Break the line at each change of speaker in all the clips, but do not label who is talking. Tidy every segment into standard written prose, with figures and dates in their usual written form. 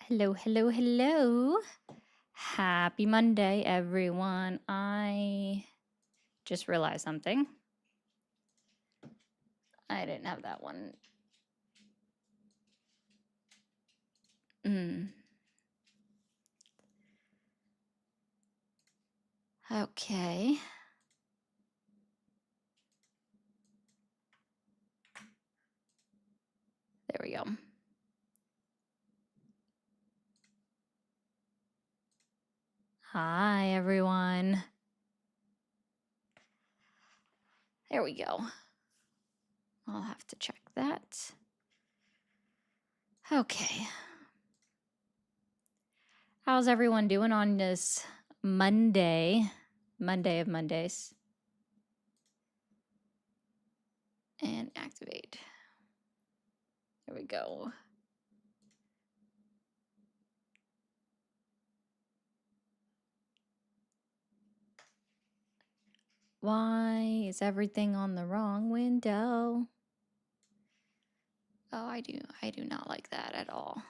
Hello, hello, hello. Happy Monday, everyone. I just realized something. I didn't have that one. Okay. There we go. Hi, everyone. There we go. I'll have to check that. Okay. How's everyone doing on this Monday of Mondays? And activate. There we go. Why is everything on the wrong window? Oh, I do not like that at all.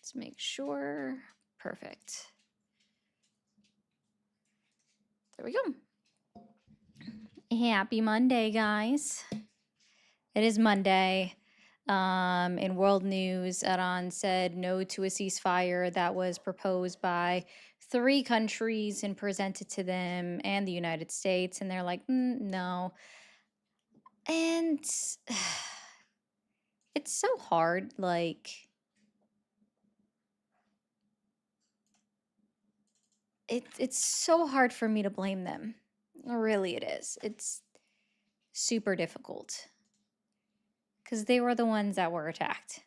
Let's make sure. Perfect. There we go. Happy Monday, guys. It is Monday. In world news, Iran said no to a ceasefire that was proposed by 3 countries and presented to them and the United States. And they're like, no. And it's so hard. Like, it's so hard for me to blame them. Really, it is. It's super difficult because they were the ones that were attacked.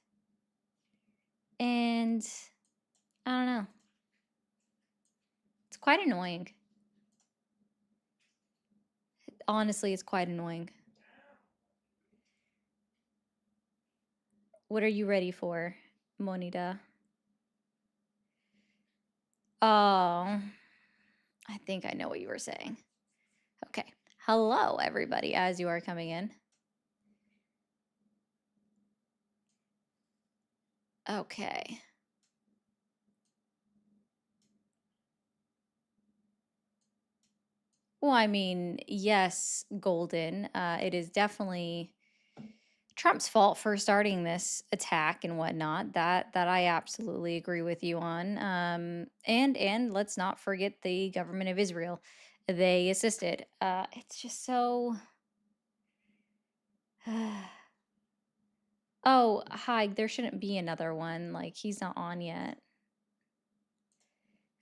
And I don't know. It's quite annoying. Honestly, it's quite annoying. What are you ready for, Monita? Oh, I think I know what you were saying. Okay. Hello, everybody, as you are coming in. Okay. Well, I mean, yes, Golden. It is definitely Trump's fault for starting this attack and whatnot. That I absolutely agree with you on. And let's not forget the government of Israel. They assisted. It's just so. Oh, hi. There shouldn't be another one. Like he's not on yet.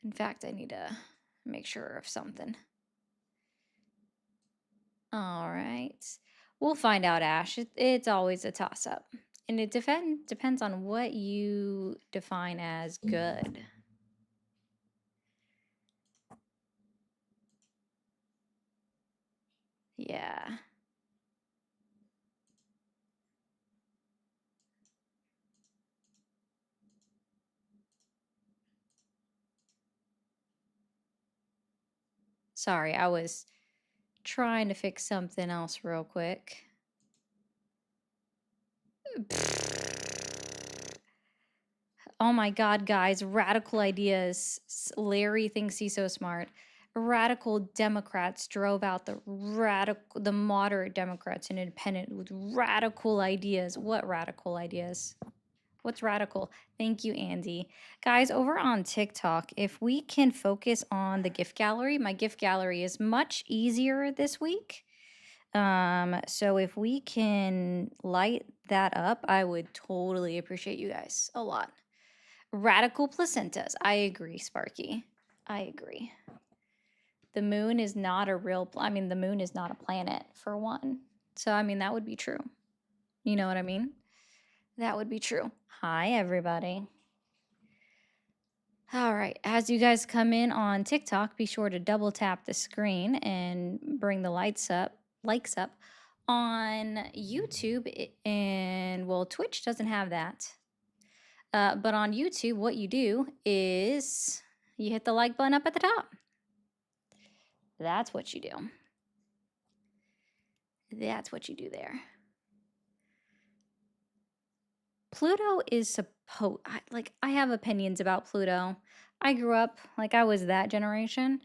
In fact, I need to make sure of something. All right. We'll find out, Ash. It's always a toss up. And it depends on what you define as good. Yeah. Sorry, I was trying to fix something else real quick. Oh my God, guys, radical ideas. Larry thinks he's so smart. Radical Democrats drove out the moderate Democrats and independent with radical ideas. What radical ideas? What's radical? Thank you, Andy. Guys, over on TikTok, if we can focus on the gift gallery, my gift gallery is much easier this week. So if we can light that up, I would totally appreciate you guys a lot. Radical placentas. I agree, Sparky. I agree. The moon is not a real, the moon is not a planet for one. So, that would be true. You know what I mean? That would be true. Hi, everybody. All right. As you guys come in on TikTok, be sure to double tap the screen and bring the likes up. On YouTube, and well, Twitch doesn't have that. But on YouTube, what you do is you hit the like button up at the top. That's what you do. That's what you do there. Pluto is I have opinions about Pluto. I grew up, I was that generation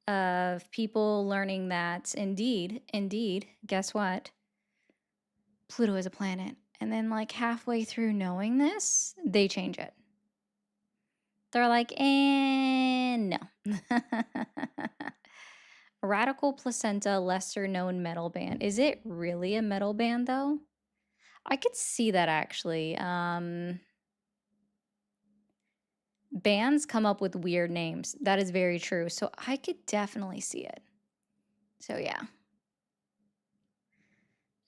of people learning that indeed, guess what? Pluto is a planet. And then, halfway through knowing this, they change it. They're like, no. Radical Placenta, lesser known metal band. Is it really a metal band, though? I could see that actually. Bands come up with weird names. That is very true. So I could definitely see it. So yeah.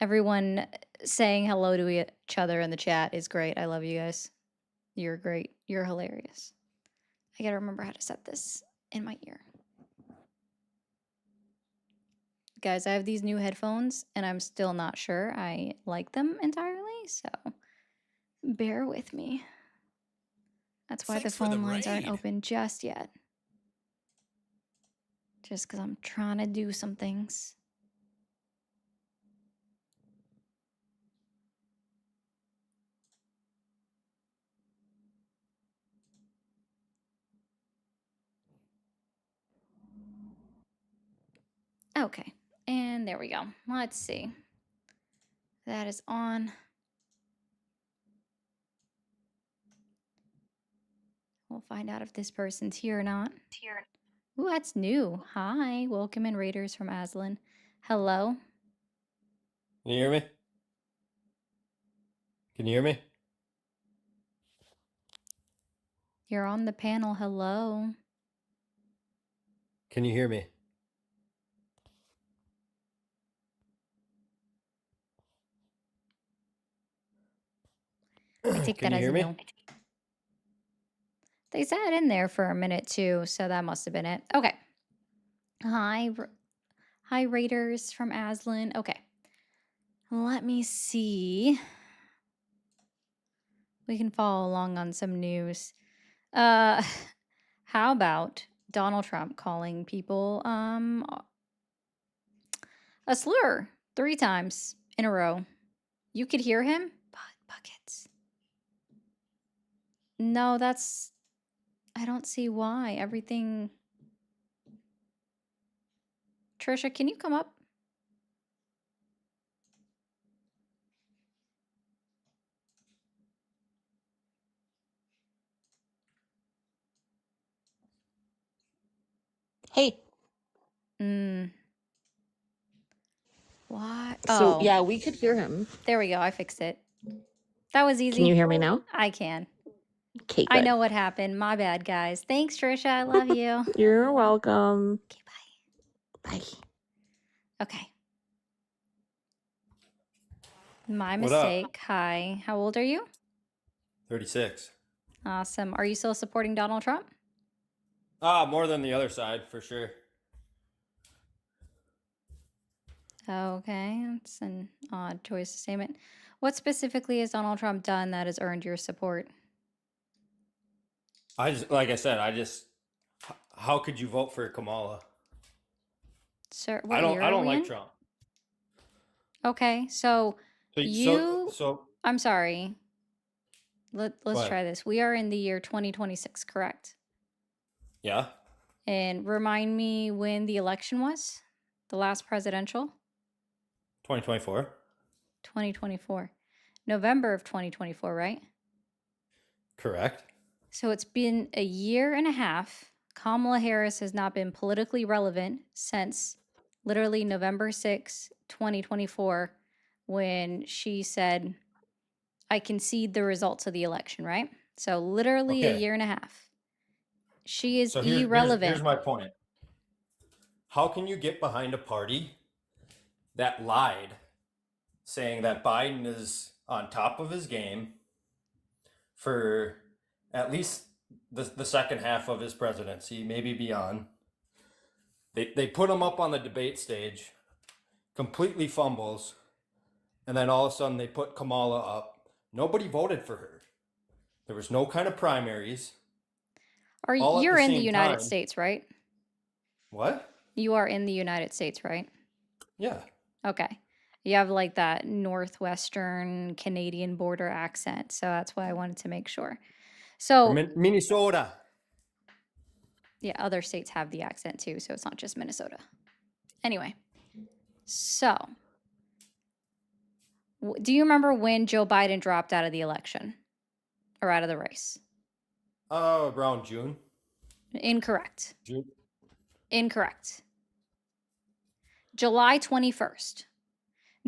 Everyone saying hello to each other in the chat is great. I love you guys. You're great. You're hilarious. I gotta remember how to set this in my ear. Guys, I have these new headphones and I'm still not sure I like them entirely, so bear with me. That's why the phone lines aren't open just yet. Just because I'm trying to do some things. Okay, and there we go. Let's see. That is on. We'll find out if this person's here or not. Ooh, that's new. Hi, welcome in Raiders from Aslan. Hello.
Can you hear me? Can you hear me?
You're on the panel. Hello.
Can you hear me?
I take that as a no. They sat in there for a minute too, so that must have been it. Okay. Hi, Raiders from Aslan. Okay. Let me see. We can follow along on some news. How about Donald Trump calling people a slur 3 times in a row? You could hear him? Buckets. No, I don't see why. Everything. Trisha, can you come up?
Hey.
What?
So, yeah, we could hear him.
There we go. I fixed it. That was easy.
Can you hear me now?
I can.
Okay, good.
I know what happened. My bad, guys. Thanks, Trisha. I love you.
You're welcome.
Okay, bye.
Bye.
Okay. My mistake. Hi. How old are you?
36.
Awesome. Are you still supporting Donald Trump?
More than the other side, for sure.
Okay. That's an odd choice of statement. What specifically has Donald Trump done that has earned your support?
Like I said, how could you vote for Kamala?
Sir,
I don't like Trump.
Okay, so I'm sorry. Let's try this. We are in the year 2026, correct?
Yeah.
And remind me when the election was? The last presidential?
2024.
2024. November of 2024, right?
Correct.
So it's been a year and a half. Kamala Harris has not been politically relevant since literally November 6, 2024, when she said, I concede the results of the election, right? So literally a year and a half. She is irrelevant.
Here's my point. How can you get behind a party that lied, saying that Biden is on top of his game for at least the second half of his presidency, maybe beyond? They put him up on the debate stage, completely fumbles, and then all of a sudden they put Kamala up. Nobody voted for her. There was no kind of primaries.
Are
All at the
you're in the
same
United
time.
States, right?
What?
You are in the United States, right?
Yeah.
Okay. You have like that northwestern Canadian border accent, so that's why I wanted to make sure.
From
So,
Minnesota.
yeah, other states have the accent too, so it's not just Minnesota. Anyway, so do you remember when Joe Biden dropped out of the election or out of the race?
Around June.
Incorrect.
June.
Incorrect. July 21st.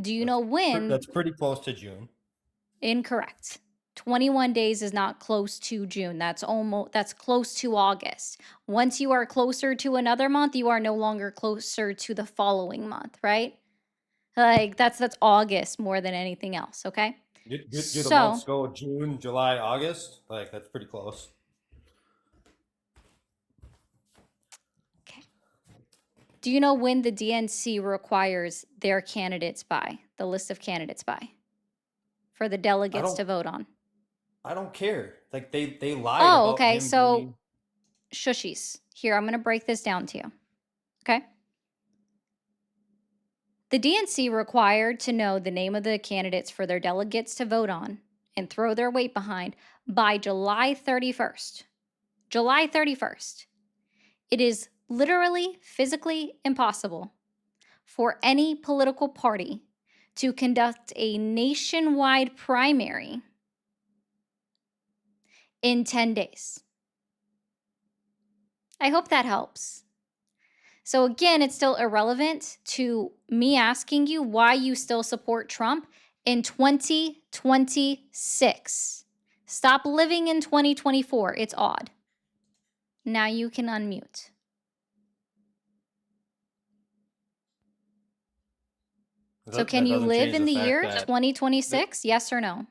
Do you know when?
That's pretty close to June.
Incorrect. 21 days is not close to June. That's close to August. Once you are closer to another month, you are no longer closer to the following month, right? Like that's August more than anything else, okay?
Do the
So,
months go June, July, August? Like, that's pretty close.
okay. Do you know when the DNC requires their candidates by, the list of candidates by, for the delegates to vote on?
I don't care. Like, they lied
Oh,
about
okay.
him
So,
being.
shushies. Here, I'm going to break this down to you. Okay? The DNC required to know the name of the candidates for their delegates to vote on and throw their weight behind by July 31st. July 31st. It is literally physically impossible for any political party to conduct a nationwide primary in 10 days. I hope that helps. So again, it's still irrelevant to me asking you why you still support Trump in 2026. Stop living in 2024. It's odd. Now you can unmute. So can
That
you
doesn't
live
change
in
the
the
fact
year
that.
2026? Yes or no?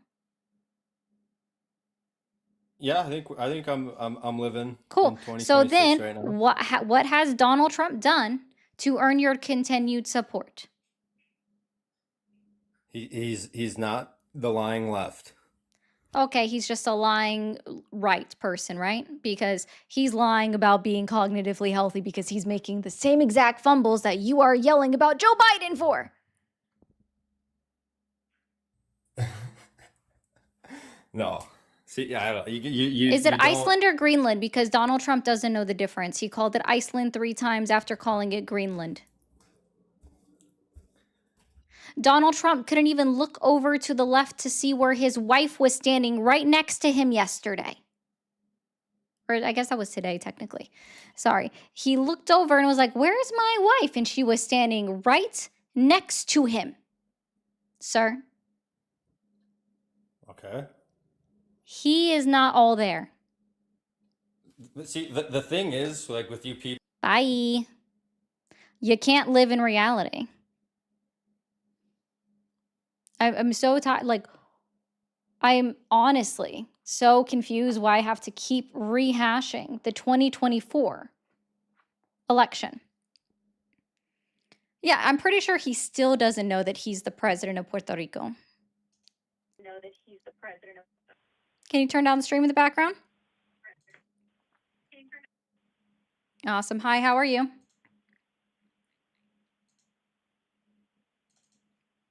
Yeah, I think I'm living
Cool.
in
So
2026
then
right now.
what has Donald Trump done to earn your continued support?
He's not the lying left.
Okay, he's just a lying right person, right? Because he's lying about being cognitively healthy because he's making the same exact fumbles that you are yelling about Joe Biden for.
No. See, yeah, I don't. You
Is it
you don't.
Iceland or Greenland? Because Donald Trump doesn't know the difference. He called it Iceland 3 times after calling it Greenland. Donald Trump couldn't even look over to the left to see where his wife was standing right next to him yesterday. Or I guess that was today, technically. Sorry. He looked over and was like, "Where's my wife?" And she was standing right next to him. Sir,
Okay.
he is not all there.
But see, the thing is, like, with you people.
Bye. You can't live in reality. I'm so tired. Like, I'm honestly so confused why I have to keep rehashing the 2024 election. Yeah, I'm pretty sure he still doesn't know that he's the president of Puerto Rico. Can you turn down the stream in the background? Awesome. Hi, how are you?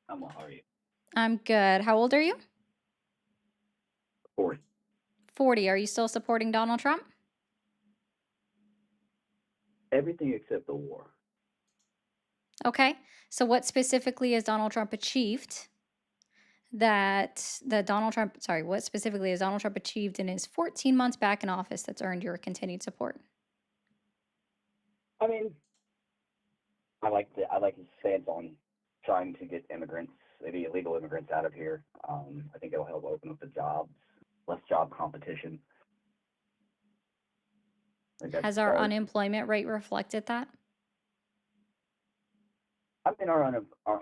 How are you?
I'm good. How old are you?
40.
40. Are you still supporting Donald Trump?
Everything except the war.
Okay. So what specifically has Donald Trump achieved what specifically has Donald Trump achieved in his 14 months back in office that's earned your continued support?
I mean, I like his stance on trying to get immigrants, maybe illegal immigrants, out of here. I think it'll help open up the jobs, less job competition.
Has our unemployment rate reflected that?
I mean, our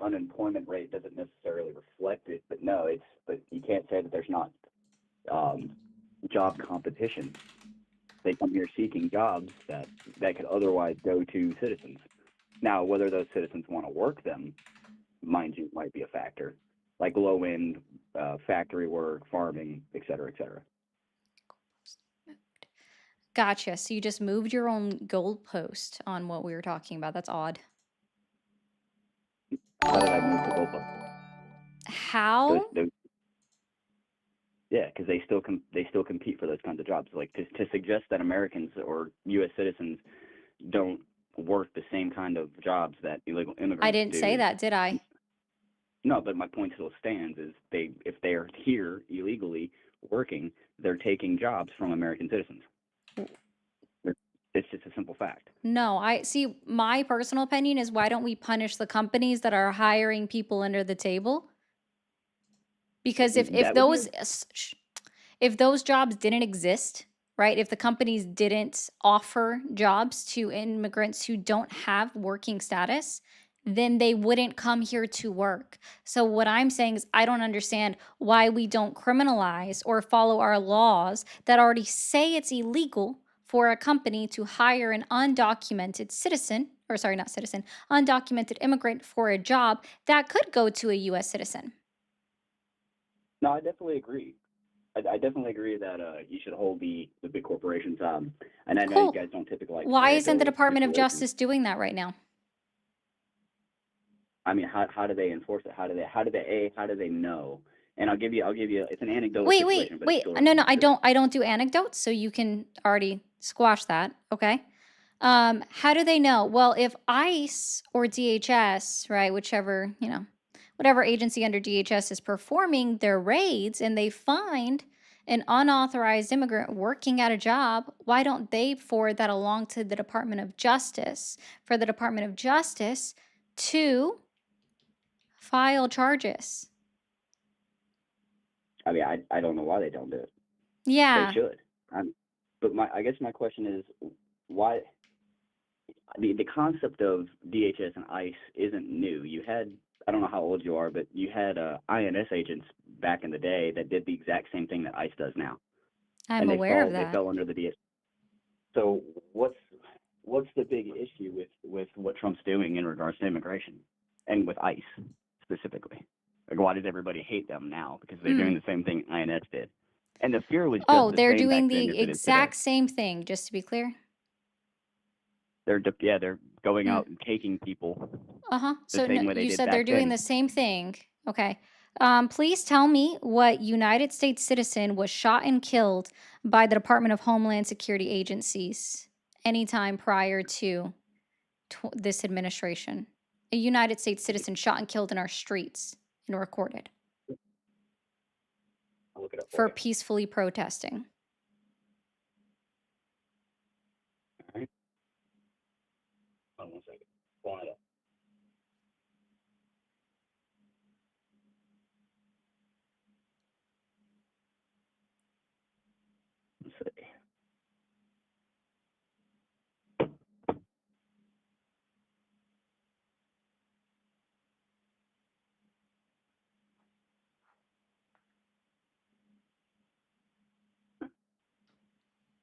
unemployment rate doesn't necessarily reflect it, but you can't say that there's not job competition. They come here seeking jobs that could otherwise go to citizens. Now, whether those citizens want to work them, mind you, might be a factor, like low-end factory work, farming, et cetera, et cetera.
Gotcha. So you just moved your own goalpost on what we were talking about. That's odd.
How did I move the goalpost?
How?
Yeah, because they still compete for those kinds of jobs. Like to suggest that Americans or U.S. citizens don't work the same kind of jobs that illegal immigrants
I didn't say that, did I?
No, but my point still stands: is if they are here illegally working, they're taking jobs from American citizens. It's just a simple fact.
No, I see. My personal opinion is why don't we punish the companies that are hiring people under the table? Because if
That would be
if those jobs didn't exist, right? If the companies didn't offer jobs to immigrants who don't have working status, then they wouldn't come here to work. So what I'm saying is I don't understand why we don't criminalize or follow our laws that already say it's illegal for a company to hire an undocumented citizen, or sorry, not citizen, undocumented immigrant for a job that could go to a US citizen.
No, I definitely agree. I definitely agree that you should hold the big corporations. And I know you
Cool.
guys don't typically like
Why
to
isn't the
go
Department of
situations.
Justice doing that right now?
I mean, how do they enforce it? How do they know? And I'll give you it's an anecdotal
Wait,
situation, but it's still
no, I don't do anecdotes, so you can already squash that. Okay. How do they know? Well, if ICE or DHS, right, whichever, whatever agency under DHS is performing their raids and they find an unauthorized immigrant working at a job, why don't they forward that along to the Department of Justice for the Department of Justice to file charges?
I mean, I don't know why they don't do it.
Yeah.
They should. But I guess my question is why the concept of DHS and ICE isn't new. You had, I don't know how old you are, but you had INS agents back in the day that did the exact same thing that ICE does now,
I'm
and
aware of
they
that.
fell under the DHS. So what's the big issue with what Trump's doing in regards to immigration and with ICE specifically? Like, why does everybody hate them now? Because they're doing the same thing INS did, and the fear was just
Oh,
the
they're
same
doing
back then
the
as it is today.
exact same thing, just to be clear.
They're going out and taking people the
So
same way they
you
did
said they're
back
doing
then.
the same thing. Okay. Please tell me what United States citizen was shot and killed by the Department of Homeland Security agencies anytime prior to this administration. A United States citizen shot and killed in our streets and recorded
I'll look it up
for
you.
peacefully protesting.
All right. Hold on 1 second. Pulling it up. Let's see.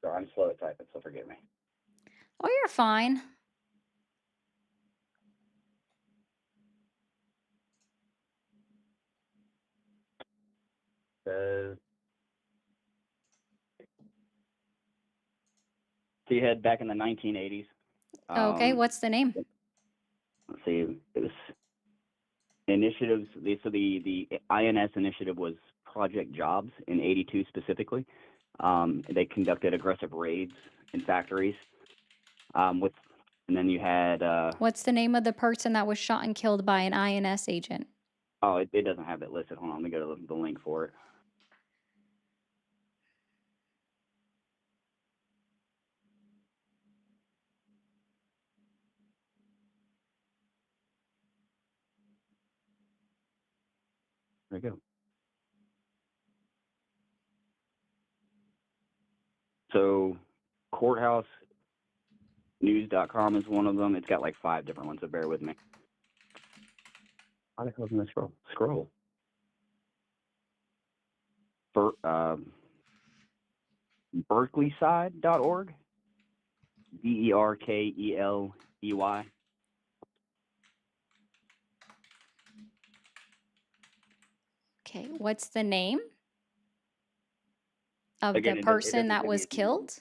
Sorry, I'm slow at typing, so forgive me.
Oh, you're fine. So you had back in the 1980s. Okay, what's the name?
Let's see. It was initiatives. So the INS initiative was Project Jobs in '82 specifically. They conducted aggressive raids in factories. And then you had.
What's the name of the person that was shot and killed by an INS agent?
Oh, it doesn't have it listed. Hold on, let me go to the link for it. There you go. So, courthousenews.com is one of them. It's got like 5 different ones, so bear with me. How the hell can I scroll? Berkeleyside.org. Berkeley.
Okay, what's the name of
Again,
the
it
person
doesn't
that
give me
was
his name.
killed?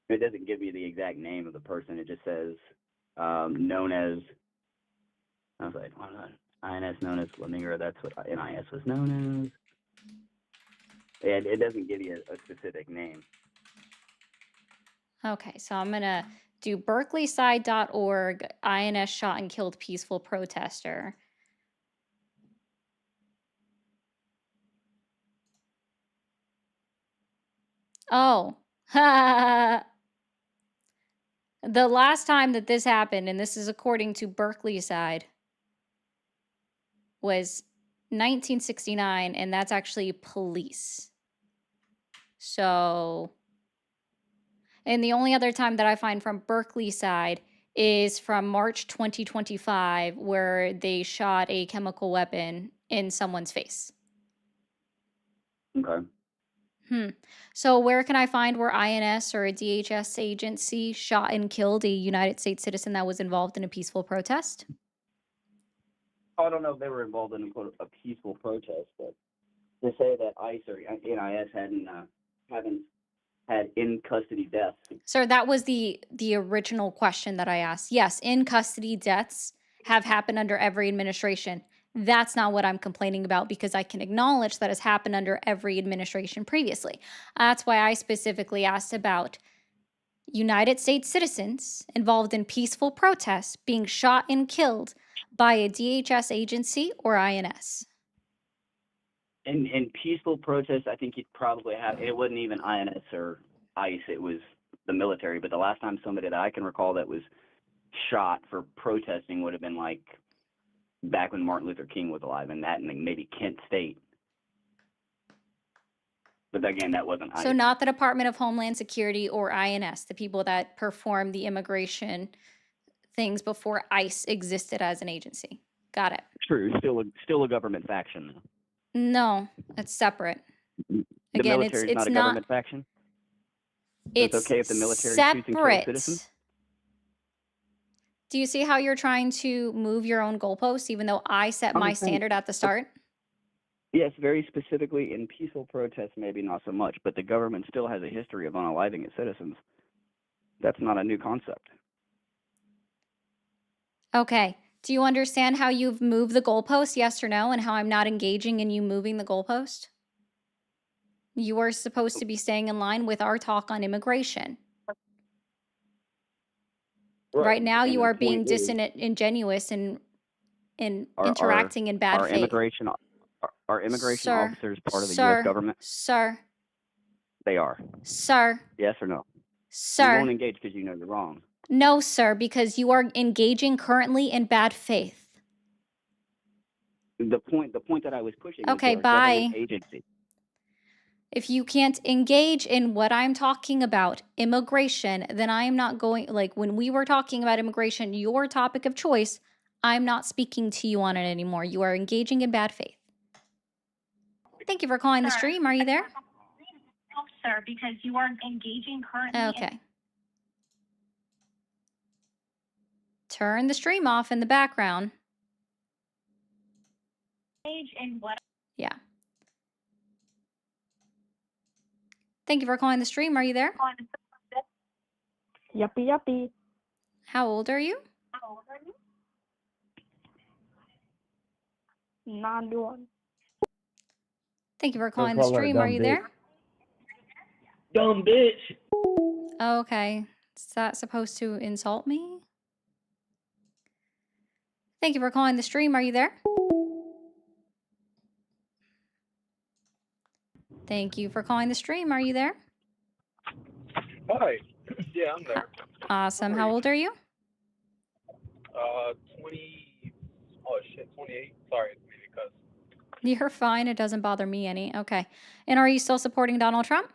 It doesn't give you the exact name of the person. It just says known as. I was like, why not? INS known as Flamingo. That's what NIS was known as. And it doesn't give you a specific name.
Okay, so I'm gonna do berkeleyside.org, INS shot and killed peaceful protester. Oh, the last time that this happened, and this is according to Berkeleyside, was 1969, and that's actually police. So, and the only other time that I find from Berkeleyside is from March 2025, where they shot a chemical weapon in someone's face.
Okay.
So where can I find where INS or a DHS agency shot and killed a United States citizen that was involved in a peaceful protest?
I don't know if they were involved in a peaceful protest, but to say that ICE or NIS haven't had in custody deaths.
Sir, that was the original question that I asked. Yes, in custody deaths have happened under every administration. That's not what I'm complaining about, because I can acknowledge that has happened under every administration previously. That's why I specifically asked about United States citizens involved in peaceful protests being shot and killed by a DHS agency or INS.
In peaceful protests, I think you'd probably have. It wasn't even INS or ICE. It was the military. But the last time somebody that I can recall that was shot for protesting would have been like back when Martin Luther King was alive, and that, and maybe Kent State. But again, that wasn't ICE.
So not the Department of Homeland Security or INS, the people that perform the immigration things before ICE existed as an agency. Got it.
True. Still a government faction, though.
No, it's separate.
The
Again,
military is
it's
not a
not.
government faction.
It's
okay if the military shoots and kills
separate.
citizens?
Do you see how you're trying to move your own goalposts, even though I set my standard at the start?
Yes, very specifically in peaceful protests, maybe not so much, but the government still has a history of unaliving its citizens. That's not a new concept.
Okay. Do you understand how you've moved the goalpost, yes or no, and how I'm not engaging in you moving the goalpost? You are supposed to be staying in line with our talk on immigration. Right now,
and
you
the
are being
point is,
disingenuous and
Our
interacting in bad faith.
Our immigration
Sir,
officers part of the
sir,
U.S. government?
Sir,
They are.
sir,
Yes or no? You
sir.
won't engage because you know you're wrong.
No, sir, because you are engaging currently in bad faith.
The point that I was pushing
Okay,
is they're a government
bye.
agency.
If you can't engage in what I'm talking about, immigration, then I am not going, like when we were talking about immigration, your topic of choice, I'm not speaking to you on it anymore. You are engaging in bad faith. Thank you for calling the stream. Are you there?
No, sir, because you are engaging currently.
Okay. Turn the stream off in the background.
In what?
Yeah. Thank you for calling the stream. Are you there?
Yuppie, yuppie.
How old are you?
91.
Thank you for calling the stream. Are you there?
Dumb bitch.
Oh, okay. Is that supposed to insult me? Thank you for calling the stream. Are you there? Thank you for calling the stream. Are you there?
Hi. Yeah, I'm there.
Awesome. How old are you?
20. Oh shit, 28. Sorry, maybe because.
You're fine. It doesn't bother me any. Okay. And are you still supporting Donald Trump?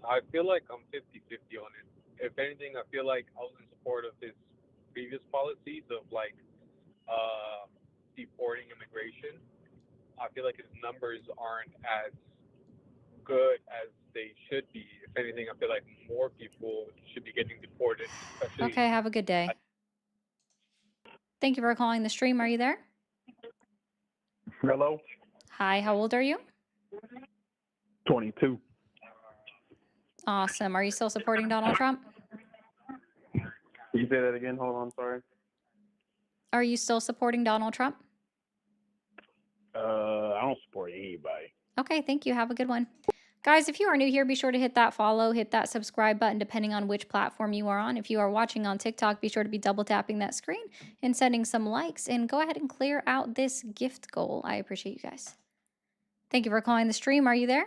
I feel like I'm 50-50 on it. If anything, I feel like I was in support of his previous policies of like deporting immigration. I feel like his numbers aren't as good as they should be. If anything, I feel like more people should be getting deported. Especially
Okay. Have a good day. Thank you for calling the stream. Are you there?
Hello?
Hi. How old are you?
22.
Awesome. Are you still supporting Donald Trump?
Can you say that again? Hold on, sorry.
Are you still supporting Donald Trump?
I don't support anybody.
Okay, thank you. Have a good one. Guys, if you are new here, be sure to hit that follow, hit that subscribe button, depending on which platform you are on. If you are watching on TikTok, be sure to be double tapping that screen and sending some likes. And go ahead and clear out this gift goal. I appreciate you guys. Thank you for calling the stream. Are you there?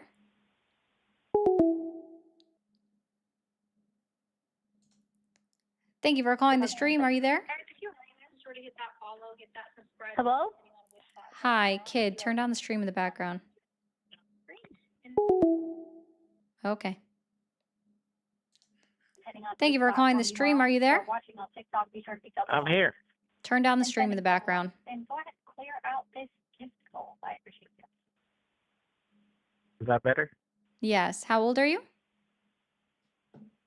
Thank you for calling the stream. Are you there?
Hello?
Hi, kid. Turn down the stream in the background. Okay. Thank you for calling the stream. Are you there?
I'm here.
Turn down the stream in the background.
And go ahead and clear out this gift goal. I appreciate it.
Is that better?
Yes. How old are you?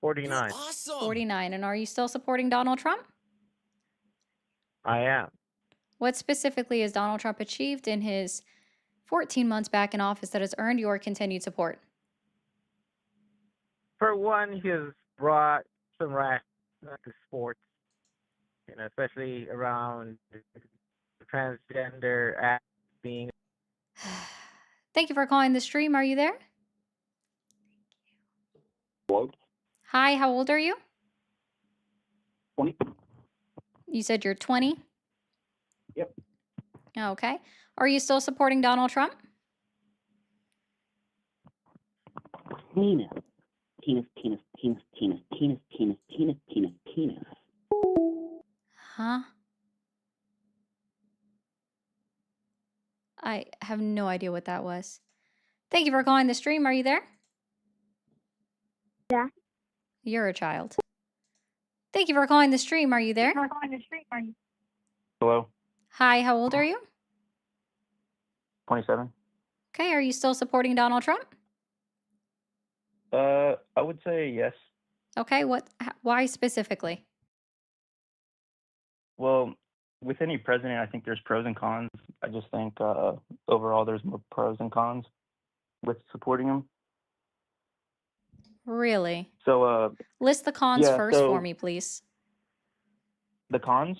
49.
Awesome.
49. And are you still supporting Donald Trump?
I am.
What specifically has Donald Trump achieved in his 14 months back in office that has earned your continued support?
For one, he has brought some right to sports, especially around the transgender act being.
Thank you for calling the stream. Are you there?
Hello?
Hi, how old are you?
20?
You said you're 20?
Yep.
Okay. Are you still supporting Donald Trump?
Penis. Penis, penis, penis, penis, penis, penis, penis, penis, penis.
Huh? I have no idea what that was. Thank you for calling the stream. Are you there?
Yeah.
You're a child. Thank you for calling the stream. Are you there?
Hello?
Hi, how old are you?
27.
Okay, are you still supporting Donald Trump?
I would say yes.
Okay, why specifically?
Well, with any president, I think there's pros and cons. I just think overall there's more pros and cons with supporting him.
Really?
So,
List the cons
yeah,
first for
so
me, please.
the cons?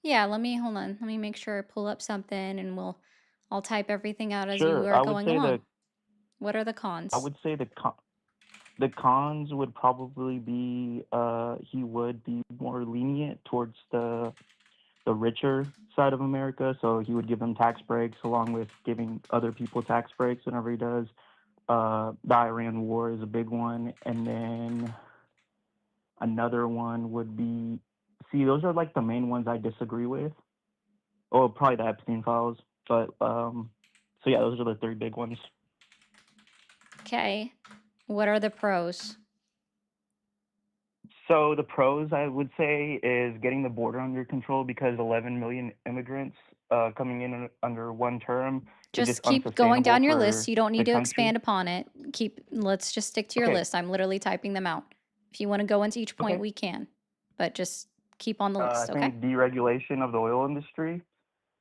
Yeah, hold on. Let me make sure I pull up something and I'll type everything out as you
Sure.
are going along. What are the cons?
I would say the cons would probably be he would be more lenient towards the richer side of America, so he would give them tax breaks along with giving other people tax breaks whenever he does. The Iran war is a big one, and then another one would be, those are like the main ones I disagree with. Oh, probably the Epstein files, but so yeah, those are the three big ones.
Okay. What are the pros?
So the pros, I would say, is getting the border under control because 11 million immigrants coming in under one term is
Just
just
keep going down your
unsustainable
list. You don't
for
need
the
to
country.
expand upon it. Let's just stick to your
Okay.
list. I'm literally typing them out. If you want to go into each point,
Okay.
we can. But just keep on the
I
list, okay?
think deregulation of the oil industry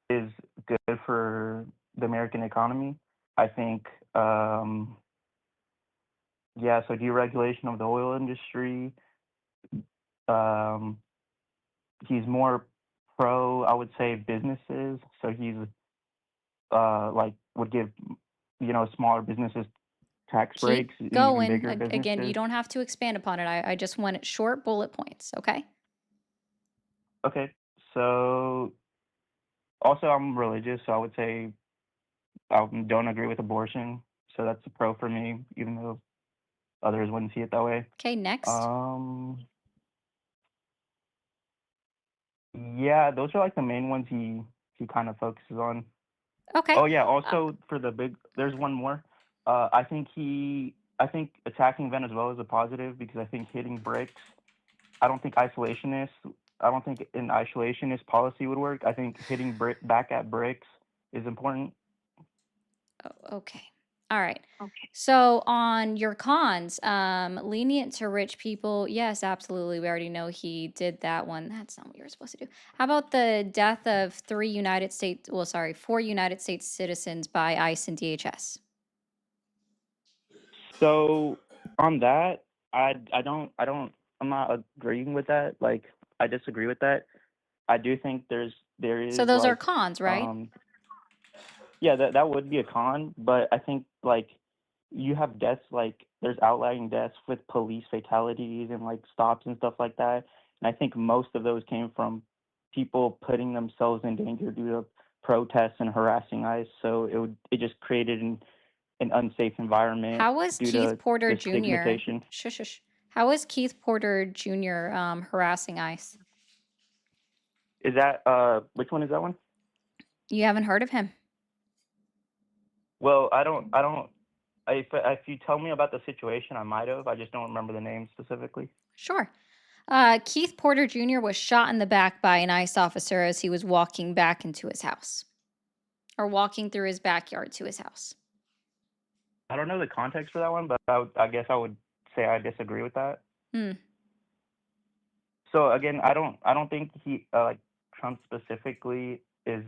is good for the American economy. I think, so deregulation of the oil industry. He's more pro, I would say, businesses. So he's would give smaller businesses tax breaks,
Keep
even
going.
bigger businesses.
Again, you don't have to expand upon it. I just want it short bullet points, okay?
Okay, so also I'm religious, so I would say I don't agree with abortion. So that's a pro for me, even though others wouldn't see it that way.
Okay, next.
Yeah, those are like the main ones he kind of focuses on.
Okay.
Oh yeah, also for there's one more. I think attacking Venezuela is a positive because I think hitting BRICS. I don't think an isolationist policy would work. I think hitting back at BRICS is important.
Okay. All right. Okay. So on your cons, lenient to rich people. Yes, absolutely. We already know he did that one. That's not what you were supposed to do. How about the death of 4 United States citizens by ICE and DHS?
So on that, I'm not agreeing with that. Like, I disagree with that. I do think there
So
is
those are
like
cons, right?
yeah, that would be a con, but I think like you have deaths, like there's outlying deaths with police fatalities and like stops and stuff like that. And I think most of those came from people putting themselves in danger due to protests and harassing ICE. So it just created an unsafe environment
How was
due
Keith
to
Porter
the
Jr.?
stigmatization.
Shush, shush. How was Keith Porter Jr. Harassing ICE?
Is that which one is that one?
You haven't heard of him?
Well, I don't. If you tell me about the situation, I might have. I just don't remember the name specifically.
Sure. Keith Porter Jr. was shot in the back by an ICE officer as he was walking back into his house, or walking through his backyard to his house.
I don't know the context for that one, but I guess I would say I disagree with that. So again, I don't think he like Trump specifically is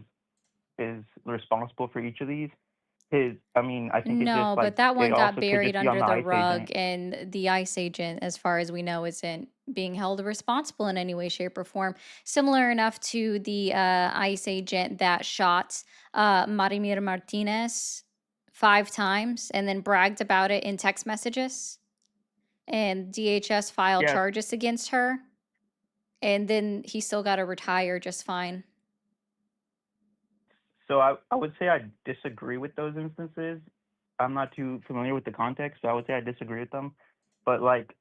responsible for each of these. I mean, I think it's just
No, but
like
that
it
one got
also could
buried
just be on
under
the
the
ICE
rug,
agent.
and the ICE agent, as far as we know, isn't being held responsible in any way, shape, or form. Similar enough to the ICE agent that shot Marimir Martinez 5 times and then bragged about it in text messages, and DHS filed
Yeah.
charges against her, and then he still got to retire just fine.
So I would say I disagree with those instances. I'm not too familiar with the context, so I would say I disagree with them. But like,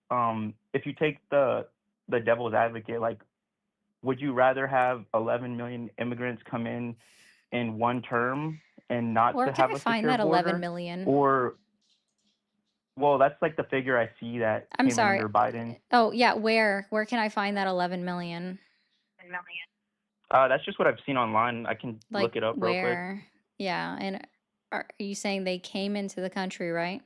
if you take the devil's advocate, like, would you rather have 11 million immigrants come in one term and not
Where
to
can
have
I
a
find
secure
that 11
border,
million?
or well, that's like the figure I see that
I'm
came in
sorry.
under Biden.
Oh, yeah, where? Where can I find that 11 million?
That's just what I've seen online. I can
Like
look it up real quick.
where? Yeah, and are you saying they came into the country, right?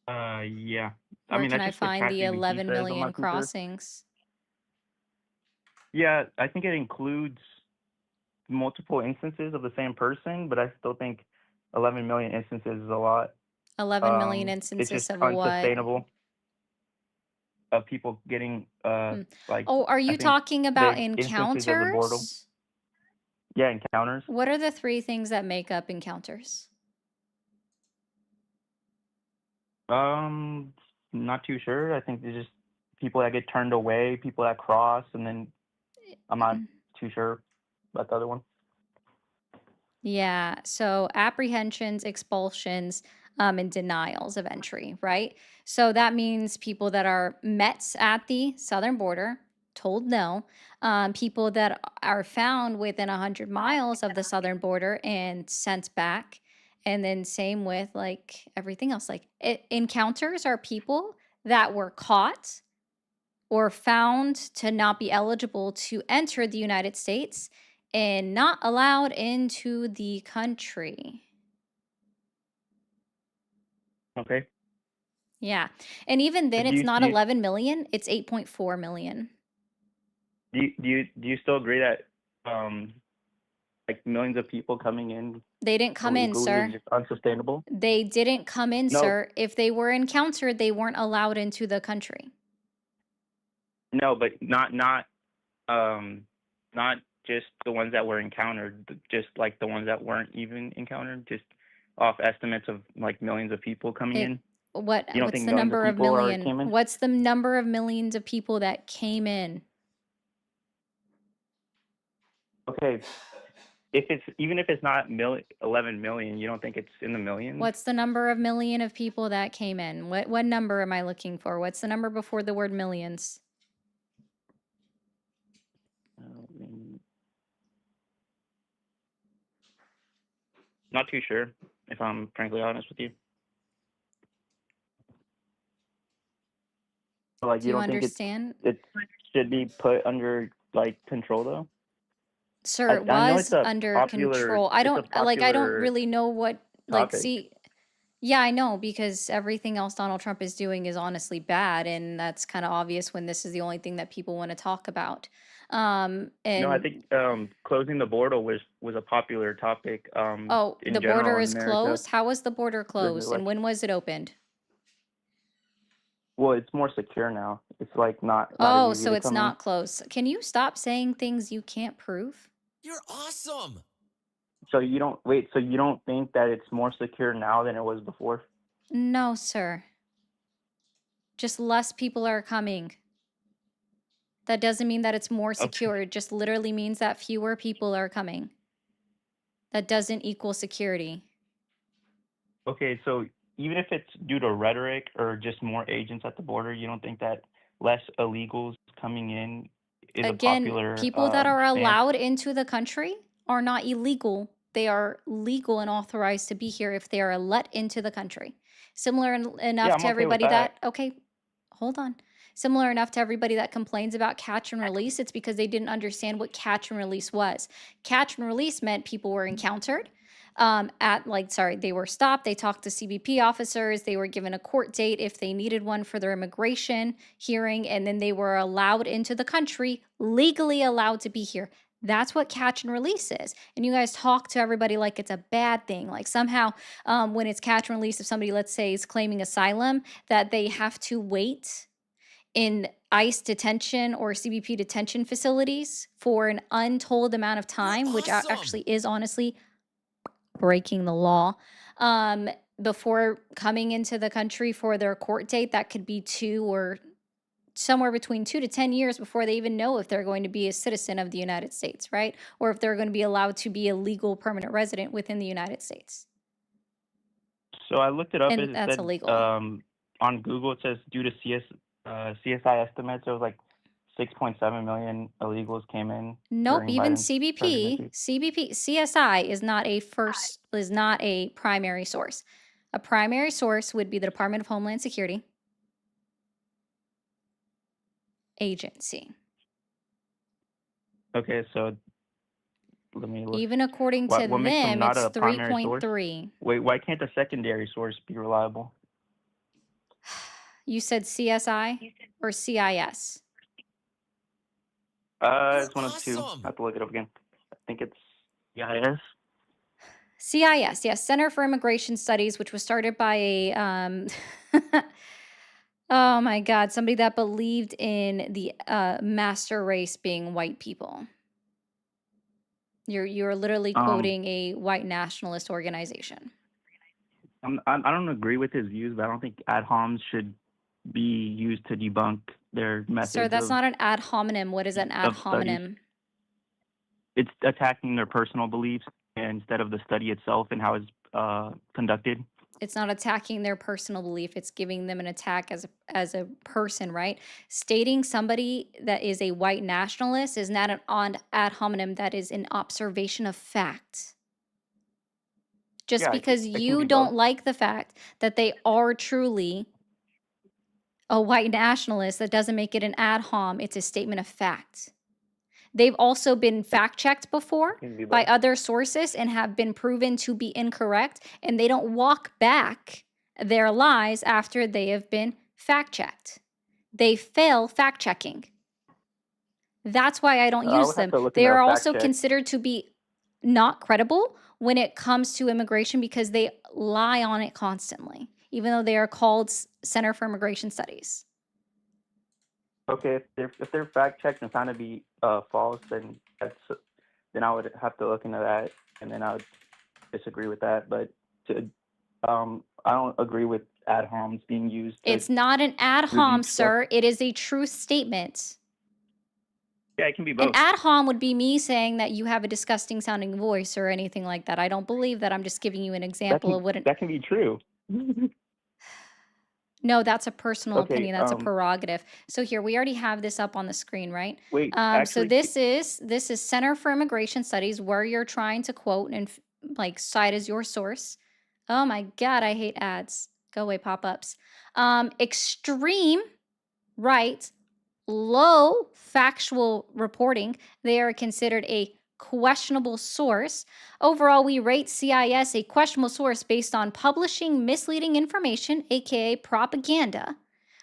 Yeah. I
Where
mean,
can
that's
I
just what
find the
ChatGPT
11
says. I'm
million
not too sure.
crossings?
Yeah, I think it includes multiple instances of the same person, but I still think 11 million instances is a lot.
11 million
It's just
instances of what?
unsustainable of people getting like
Oh, are
I
you
think
talking about
the instances of the border.
encounters?
Yeah, encounters.
What are the 3 things that make up encounters?
Not too sure. I think there's just people that get turned away, people that cross, and then I'm not too sure about the other one.
Yeah, so apprehensions, expulsions, and denials of entry, right? So that means people that are met at the southern border, told no, people that are found within 100 miles of the southern border and sent back. And then same with like everything else. Like encounters are people that were caught or found to not be eligible to enter the United States and not allowed into the country.
Okay.
Yeah. And even then,
Do
it's
you
not
do you,
11 million, it's 8.4 million.
do you still agree that like millions of people coming in
They didn't come in,
illegally is
sir.
just unsustainable?
They didn't come in,
No,
sir. If they were encountered, they weren't allowed into the country.
no, but not just the ones that were encountered, just like the ones that weren't even encountered, just off estimates of like millions of people coming in. You don't
What's
think
the
millions of
number of
people
million?
came in?
What's the number of millions of people that came in?
Okay, even if it's not 11 million, you don't think it's in the millions?
What's the number of million of people that came in? What number am I looking for? What's the number before the word millions?
Not too sure, if I'm frankly honest with you. Like,
Do
you
you
don't think
understand?
it should be put under like control though?
Sir, it
I know it's
was
a
under
popular
control. I don't
popular
really know what
topic.
see. Yeah, I know, because everything else Donald Trump is doing is honestly bad, and that's kind of obvious when this is the only thing that people want to talk about.
No, I think closing the border was a popular topic
Oh,
in
the border
general in
is
America
closed? How was the border
during the
closed, and
election.
when was it opened?
Well, it's more secure now. It's like not as
Oh,
easy
so
to
it's
come in.
not close. Can you stop saying things you can't prove?
You're awesome.
So you don't wait. So you don't think that it's more secure now than it was before?
No, sir. Just less people are coming. That doesn't mean that it's more
Okay.
secure. It just literally means that fewer people are coming. That doesn't equal security.
Okay. So even if it's due to rhetoric or just more agents at the border, you don't think that less illegals coming in is a
Again,
popular
people that are
stance?
allowed into the country are not illegal. They are legal and authorized to be here if they are let into the country. Similar
Yeah,
enough
I'm
to
okay with
everybody
that.
okay, hold on. Similar enough to everybody that complains about catch and release, it's because they didn't understand what catch and release was. Catch and release meant people were encountered they were stopped. They talked to CBP officers. They were given a court date if they needed one for their immigration hearing, and then they were allowed into the country, legally allowed to be here. That's what catch and release is. And you guys talk to everybody like it's a bad thing. Like somehow, when it's catch and release, if somebody, let's say, is claiming asylum, that they have to wait in ICE detention or CBP detention facilities for an untold amount of time, which
awesome.
actually is honestly breaking the law, before coming into the country for their court date. That could be 2 or somewhere between 2 to 10 years before they even know if they're going to be a citizen of the United States, right? Or if they're going to be allowed to be a legal permanent resident within the United States.
So I looked it up.
And
It
that's
said
illegal.
on Google it says due to CSI estimates, it was like 6.7 million illegals came in
Nope,
during
even
Biden's presidency.
CSI is not a primary source. A primary source would be the Department of Homeland Security agency.
Okay, so let me look.
Even according to
What makes them
them,
not
it's
a primary source?
3.3.
Wait, why can't the secondary source be reliable?
You said CSI or CIS?
You're
It's one of two.
awesome.
I have to look it up again. I think it's CIS.
CIS, yes, Center for Immigration Studies, which was started by a oh my God, somebody that believed in the master race being white people. You're literally quoting a white nationalist organization.
I don't agree with his views, but I don't think ad homs should be used to debunk their methods
Sir, that's
of
not an ad hominem. What is an ad
studies.
hominem?
It's attacking their personal beliefs instead of the study itself and how it's conducted.
It's not attacking their personal belief. It's giving them an attack as a person, right? Stating somebody that is a white nationalist is not an ad hominem. That is an observation of fact. Just
Yeah,
because
it can
you
be
don't
both.
like the fact that they are truly a white nationalist, that doesn't make it an ad hom. It's a statement of fact. They've also been fact checked before
It can be
by
both.
other sources and have been proven to be incorrect, and they don't walk back their lies after they have been fact checked. They fail fact checking. That's why I don't
I
use
would have
them.
to look
They
into a
are
fact
also
check.
considered to be not credible when it comes to immigration because they lie on it constantly, even though they are called Center for Immigration Studies.
Okay, if they're fact checked and found to be false, then I would have to look into that, and then I would disagree with that. But I don't agree with ad homs being used to
It's not an ad hom,
release stuff.
sir. It is a truth statement.
Yeah, it can be
An
both.
ad hom would be me saying that you have a disgusting sounding voice or anything like that. I don't believe that. I'm just giving you an example of what an.
That can be true.
No, that's a personal
Okay.
opinion. That's a prerogative. So here, we already have this up on the screen, right?
Wait.
So
Actually,
this is Center for Immigration Studies, where you're trying to quote and cite as your source. Oh my God, I hate ads. Go away, pop-ups. Extreme right, low factual reporting. They are considered a questionable source. Overall, we rate CIS a questionable source based on publishing misleading information, aka propaganda,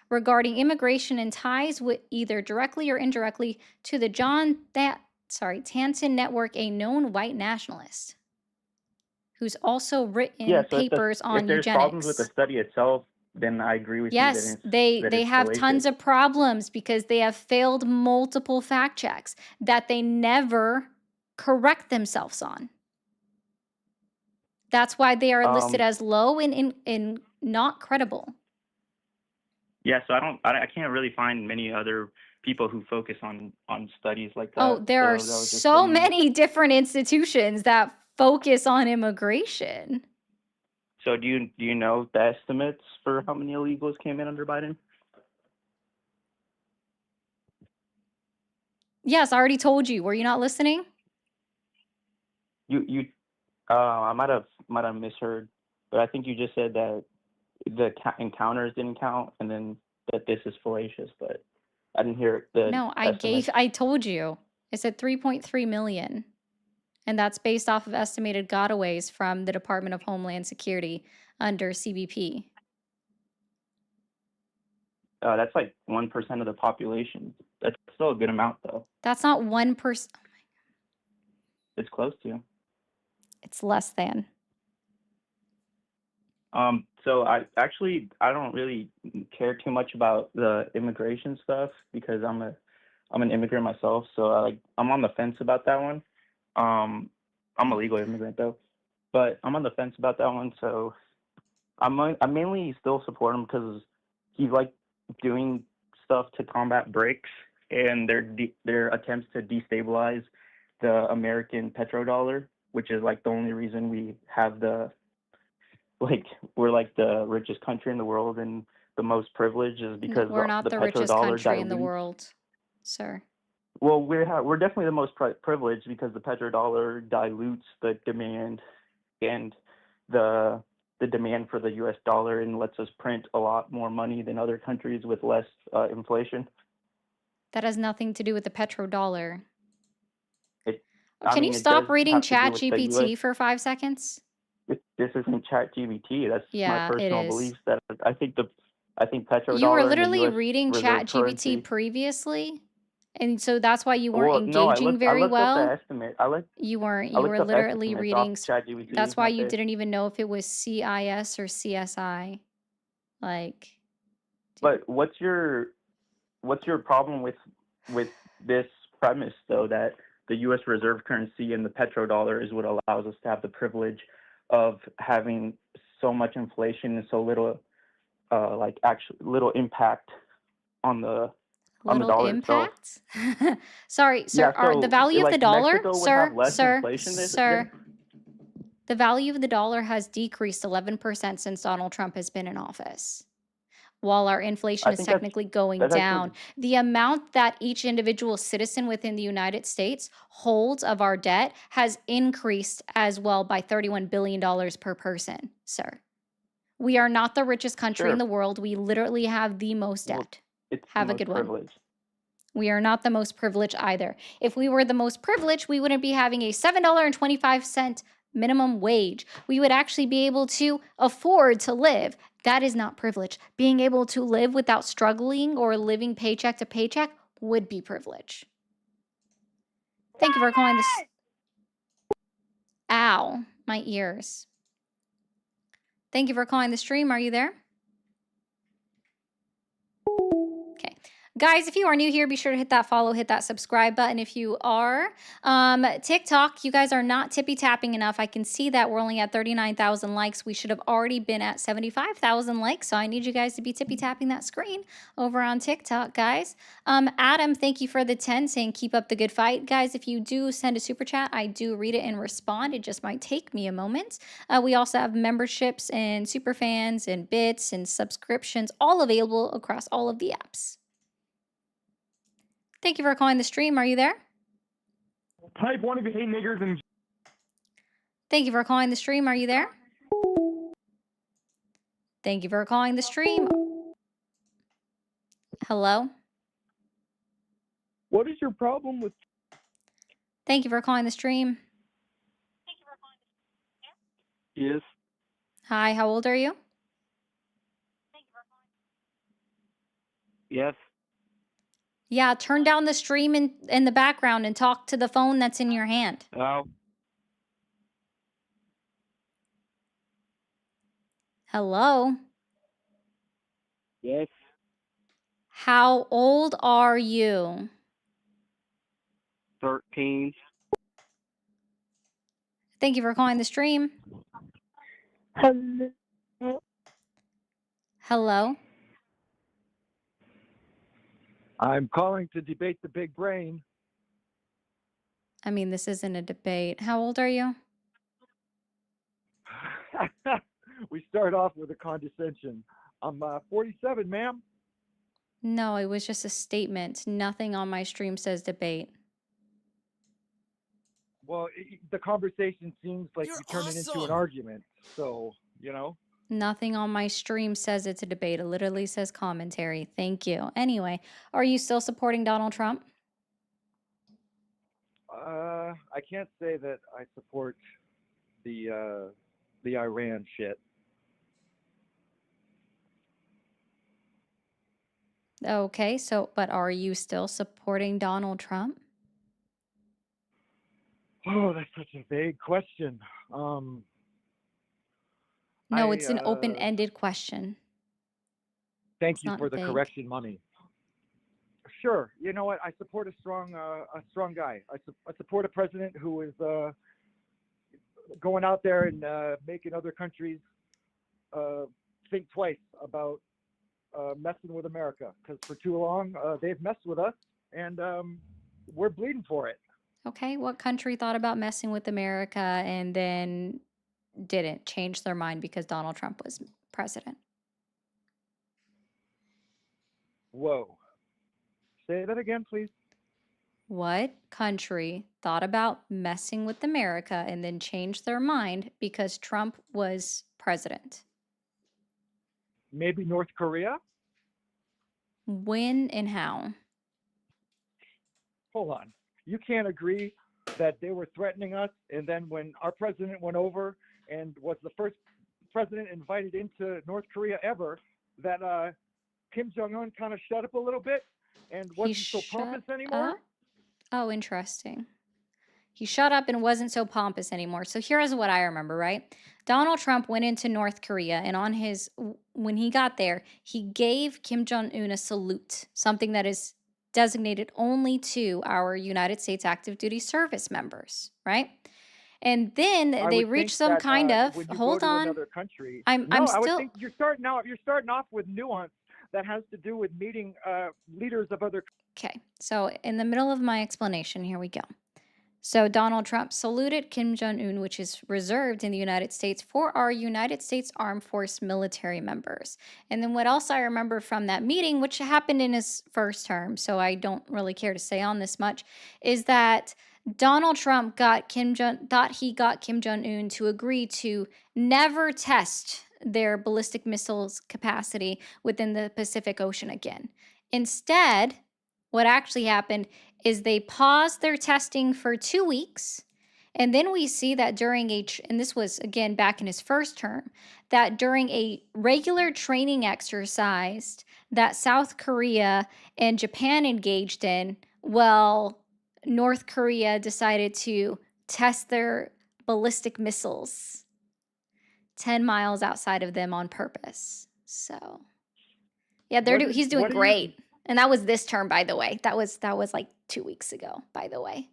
regarding immigration and ties with either directly or indirectly to the Tanton Network, a known white nationalist who's also written
yeah. So
papers on
if there's problems with the
eugenics.
study itself, then I agree with you
Yes,
that
they
it's
have tons
fallacious.
of problems because they have failed multiple fact checks that they never correct themselves on. That's why they are listed as low and not credible.
Yeah, so I can't really find many other people who focus on studies like that.
Oh, there are
So that was just
so
the main.
many different institutions that focus on immigration.
So do you know the estimates for how many illegals came in under Biden?
Yes, I already told you. Were you not listening?
You I might have misheard, but I think you just said that the encounters didn't count, and then that this is fallacious, but I didn't hear the
No,
estimates.
I told you. I said 3.3 million. And that's based off of estimated gotaways from the Department of Homeland Security under CBP.
That's like 1% of the population. That's still a good amount, though.
That's not 1%.
It's close to.
It's less than.
So I don't really care too much about the immigration stuff because I'm an immigrant myself, so I'm on the fence about that one. I'm a legal immigrant though, but I'm on the fence about that one. So I mainly still support him because he's like doing stuff to combat BRICS and their attempts to destabilize the American petrodollar, which is like the only reason we have we're like the richest country in the world and the most privileged is because
We're not
the
the richest
petrodollar
country in the
dilutes.
world, sir.
Well, we're definitely the most privileged because the petrodollar dilutes the demand and the demand for the U.S. dollar and lets us print a lot more money than other countries with less inflation.
That has nothing to do with the petrodollar.
I
Can you
mean, it
stop
does
reading
have to do with the U.S.
ChatGPT for 5 seconds?
This isn't ChatGPT. That's my
Yeah, it
personal
is.
beliefs. That I think
You were
petrodollar and the
literally
U.S.
reading
reserve
ChatGPT
currency.
previously, and so that's why you weren't
Well, no,
engaging
I
very
looked up the
well.
estimate.
You weren't.
I
You were
looked up
literally
estimates
reading.
off ChatGPT.
That's why
That's
you
it.
didn't even know if it was CIS or CSI. Like,
But what's your problem with this premise though, that the U.S. reserve currency and the petrodollar is what allows us to have the privilege of having so much inflation and so little little impact on the
little
dollar itself?
impact? Sorry, sir.
Yeah,
The
so
value of the
like
dollar,
Mexico would have less
sir,
inflation
sir. The value of the dollar has decreased 11% since Donald Trump has been in office, while our inflation
I
is
think
technically going
that's actually
down. The amount that each individual citizen within the United States holds of our debt has increased as well by $31 billion per person, sir. We are not the richest country in
sure.
the world. We literally have the most
Well,
debt.
it's the
Have a
most
good one.
privileged.
We are not the most privileged either. If we were the most privileged, we wouldn't be having a $7.25 minimum wage. We would actually be able to afford to live. That is not privilege. Being able to live without struggling or living paycheck to paycheck would be privilege. Thank you for calling this. Ow, my ears. Thank you for calling the stream. Are you there? Okay. Guys, if you are new here, be sure to hit that follow, hit that subscribe button. If you are, TikTok, you guys are not tippy tapping enough. I can see that we're only at 39,000 likes. We should have already been at 75,000 likes. So I need you guys to be tippy tapping that screen over on TikTok, guys. Adam, thank you for the 10 saying keep up the good fight. Guys, if you do send a super chat, I do read it and respond. It just might take me a moment. We also have memberships and super fans and bits and subscriptions all available across all of the apps. Thank you for calling the stream. Are you there?
Type 1 if you hate niggers and...
Thank you for calling the stream. Are you there? Thank you for calling the stream. Hello?
What is your problem with...
Thank you for calling the stream.
Yes.
Hi, how old are you?
Yes.
Yeah, turn down the stream in the background and talk to the phone that's in your hand.
Oh.
Hello?
Yes.
How old are you?
13.
Thank you for calling the stream.
Hello.
Hello?
I'm calling to debate the big brain.
I mean, this isn't a debate. How old are you?
We start off with a condescension. I'm 47, ma'am.
No, it was just a statement. Nothing on my stream says debate.
Well, the conversation seems like
You're
you turn it into an
awesome.
argument. So, you know.
Nothing on my stream says it's a debate. It literally says commentary. Thank you. Anyway, are you still supporting Donald Trump?
I can't say that I support the Iran shit.
Okay, so, but are you still supporting Donald Trump?
Oh, that's such a vague question.
No, it's an open-ended question.
Thank
It's
you
not
for the
vague.
correction, Mummy. Sure. You know what? I support a strong guy. I support a president who is going out there and making other countries think twice about messing with America, because for too long they've messed with us, and we're bleeding for it.
Okay, what country thought about messing with America and then didn't change their mind because Donald Trump was president?
Whoa. Say that again, please.
What country thought about messing with America and then changed their mind because Trump was president?
Maybe North Korea?
When and how?
Hold on. You can't agree that they were threatening us, and then when our president went over and was the first president invited into North Korea ever, that Kim Jong-un kind of shut up a little bit and
He
wasn't so pompous
shut
anymore?
up? Oh, interesting. He shut up and wasn't so pompous anymore. So here's what I remember, right? Donald Trump went into North Korea, and when he got there, he gave Kim Jong Un a salute, something that is designated only to our United States active duty service members, right? And then
I
they
would think
reached some
that
kind of,
when you go
hold
to
on,
another country,
I'm
I would
still,
think you're starting off with nuance that has to do with meeting leaders of other.
okay. So in the middle of my explanation, here we go. So Donald Trump saluted Kim Jong-un, which is reserved in the United States for our United States Armed Force military members. And then what else I remember from that meeting, which happened in his first term, so I don't really care to say on this much, is that Donald Trump thought he got Kim Jong-un to agree to never test their ballistic missiles capacity within the Pacific Ocean again. Instead, what actually happened is they paused their testing for 2 weeks. And then we see that and this was again back in his first term, that during a regular training exercise that South Korea and Japan engaged in, well, North Korea decided to test their ballistic missiles 10 miles outside of them on purpose. So, yeah, he's doing great. And that was this term, by the way. That was like 2 weeks ago, by the way.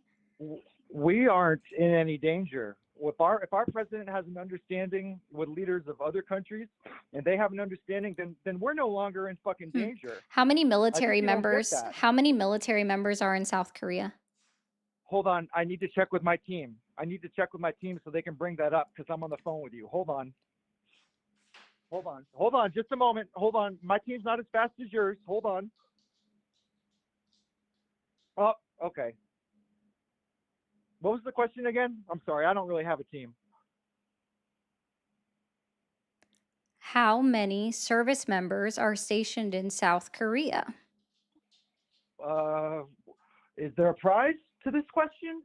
We aren't in any danger. If our president has an understanding with leaders of other countries, and they have an understanding, then we're no longer in fucking danger.
How many
I think
military
you don't get
members?
that.
How many military members are in South Korea?
Hold on, I need to check with my team. So they can bring that up, because I'm on the phone with you. Hold on, just a moment. Hold on, my team's not as fast as yours. Hold on. Oh, okay. What was the question again? I'm sorry, I don't really have a team.
How many service members are stationed in South Korea?
Is there a prize to this question?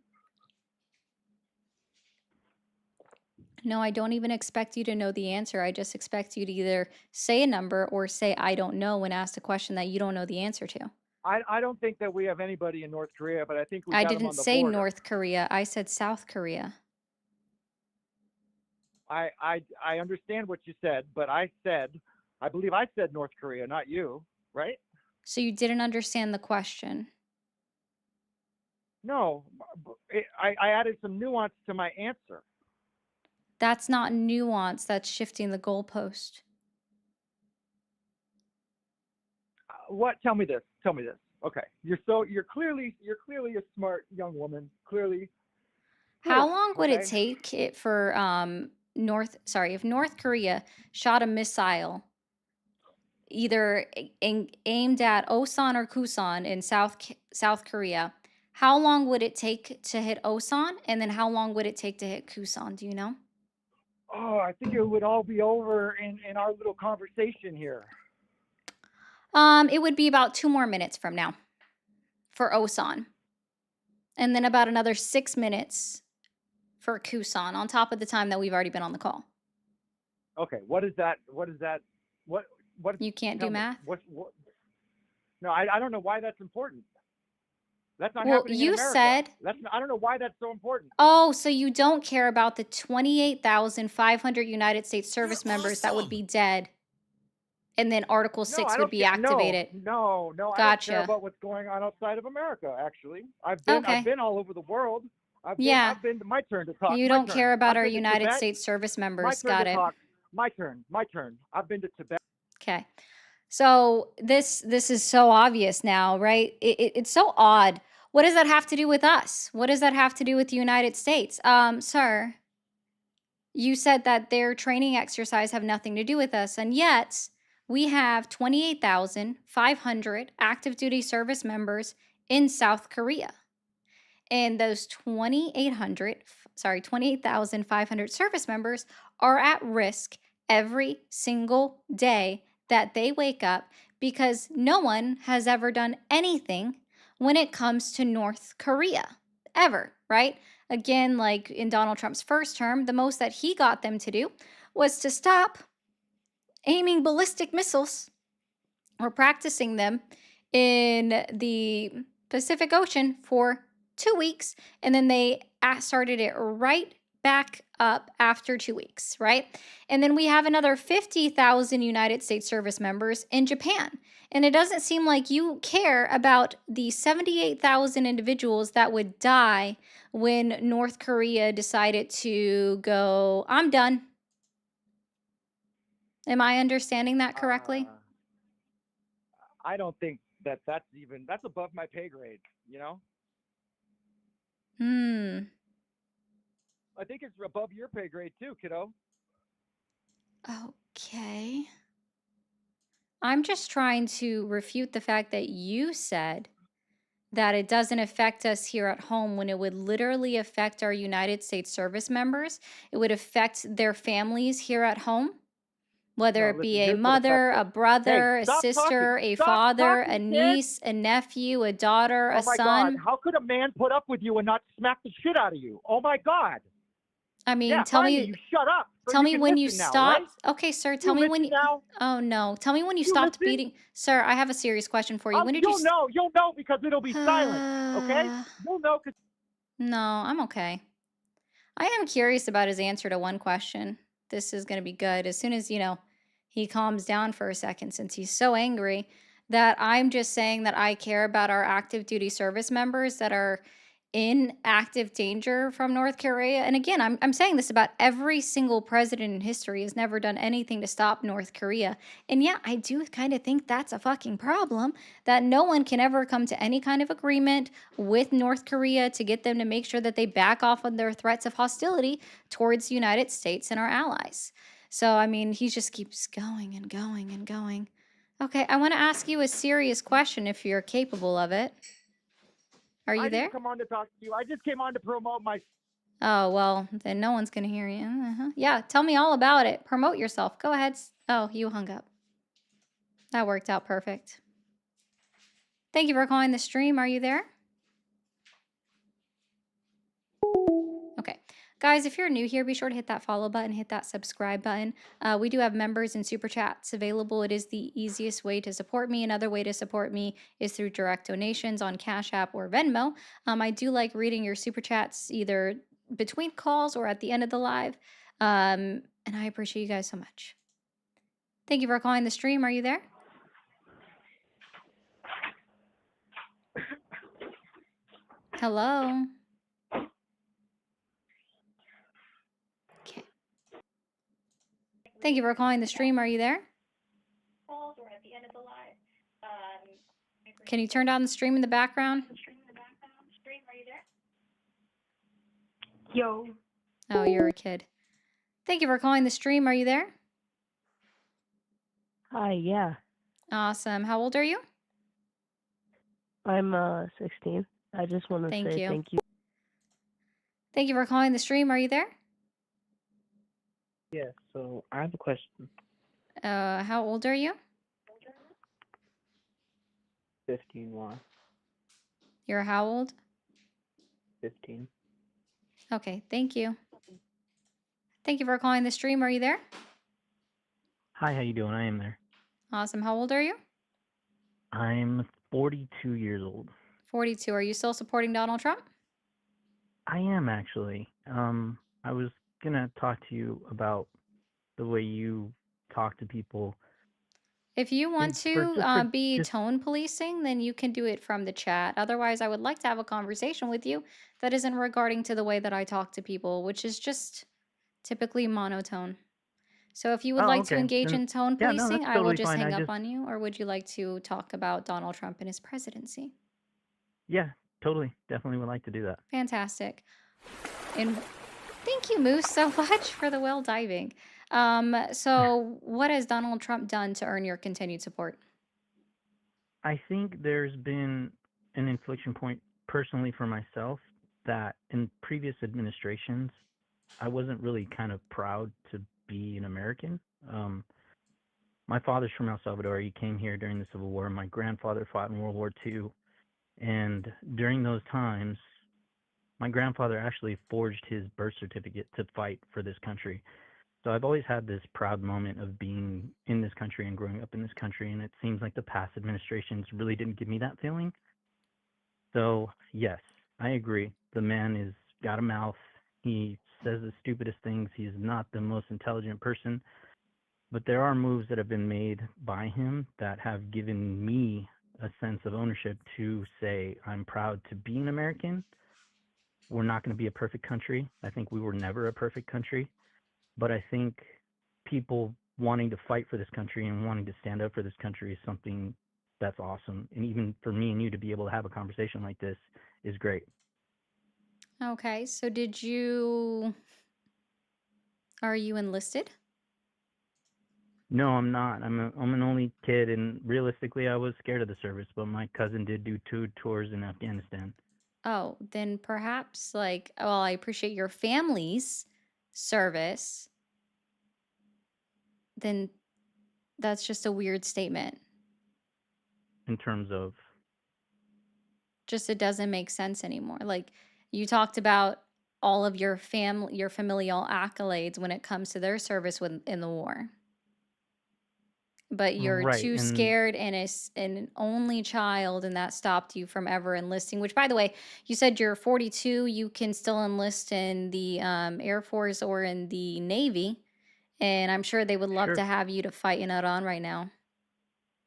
No, I don't even expect you to know the answer. I just expect you to either say a number or say, I don't know, when asked a question that you don't know the answer to.
I don't think that we have anybody in North Korea, but I think we
I
got them
didn't
on the
say
border.
North Korea. I said South Korea.
I understand what you said, but I said I believe I said North Korea, not you, right?
So you didn't understand the question.
No, I added some nuance to my answer.
That's not nuance. That's shifting the goalpost.
What? Tell me this. Tell me this. Okay, you're clearly a smart young woman. Clearly.
How long would it
okay?
take it for if North Korea shot a missile either aimed at Osan or Kusan in South Korea, how long would it take to hit Osan, and then how long would it take to hit Kusan? Do you know?
Oh, I think it would all be over in our little conversation here.
It would be about 2 more minutes from now for Osan, and then about another 6 minutes for Kusan on top of the time that we've already been on the call.
Okay, what is that? What?
You can't
tell
do
me.
math?
What? No, I don't know why that's important. That's not
Well,
happening in
you
America.
said,
I don't know why that's so important.
oh, so you don't care about the 28,500 United States service members that would be dead, and then Article
No,
6
I
would
don't
be
care.
activated.
No, I don't care
Gotcha.
about what's going on outside of America. Actually, I've
Okay.
been all over the world.
Yeah.
I've been. My turn to talk.
You
My
don't
turn.
care about
I've
our
been to
United
Tibet.
States service
My
members.
turn
Got
to
it.
talk. My turn. I've been to Tibet.
Okay. So this is so obvious now, right? It's so odd. What does that have to do with us? What does that have to do with the United States? Sir, you said that their training exercise have nothing to do with us, and yet we have 28,500 active duty service members in South Korea. And those 28,500 service members are at risk every single day that they wake up because no one has ever done anything when it comes to North Korea, ever, right? Again, like in Donald Trump's first term, the most that he got them to do was to stop aiming ballistic missiles or practicing them in the Pacific Ocean for 2 weeks, and then they started it right back up after 2 weeks, right? And then we have another 50,000 United States service members in Japan. And it doesn't seem like you care about the 78,000 individuals that would die when North Korea decided to go, I'm done. Am I understanding that correctly?
I don't think that's above my pay grade. You know. I think it's above your pay grade too, kiddo.
Okay. I'm just trying to refute the fact that you said that it doesn't affect us here at home when it would literally affect our United States service members. It would affect their families here at home, whether
No,
it be
listen,
a
here's what
mother,
affects
a
it.
brother,
Hey,
a
stop talking.
sister, a
Stop
father,
talking,
a
kid.
niece, a nephew, a daughter,
Oh
a
my God!
son.
How could a man put up with you and not smack the shit out of you? Oh my God!
I mean,
Yeah,
tell
finally
me,
you shut up. So
tell
you
me
can
when you
listen now, right?
stopped. Okay, sir, tell
You
me when
listen now.
Oh no, tell me when you
You
stopped
listen.
beating. Sir, I have a serious question for you. When did you
You'll know because it'll be silent. Okay? You'll know because.
No, I'm okay. I am curious about his answer to one question. This is going to be good. As soon as, he calms down for a second, since he's so angry, that I'm just saying that I care about our active duty service members that are in active danger from North Korea. And again, I'm saying this about every single president in history has never done anything to stop North Korea. And yeah, I do kind of think that's a fucking problem, that no one can ever come to any kind of agreement with North Korea to get them to make sure that they back off on their threats of hostility towards the United States and our allies. So, I mean, he just keeps going and going and going. Okay, I want to ask you a serious question if you're capable of it. Are you
I
there?
didn't come on to talk to you. I just came on to promote my.
Oh, well, then no one's going to hear you. Yeah, tell me all about it. Promote yourself. Go ahead. Oh, you hung up. That worked out perfect. Thank you for calling the stream. Are you there? Okay. Guys, if you're new here, be sure to hit that follow button, hit that subscribe button. We do have members and super chats available. It is the easiest way to support me. Another way to support me is through direct donations on Cash App or Venmo. I do like reading your super chats either between calls or at the end of the live. And I appreciate you guys so much. Thank you for calling the stream. Are you there? Hello? Okay. Thank you for calling the stream. Are you there? Can you turn down the stream in the background?
Yo.
Oh, you're a kid. Thank you for calling the stream. Are you there?
Hi, yeah.
Awesome. How old are you?
I'm 16. I just want to
Thank
say
you.
thank you.
Thank you for calling the stream. Are you there?
Yeah, so I have a question.
How old are you?
15, why?
You're how old?
15.
Okay, thank you. Thank you for calling the stream. Are you there?
Hi, how you doing? I am there.
Awesome. How old are you?
I'm 42 years old.
42. Are you still supporting Donald Trump?
I am actually. I was gonna talk to you about the way you talk to people.
If you want to be
Just
tone policing, then you can do it from the chat. Otherwise, I would like to have a conversation with you that isn't regarding to the way that I talk to people, which is just typically monotone. So if you would like to
okay.
engage
Then
in tone
yeah, no,
policing,
that's
I will
totally
just
fine.
hang up on you, or would you like to talk about Donald Trump and his presidency?
Yeah, totally. Definitely would like to do that.
Fantastic. And thank you, Moose, so much for the well diving. So what has Donald Trump done to earn your continued support?
I think there's been an inflection point personally for myself that in previous administrations, I wasn't really kind of proud to be an American. My father's from El Salvador. He came here during the Civil War. My grandfather fought in World War II. And during those times, my grandfather actually forged his birth certificate to fight for this country. So I've always had this proud moment of being in this country and growing up in this country. And it seems like the past administrations really didn't give me that feeling. So, yes, I agree. The man is got a mouth. He says the stupidest things. He's not the most intelligent person. But there are moves that have been made by him that have given me a sense of ownership to say, I'm proud to be an American. We're not going to be a perfect country. I think we were never a perfect country. But I think people wanting to fight for this country and wanting to stand up for this country is something that's awesome. And even for me and you to be able to have a conversation like this is great.
Okay, so are you enlisted?
No, I'm not. I'm an only kid, and realistically, I was scared of the service. But my cousin did do 2 tours in Afghanistan.
Oh, then perhaps well, I appreciate your family's service. Then that's just a weird statement.
In terms of,
Just it doesn't make sense anymore. Like you talked about all of your familial accolades when it comes to their service in the war. But you're
right,
too
and
scared and an only child, and that stopped you from ever enlisting. Which, by the way, you said you're 42. You can still enlist in the Air Force or in the Navy, and I'm sure they would love
sure,
to have you to fight in Iran right now.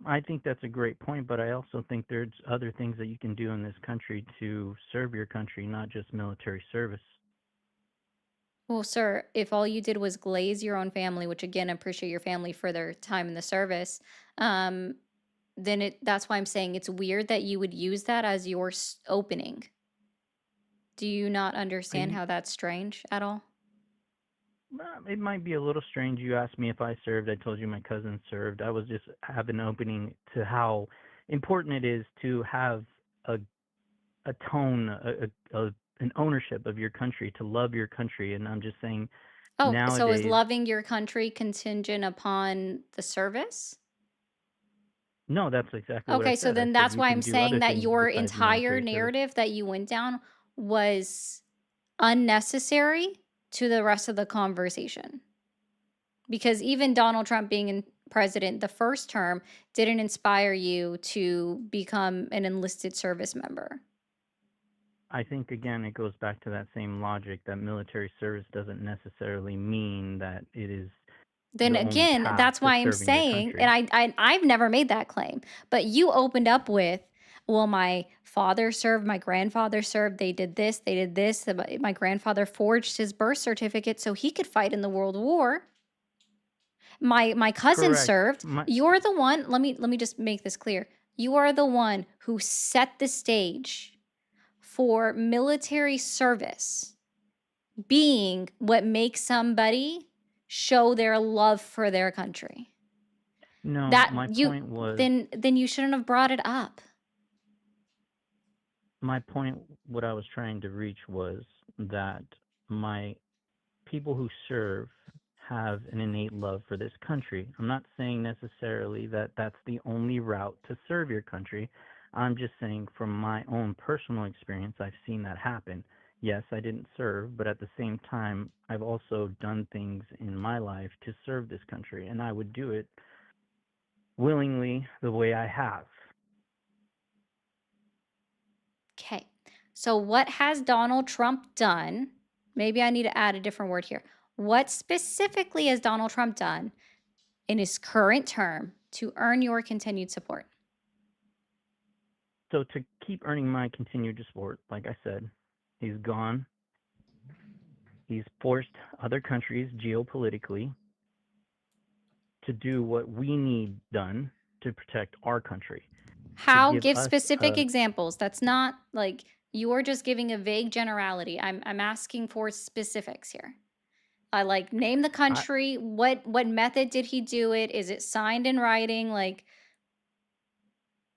I think that's a great point. But I also think there's other things that you can do in this country to serve your country, not just military service.
Well, sir, if all you did was glaze your own family, which again, I appreciate your family for their time in the service, um, then that's why I'm saying it's weird that you would use that as your opening. Do you not understand how that's strange at all?
It might be a little strange. You asked me if I served. I told you my cousin served. I was just having an opening to how important it is to have a tone, an ownership of your country, to love your country. And I'm just saying,
Oh, so is
nowadays,
loving your country contingent upon the service?
no, that's exactly what I
Okay, so
said. I
then
said
that's
you
why I'm
can do
saying
other
that
things
your
besides
entire
military service.
narrative that you went down was unnecessary to the rest of the conversation. Because even Donald Trump being in president the first term didn't inspire you to become an enlisted service member.
I think, again, it goes back to that same logic that military service doesn't necessarily mean that it is
Then
the only
again,
path
that's
to
why I'm
serving your
saying,
country.
and I've never made that claim, but you opened up with, well, my father served, my grandfather served, they did this. My grandfather forged his birth certificate so he could fight in the World War. My cousin
Correct.
served.
My,
You're the one, let me just make this clear. You are the one who set the stage for military service being what makes somebody show their love for their country.
no,
That
my
you
point was,
then you shouldn't have brought it up.
what I was trying to reach was that my people who serve have an innate love for this country. I'm not saying necessarily that that's the only route to serve your country. I'm just saying from my own personal experience, I've seen that happen. Yes, I didn't serve, but at the same time, I've also done things in my life to serve this country, and I would do it willingly the way I have.
Okay. So what has Donald Trump done? Maybe I need to add a different word here. What specifically has Donald Trump done in his current term to earn your continued support?
So to keep earning my continued support, like I said, he's gone. He's forced other countries geopolitically to do what we need done to protect our country, to
How?
give
Give
us
specific examples. That's not like you're just giving a vague generality. I'm asking for specifics here. I like name the
I
country. What method did he do it? Is it signed in writing? Like,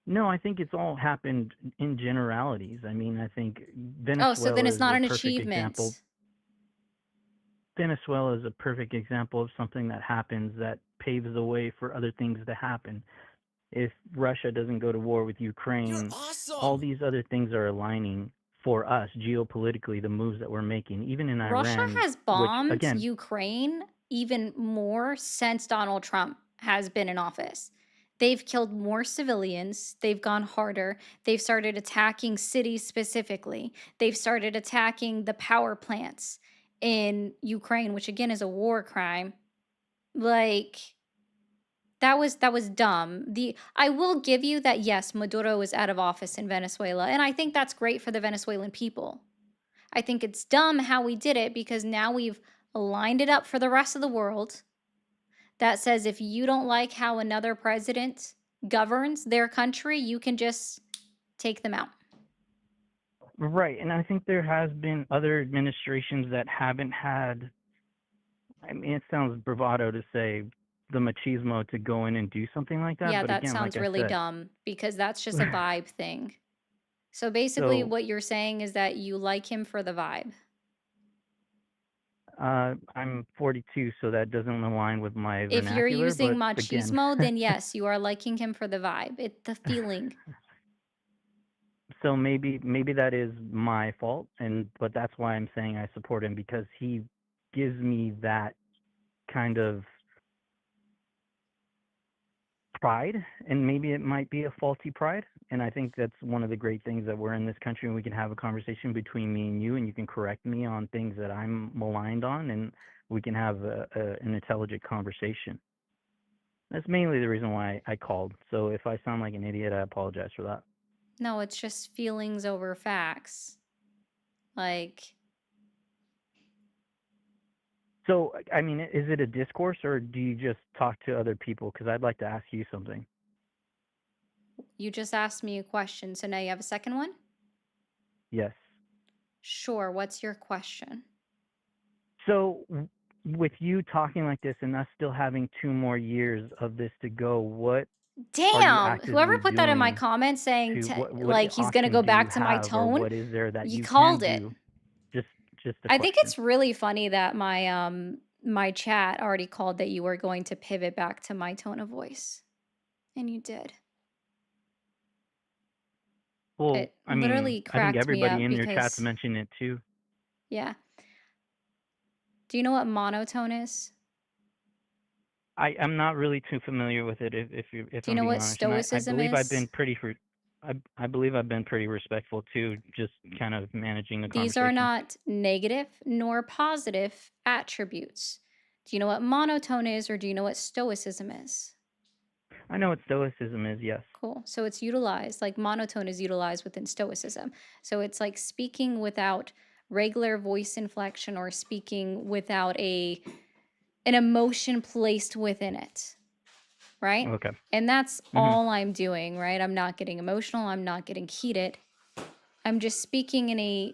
no, I think it's all happened in generalities. I mean, I think
oh, so then
Venezuela
it's
is
not
a
an
perfect example.
achievement.
Venezuela is a perfect example of something that happens that paves the way for other things to happen. If Russia doesn't go to war with Ukraine, all these other things are aligning for us geopolitically, the moves that we're making, even in
Russia
Iran,
has
which
bombed
again,
Ukraine even more since Donald Trump has been in office. They've killed more civilians. They've gone harder. They've started attacking cities specifically. They've started attacking the power plants in Ukraine, which again is a war crime. Like, that was dumb. I will give you that, yes, Maduro is out of office in Venezuela, and I think that's great for the Venezuelan people. I think it's dumb how we did it because now we've lined it up for the rest of the world that says if you don't like how another president governs their country, you can just take them out.
right. And I think there has been other administrations that haven't had, I mean, it sounds bravado to say the machismo to go in and do something like that.
Yeah,
But
that
again, like
sounds
I
really
said,
dumb because that's just a vibe thing. So basically,
so
what you're saying is that you like him for the vibe.
I'm 42, so that doesn't align with my
If you're
vernacular.
using
But again,
machismo, then yes, you are liking him for the vibe. The feeling.
so maybe that is my fault, and but that's why I'm saying I support him because he gives me that kind of pride, and maybe it might be a faulty pride. And I think that's one of the great things that we're in this country and we can have a conversation between me and you can correct me on things that I'm maligned on, and we can have an intelligent conversation. That's mainly the reason why I called. So if I sound like an idiot, I apologize for that.
No, it's just feelings over facts. Like,
So, I mean, is it a discourse or do you just talk to other people? Because I'd like to ask you something.
you just asked me a question, so now you have a second one?
Yes.
Sure, what's your question?
So, with you talking like this and us still having 2 more years of this to go, what are you
Damn, whoever
actively
put that in my
doing
comments saying
to what
like he's going to
options
go
do you
back to my
have, or
tone,
what is there that
you
you
called
can
it.
do? Just just a
I think
question.
it's really funny that my chat already called that you were going to pivot back to my tone of voice. And you did.
Well,
It
I mean,
literally
I think
cracked me
everybody
up
in your chat's
because
mentioned it too.
yeah. Do you know what monotone is?
I'm not really too familiar with it if
Do you
I'm
know
being
what
honest, and I
stoicism
believe I've
is?
been I believe I've been pretty respectful too, just kind of managing the
These are
conversation.
not negative nor positive attributes. Do you know what monotone is, or do you know what stoicism is?
I know what stoicism is, yes.
Cool. So it's utilized, like monotone is utilized within stoicism. So it's like speaking without regular voice inflection or speaking without an emotion placed within it, right?
Okay.
And that's
Hmm.
all I'm doing, right? I'm not getting emotional, I'm not getting heated. I'm just speaking in a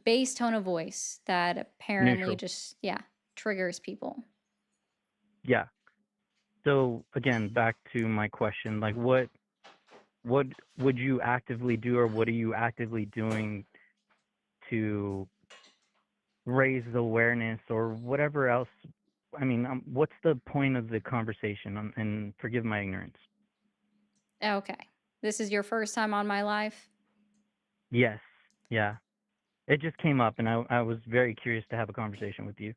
bass tone of voice that apparently
Neutral.
just, yeah, triggers people.
Yeah. So again, back to my question, like what would you actively do, or what are you actively doing to raise the awareness or whatever else? I mean, what's the point of the conversation? And forgive my ignorance.
Okay. This is your first time on my live?
Yes. Yeah. It just came up, and I was very curious to have a conversation with you.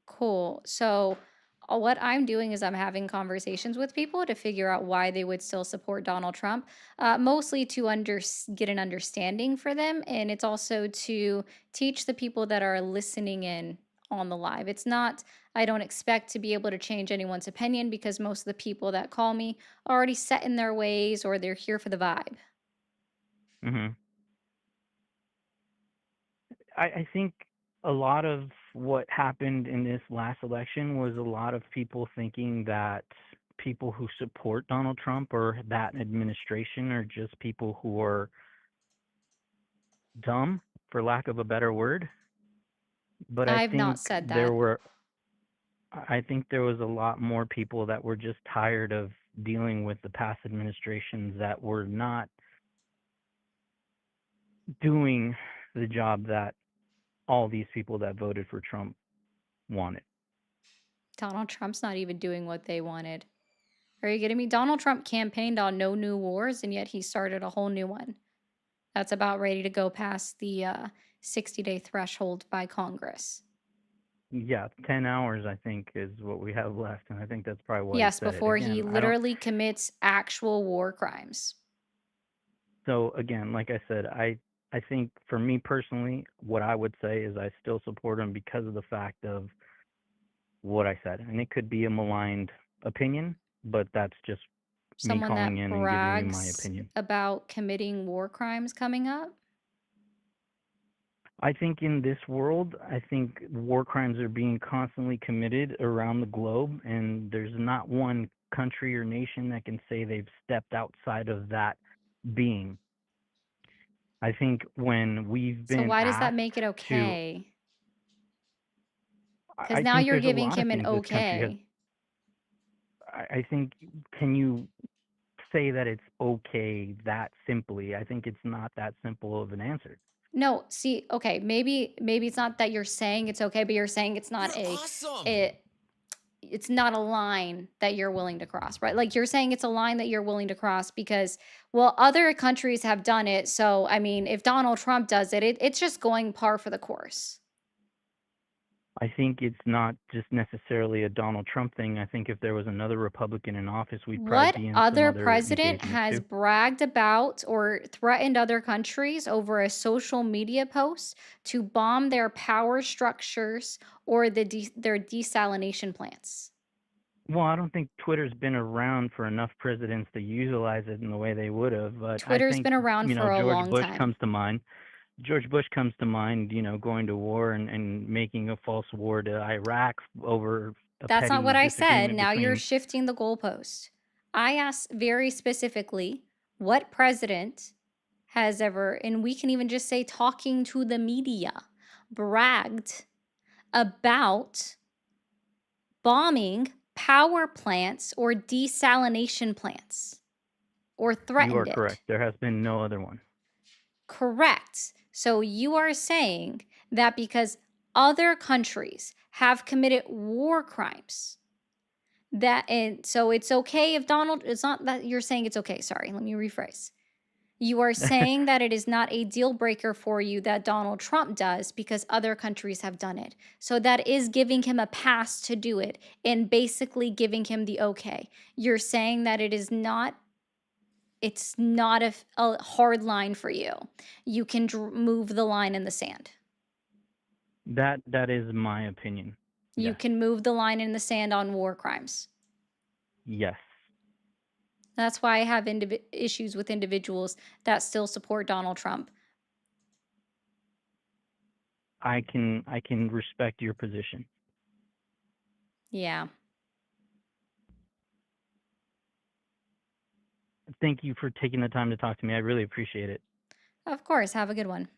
Cool. So, what I'm doing is I'm having conversations with people to figure out why they would still support Donald Trump, mostly to get an understanding for them. And it's also to teach the people that are listening in on the live. It's not, I don't expect to be able to change anyone's opinion because most of the people that call me are already set in their ways or they're here for the vibe.
Hmm. I think a lot of what happened in this last election was a lot of people thinking that people who support Donald Trump or that administration are just people who are dumb, for lack of a better word. But
I've not said that.
I think there was a lot more people that were just tired of dealing with the past administrations that were not doing the job that all these people that voted for Trump wanted.
Donald Trump's not even doing what they wanted. Are you kidding me? Donald Trump campaigned on no new wars, and yet he started a whole new one that's about ready to go past the 60-day threshold by Congress.
Yeah, 10 hours, I think, is what we have left. And I think that's probably why he
Yes,
said it.
before he
Again, I don't.
literally commits actual war crimes.
So, again, like I said, I think for me personally, what I would say is I still support him because of the fact of what I said. And it could be a maligned opinion, but that's just me
Someone
calling
that
in and giving you my
brags
opinion.
about committing war crimes coming up.
I think in this world, I think war crimes are being constantly committed around the globe, and there's not one country or nation that can say they've stepped outside of that being. I think when we've
So
been
why does that
asked
make it
to,
okay? Because
I
now
think
you're
there's a
giving
lot of
him an
things this country has.
okay.
I think, can you say that it's okay that simply? I think it's not that simple of an answer.
No, see, okay, maybe it's not that you're saying it's okay, but you're saying it's not
You're awesome.
it's not a line that you're willing to cross, right? Like you're saying it's a line that you're willing to cross because, well, other countries have done it. So, I mean, if Donald Trump does it, it's just going par for the course.
I think it's not just necessarily a Donald Trump thing. I think if there was another Republican in office, we'd probably
What
be in some
other
other
president
engagements
has
too.
bragged about or threatened other countries over a social media post to bomb their power structures or their desalination plants?
Well, I don't think Twitter's been around for enough presidents to utilize it in the way they would have, but I
Twitter's
think,
been around for a
George
long
Bush
time.
comes to mind. George Bush comes to mind, going to war and making a false war to Iraq over a
That's not
petty
what I said.
disagreement
Now you're
between.
shifting the goalpost. I asked very specifically what president has ever, and we can even just say talking to the media, bragged about bombing power plants or desalination plants or
You are
threatened it.
correct. There has been no other one.
Correct. So you are saying that because other countries have committed war crimes, and so it's okay if Donald, it's not that you're saying it's okay. Sorry, let me rephrase. You are saying that it is not a deal breaker for you that Donald Trump does because other countries have done it. So that is giving him a pass to do it and basically giving him the okay. You're saying that it's not a hard line for you. You can move the line in the sand.
That is my opinion.
You
Yes.
can move the line in the sand on war crimes.
Yes.
That's why I have issues with individuals that still support Donald Trump.
I can respect your position.
Yeah.
Thank you for taking the time to talk to me. I really appreciate it.
Of course. Have a good one.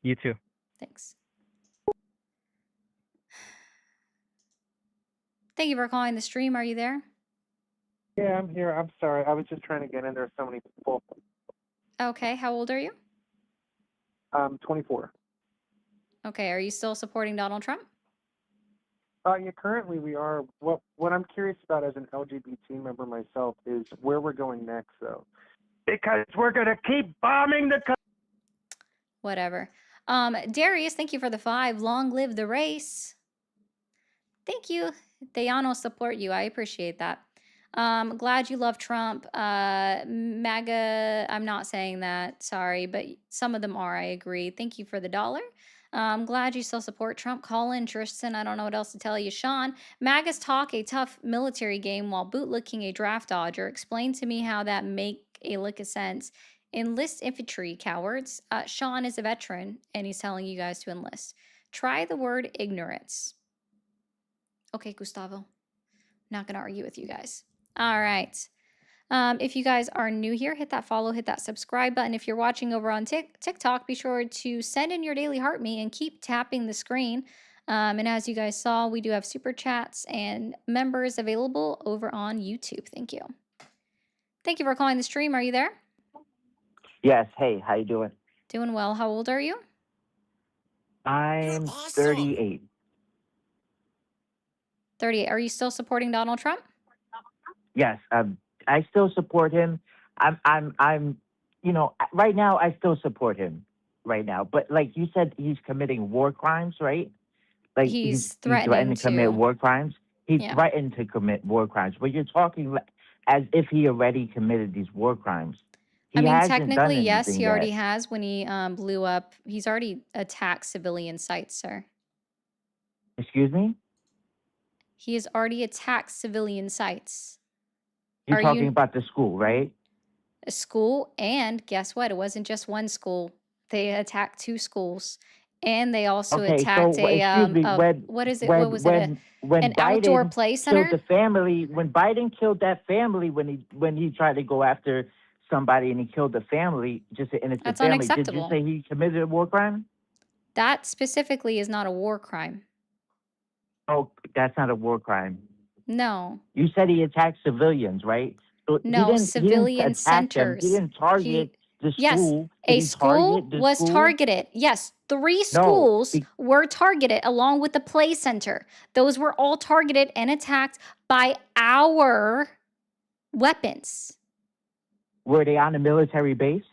You too.
Thanks. Thank you for calling the stream. Are you there?
Yeah, I'm here. I'm sorry. I was just trying to get in. There's so many people.
Okay. How old are you?
24.
Okay. Are you still supporting Donald Trump?
Yeah, currently we are. What I'm curious about as an LGBT member myself is where we're going next, though. Because we're going to keep bombing the country.
Whatever. Darius, thank you for the 5. Long live the race. Thank you. Dayano support you. I appreciate that. Glad you love Trump. MAGA, I'm not saying that. Sorry, but some of them are. I agree. Thank you for the $1. Glad you still support Trump. Colin, Tristan, I don't know what else to tell you. Sean, MAGAs talk a tough military game while bootlicking a draft dodger. Explain to me how that make a lick of sense. Enlist infantry, cowards. Sean is a veteran, and he's telling you guys to enlist. Try the word ignorance. Okay, Gustavo. Not going to argue with you guys. All right. If you guys are new here, hit that follow, hit that subscribe button. If you're watching over on TikTok, be sure to send in your daily heart me and keep tapping the screen. And as you guys saw, we do have super chats and members available over on YouTube. Thank you. Thank you for calling the stream. Are you there?
Yes. Hey, how you doing?
Doing well. How old are you?
I'm 38.
38. Are you still supporting Donald Trump?
Yes. I still support him. You know, right now I still support him right now. But like you said, he's committing war crimes, right? Like
He's
he's threatening to commit
to.
war crimes. He
Yeah.
threatened to commit war crimes, but you're talking as if he already committed these war crimes. He
I mean,
hasn't done
technically, yes,
anything
he already
yet.
has when he blew up. He's already attacked civilian sites, sir.
Excuse me?
He has already attacked civilian sites.
You're
Are
talking
you
about the school, right?
a school? And guess what? It wasn't just one school. They attacked 2 schools, and they also
Okay,
attacked
so excuse me,
what is it? What was it?
when
An outdoor
Biden
play
killed
center?
the family, when Biden killed that family, when he tried to go after somebody and he killed the family, just an innocent
That's
family, did you
unacceptable.
say he committed a war crime?
That specifically is not a war crime.
Oh, that's not a war crime.
No.
You said he attacked civilians, right? So
No,
he didn't
civilian
attack them. He
centers.
didn't target the
Yes,
school. Did
a
he target
school
the
was
school?
targeted. Yes, 3
No.
schools were targeted along with the play center. Those were all targeted and attacked by our weapons.
Were they on a military base?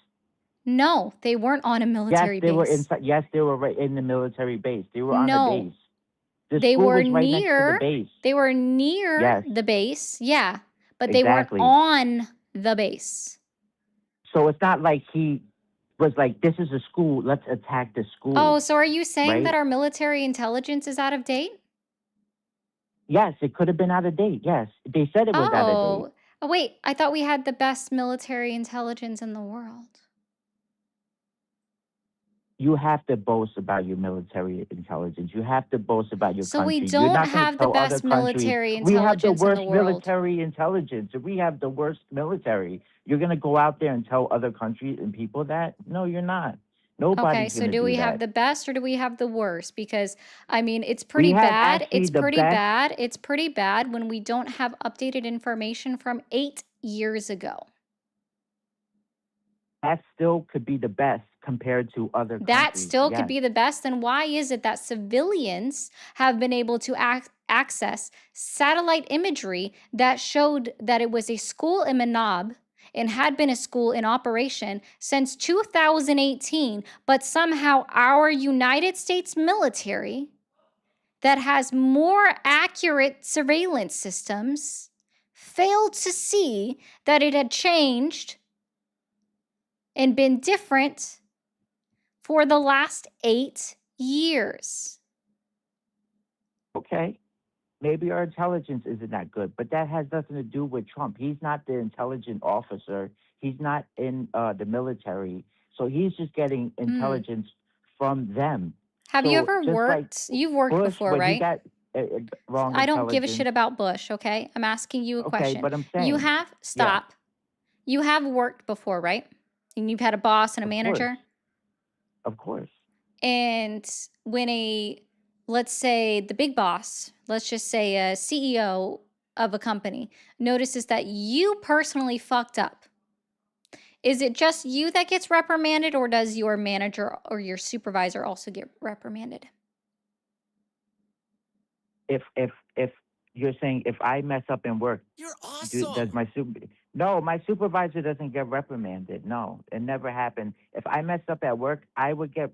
No, they weren't on a
Yes,
military
they were
base.
inside. Yes, they were right in the military base. They were on a
No,
base. The
they
school
were
was right next to the
near.
base.
They were near
Yes,
the base. Yeah, but they weren't
exactly.
on the base.
So it's not like he was like, "This is a school. Let's attack the school."
Oh, so are you saying that
right?
our military intelligence is out of date?
Yes, it could have been out of date. Yes, they said it was out of date.
Oh, wait, I thought we had the best military intelligence in the world.
You have to boast about your military intelligence. You have to boast about your
So we
country. You're
don't
not going to
have the
tell other
best
countries,
military
we have the
intelligence in the
worst
world.
military intelligence. We have the worst military. You're going to go out there and tell other countries and people that? No, you're not.
Okay,
Nobody's
so
going to
do
do
we have
that.
the best or do we have the worst? Because, I mean, it's
We
pretty
have
bad.
actually
It's
the
pretty
best.
bad. It's pretty bad when we don't have updated information from 8 years ago.
That still could be the best compared to other
That
countries.
still could
Yes.
be the best. Then why is it that civilians have been able to access satellite imagery that showed that it was a school in Manab and had been a school in operation since 2018, but somehow our United States military that has more accurate surveillance systems failed to see that it had changed and been different for the last 8 years.
Okay, maybe our intelligence isn't that good, but that has nothing to do with Trump. He's not the intelligent officer. He's not in the military, so he's just getting intelligence from them.
Have you
So
ever
just like
worked? You've worked
Bush,
before,
when he
right?
got wrong
I don't give a shit
intelligence.
about Bush, okay? I'm asking you a
Okay,
question.
but I'm
You
saying,
have,
yeah,
stop. You have worked before, right? And you've had a boss and a
of course,
manager.
of course.
And when let's say the big boss, let's just say a CEO of a company, notices that you personally fucked up, is it just you that gets reprimanded, or does your manager or your supervisor also get reprimanded?
If you're saying if I mess up in work,
You're
does
awesome.
my no, my supervisor doesn't get reprimanded. No, it never happened. If I messed up at work, I would get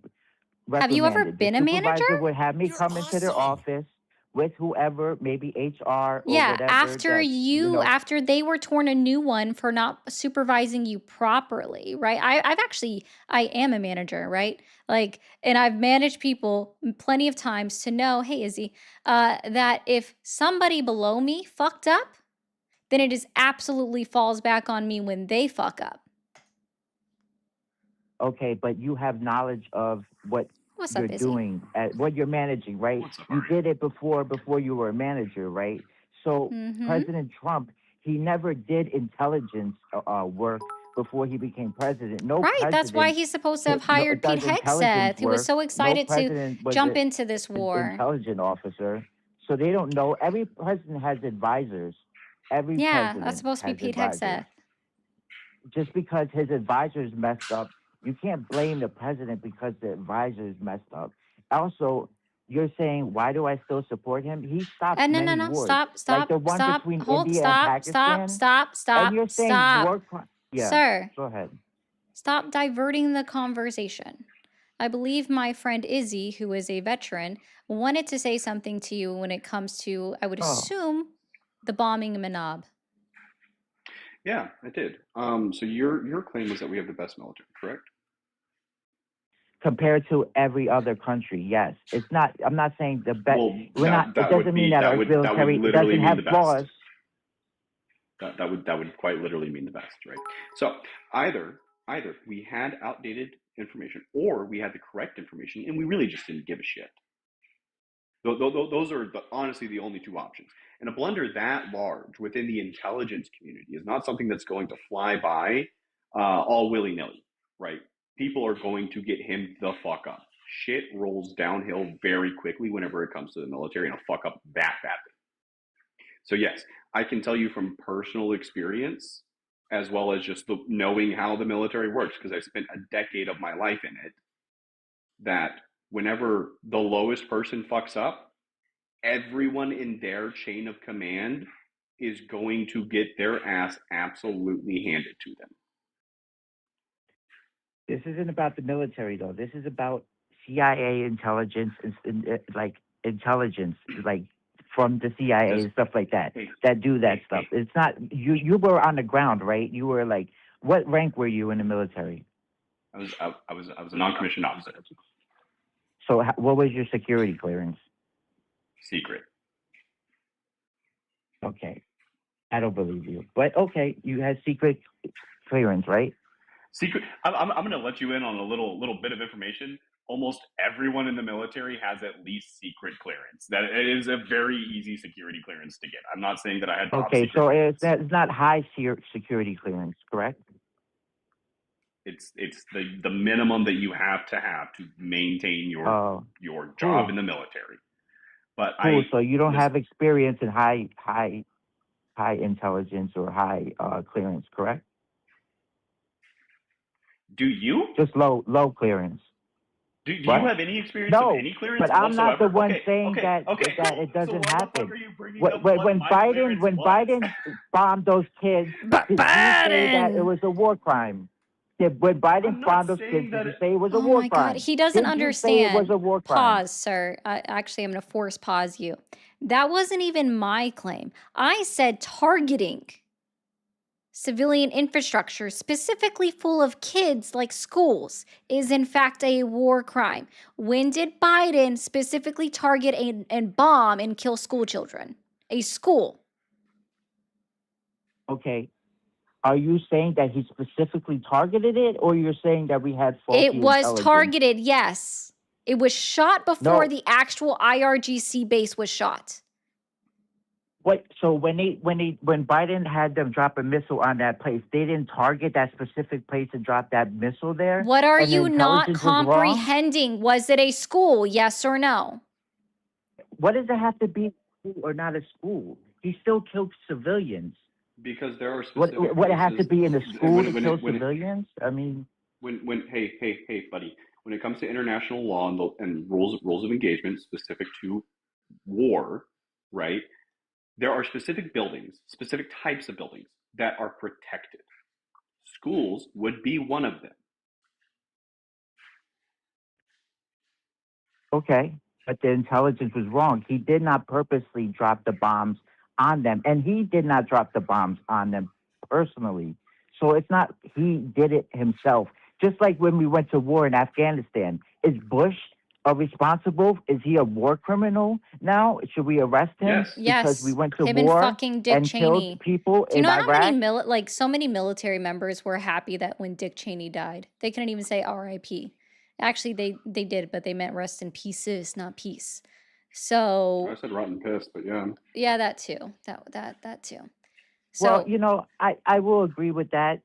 Have you ever
reprimanded. The
been a manager?
supervisor would have me
You're
come into their
awesome.
office with whoever, maybe HR or
Yeah,
whatever
after they were torn a new one for not supervising you properly, right? I am a manager, right? Like, and I've managed people plenty of times to know, hey, Izzy, that if somebody below me fucked up, then it is absolutely falls back on me when they fuck up.
Okay, but you have knowledge of what
What's
you're
up, Izzy?
doing, what you're managing, right?
What's up,
You
Ari?
did it before you were a manager, right? So
Mm-hmm.
President Trump, he never did intelligence work before he became president. No
Right, that's why
president
he's supposed to have hired Pete
does intelligence
Hegseth, who was
work.
so
No
excited to
president was
jump
an
into this war.
intelligent officer, so they don't know. Every president has advisors. Every
Yeah, that's
president
supposed to be
has
Pete
advisors.
Hegseth.
Just because his advisors messed up, you can't blame the president because the advisors messed up. Also, you're saying, why do I still support him? He stopped
No,
many
no.
wars,
Stop,
like the
stop,
one
stop.
between
Hold,
India and
stop, stop,
Pakistan.
stop,
And
stop,
you're saying
stop.
war crime. Yeah,
Sir,
go ahead.
stop diverting the conversation. I believe my friend Izzy, who is a veteran, wanted to say something to you when it comes to, I would
Oh,
assume, the bombing of Manab.
Yeah, I did. So your claim was that we have the best military, correct?
compared to every other country, yes. It's not. I'm not saying the best.
Well,
We're not. It
that would
doesn't mean
be
that our
that would
military
literally
doesn't
mean
have
the
flaws.
best. That would quite literally mean the best, right? So either we had outdated information or we had the correct information and we really just didn't give a shit. Those are honestly the only two options. And a blunder that large within the intelligence community is not something that's going to fly by all willy-nilly, right? People are going to get him the fuck up. Shit rolls downhill very quickly whenever it comes to the military, and it'll fuck up that badly. So yes, I can tell you from personal experience, as well as just knowing how the military works, because I spent a decade of my life in it, that whenever the lowest person fucks up, everyone in their chain of command is going to get their ass absolutely handed to them.
This isn't about the military, though. This is about CIA intelligence, like intelligence, like from the CIA and stuff like that, that do that stuff. It's not you. You were on the ground, right? You were like, what rank were you in the military?
I was a non-commissioned officer.
So, what was your security clearance?
Secret.
Okay, I don't believe you, but okay, you had secret clearance, right?
Secret. I'm going to let you in on a little bit of information. Almost everyone in the military has at least secret clearance. That it is a very easy security clearance to get. I'm not saying that I had top
Okay,
secret
so
clearance.
it's not high security clearance, correct?
It's the minimum that you have to maintain your job in the military. But
cool. So you don't have experience in high intelligence or high clearance, correct?
Do you?
Just low clearance.
Do you have any experience of any clearance
but I'm
whatsoever?
not the one
okay,
saying
okay,
that
cool.
it doesn't
so
happen.
Are you bringing up what
When
my
Biden bombed those kids, did you say that it was a war crime? When Biden bombed those kids, did you say it was a
Oh
war
my
crime?
God, he doesn't
Did you say it was
understand.
a war crime?
Pause, sir. Actually, I'm going to force pause you. That wasn't even my claim. I said targeting civilian infrastructure, specifically full of kids like schools, is in fact a war crime? When did Biden specifically target and bomb and kill school children? A school.
Okay. Are you saying that he specifically targeted it, or you're saying that we had
It
faulty
was
intelligence?
targeted, yes. It was shot before
No.
the actual IRGC base was shot.
What? So when Biden had them drop a missile on that place, they didn't target that specific place and drop that missile there,
What are
and the
you not
intelligence was wrong?
comprehending? Was it a school? Yes or no?
What does it have to be a school or not a school? He still killed civilians.
Because there are specific
What it has to
places.
be in a school to
When
kill
it, when it,
civilians? I mean,
hey, buddy. When it comes to international law and rules of engagement specific to war, right? There are specific buildings, specific types of buildings that are protected. Schools would be one of them.
okay, but the intelligence was wrong. He did not purposely drop the bombs on them, and he did not drop the bombs on them personally. So it's not he did it himself. Just like when we went to war in Afghanistan, is Bush responsible? Is he a war criminal now? Should we arrest him
Yes.
because we
Yes.
went to
Him and
war
fucking Dick
and
Cheney.
killed people
Do you
in
know how many
Iraq?
so many military members were happy that when Dick Cheney died, they couldn't even say R.I.P. Actually, they did, but they meant rest in pieces, not peace.
I
So
said rotten piss, but yeah.
yeah, that too. That too.
Well,
So
I will agree with that.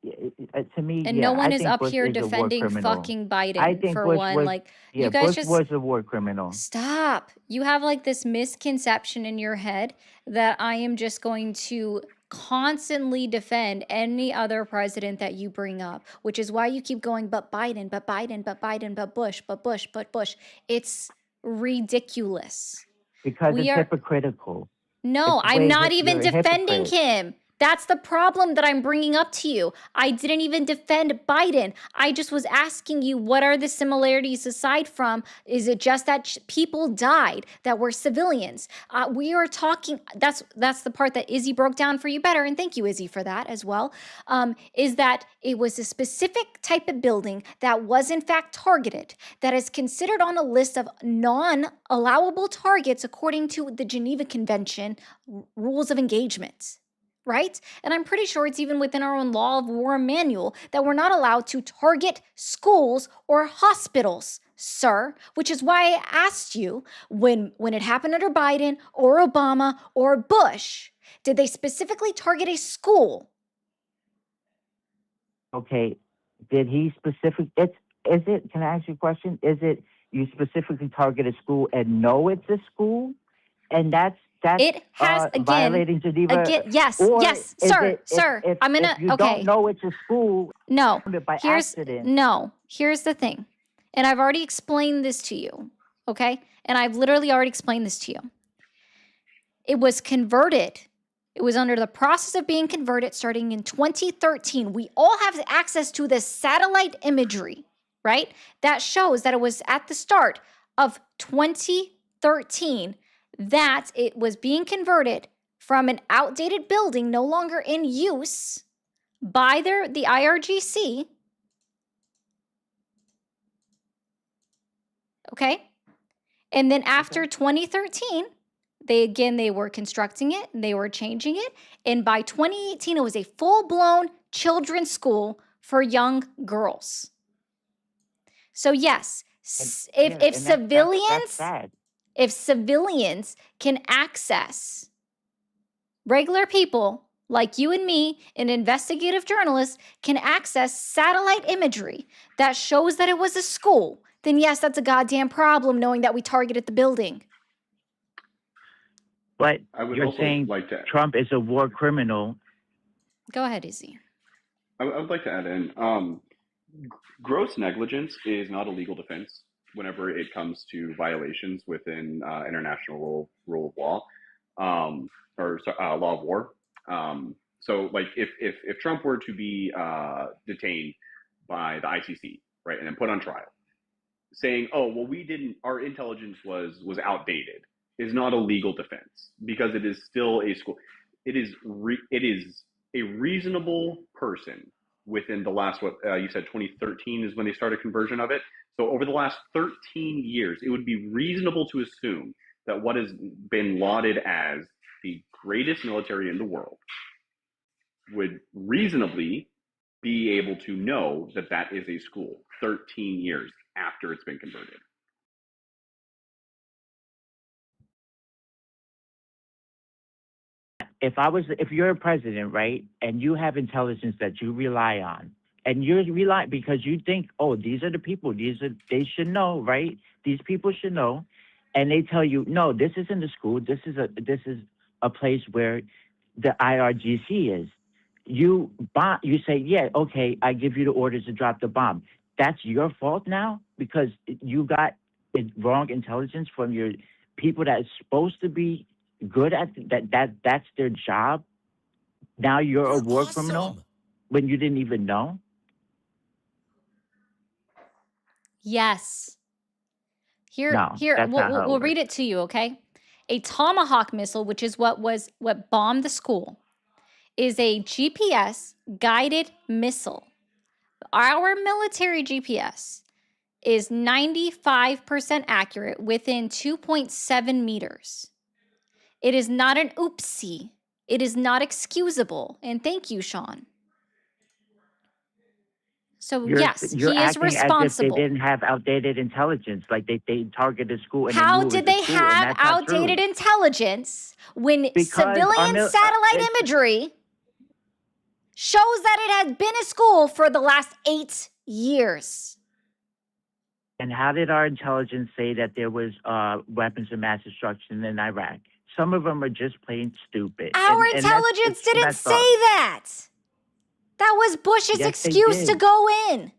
To me,
and no
yeah, I
one is
think
up
Bush
here
is a war
defending
criminal.
fucking
I
Biden
think
for
Bush
one.
was,
Like,
yeah,
you guys
Bush
just
was a war criminal.
stop. You have like this misconception in your head that I am just going to constantly defend any other president that you bring up, which is why you keep going, but Biden, but Biden, but Biden, but Bush, but Bush, but Bush. It's ridiculous.
Because
We
it's
are
hypocritical.
no,
It's
I'm
way
not even
you're a
defending
hypocrite.
him. That's the problem that I'm bringing up to you. I didn't even defend Biden. I just was asking you, what are the similarities aside from, is it just that people died that were civilians? We are talking, that's the part that Izzy broke down for you better, and thank you, Izzy, for that as well, is that it was a specific type of building that was in fact targeted, that is considered on a list of non-allowable targets according to the Geneva Convention rules of engagement, right? And I'm pretty sure it's even within our own law of war manual that we're not allowed to target schools or hospitals, sir, which is why I asked you when it happened under Biden or Obama or Bush, did they specifically target a school?
Okay, did he specific? Is it? Can I ask you a question? Is it you specifically target a school and know it's a school, and that's
It has
violating Geneva,
yes,
or
yes,
is
sir,
it
sir. I'm
if
gonna
you don't know it's a school,
No,
found it by
here's
accident?
here's the thing. And I've already explained this to you, okay? And I've literally already explained this to you. It was converted. It was under the process of being converted starting in 2013. We all have access to the satellite imagery, right? That shows that it was at the start of 2013 that it was being converted from an outdated building no longer in use by the IRGC. Okay. And then after 2013, they were constructing it, they were changing it. And by 2018, it was a full-blown children's school for young girls. So yes, if
That's
civilians
sad.
if civilians can access, regular people like you and me, an investigative journalist, can access satellite imagery that shows that it was a school, then yes, that's a goddamn problem knowing that we targeted the building.
But
I would
you're
also
saying
like to.
Trump is a war criminal.
Go ahead, Izzy.
I would like to add in. Gross negligence is not a legal defense whenever it comes to violations within international rule of law, or law of war. So, like, if Trump were to be detained by the ICC, right, and then put on trial, saying, "Oh, well, we didn't, our intelligence was outdated," is not a legal defense because it is still a school. It is a reasonable person within the last, you said 2013 is when they started conversion of it. So over the last 13 years, it would be reasonable to assume that what has been lauded as the greatest military in the world would reasonably be able to know that that is a school 13 years after it's been converted.
If you're a president, right, and you have intelligence that you rely on, and you rely because you think, oh, these are the people, they should know, right? These people should know, and they tell you, no, this isn't a school. This is a place where the IRGC is. You say, yeah, okay, I give you the orders to drop the bomb. That's your fault now because you got wrong intelligence from your people that is supposed to be good at that's their job. Now you're a war criminal when you didn't even know.
Yes.
No,
Here,
that's not how it
we'll
works.
read it to you, okay? A Tomahawk missile, which is what bombed the school, is a GPS guided missile. Our military GPS is 95% accurate within 2.7 meters. It is not an oopsie. It is not excusable. And thank you, Sean. So yes,
You're
he is
acting as if they
responsible.
didn't have outdated intelligence, like they targeted school and
How
they knew
did
it was
they
a school, and
have
that's not true.
outdated intelligence when
Because
civilian satellite imagery shows that it has been a school for the last 8 years?
And how did our intelligence say that there was weapons of mass destruction in Iraq? Some of them are just plain stupid.
Our
and
intelligence didn't say that. That was Bush's
Yes, they
excuse to
did.
go in.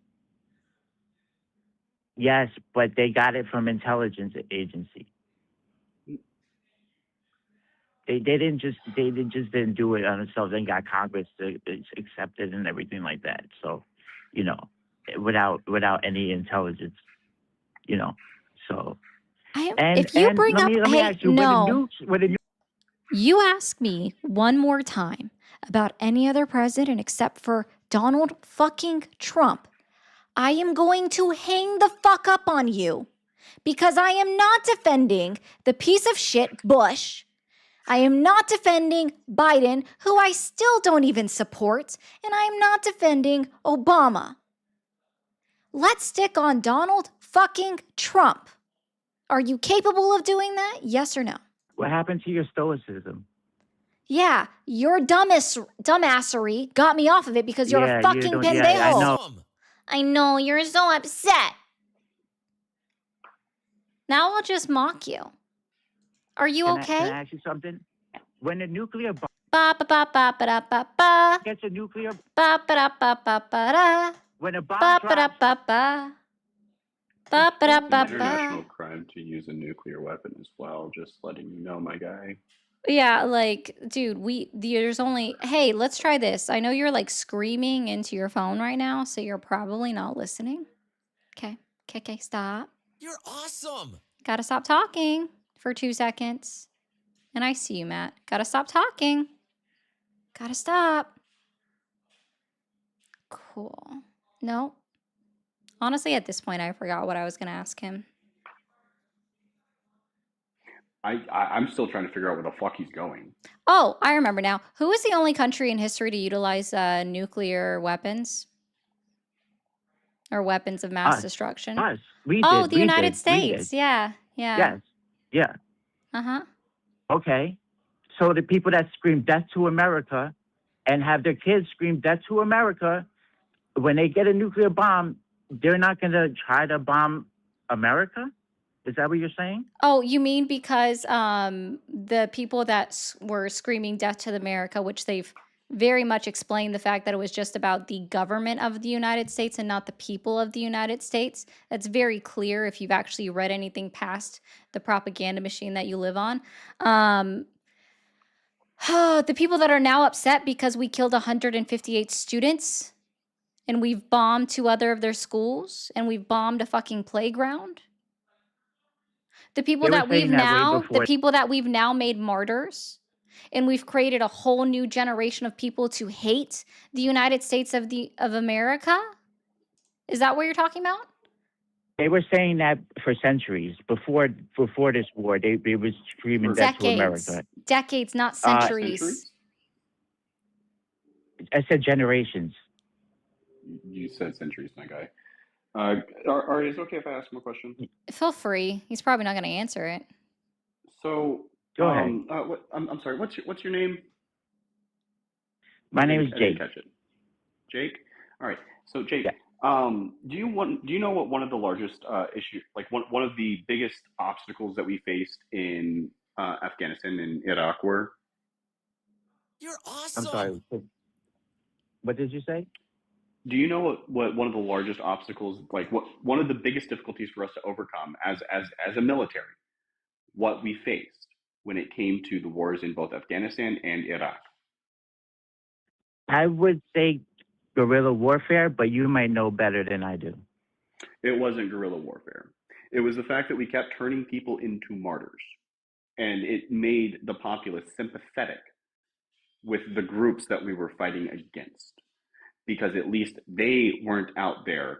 Yes, but they got it from intelligence agency. They didn't just didn't do it on themselves. They got Congress to accept it and everything like that. So, without any intelligence, So,
If you bring
let
up,
me ask you,
you ask me one more time about any other president except for Donald fucking Trump, I am going to hang the fuck up on you because I am not defending the piece of shit Bush. I am not defending Biden, who I still don't even support, and I am not defending Obama. Let's stick on Donald fucking Trump. Are you capable of doing that? Yes or no?
What happened to your stoicism?
Yeah, your dumbassery got me off of it because you're a fucking pendejo.
Yeah, I know.
I know, you're so upset. Now I'll just mock you. Are you okay?
Can I ask you something? When a nuclear bomb gets a nuclear when a bomb drops,
It's an international crime to use a nuclear weapon as well. Just letting you know, my guy.
Yeah, like, dude, there's only, hey, let's try this. I know you're like screaming into your phone right now, so you're probably not listening. Okay, stop.
You're awesome.
Gotta stop talking for 2 seconds. And I see you, Matt. Gotta stop talking. Gotta stop. Cool. No. Honestly, at this point, I forgot what I was gonna ask him.
I'm still trying to figure out where the fuck he's going.
Oh, I remember now. Who is the only country in history to utilize nuclear weapons? Or weapons of mass destruction?
Us.
The United States. Yeah.
Yes. Yeah.
Uh-huh.
Okay. So the people that scream death to America and have their kids scream death to America, when they get a nuclear bomb, they're not going to try to bomb America? Is that what you're saying?
Oh, you mean because the people that were screaming death to America, which they've very much explained the fact that it was just about the government of the United States and not the people of the United States. That's very clear if you've actually read anything past the propaganda machine that you live on. The people that are now upset because we killed 158 students and we've bombed 2 other of their schools and we've bombed a fucking playground. The people that we've now made martyrs And we've created a whole new generation of people to hate the United States of America? Is that what you're talking about?
They were saying that for centuries before this war. They was screaming
For
death to
Decades.
America.
Decades, not
Uh,
centuries.
I said generations.
You said centuries, my guy. Ari, is it okay if I ask him a question?
Feel free. He's probably not going to answer it.
So,
Go ahead.
I'm sorry. What's your name?
My name is
I didn't
Jake.
catch it. Jake. All right. So, Jake,
Yeah.
do you know what one of the largest issues, like one of the biggest obstacles that we faced in Afghanistan and Iraq were?
You're
I'm
awesome.
sorry. What did you say?
Do you know what one of the largest obstacles, like what one of the biggest difficulties for us to overcome as a military, what we faced when it came to the wars in both Afghanistan and Iraq?
I would say guerrilla warfare, but you might know better than I do.
It wasn't guerrilla warfare. It was the fact that we kept turning people into martyrs, and it made the populace sympathetic with the groups that we were fighting against, because at least they weren't out there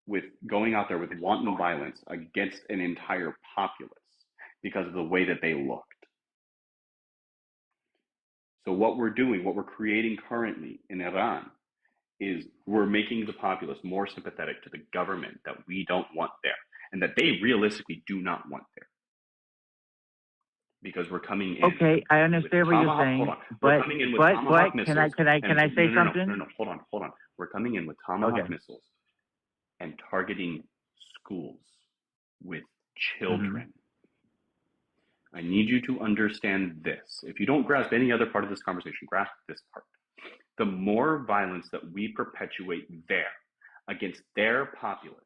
with going out there with wanton violence against an entire populace because of the way that they looked. So what we're doing, what we're creating currently in Iran, is we're making the populace more sympathetic to the government that we don't want there and that they realistically do not want there. Because we're coming in.
Okay, I understand what you're saying,
Hold on. We're coming in with Tomahawk missiles.
Can I say something?
No. Hold on. We're coming in with Tomahawk missiles and targeting schools with children. I need you to understand this. If you don't grasp any other part of this conversation, grasp this part. The more violence that we perpetuate there against their populace,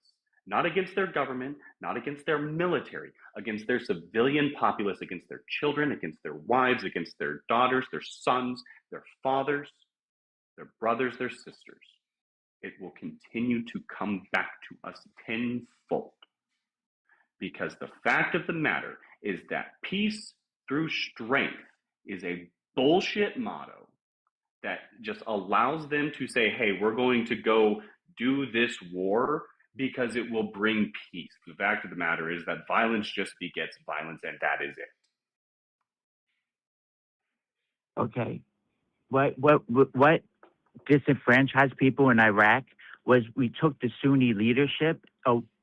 not against their government, not against their military, against their civilian populace, against their children, against their wives, against their daughters, their sons, their fathers, their brothers, their sisters, it will continue to come back to us tenfold. Because the fact of the matter is that peace through strength is a bullshit motto that just allows them to say, hey, we're going to go do this war because it will bring peace. The fact of the matter is that violence just begets violence, and that is it.
Okay. What disenfranchised people in Iraq was we took the Sunni leadership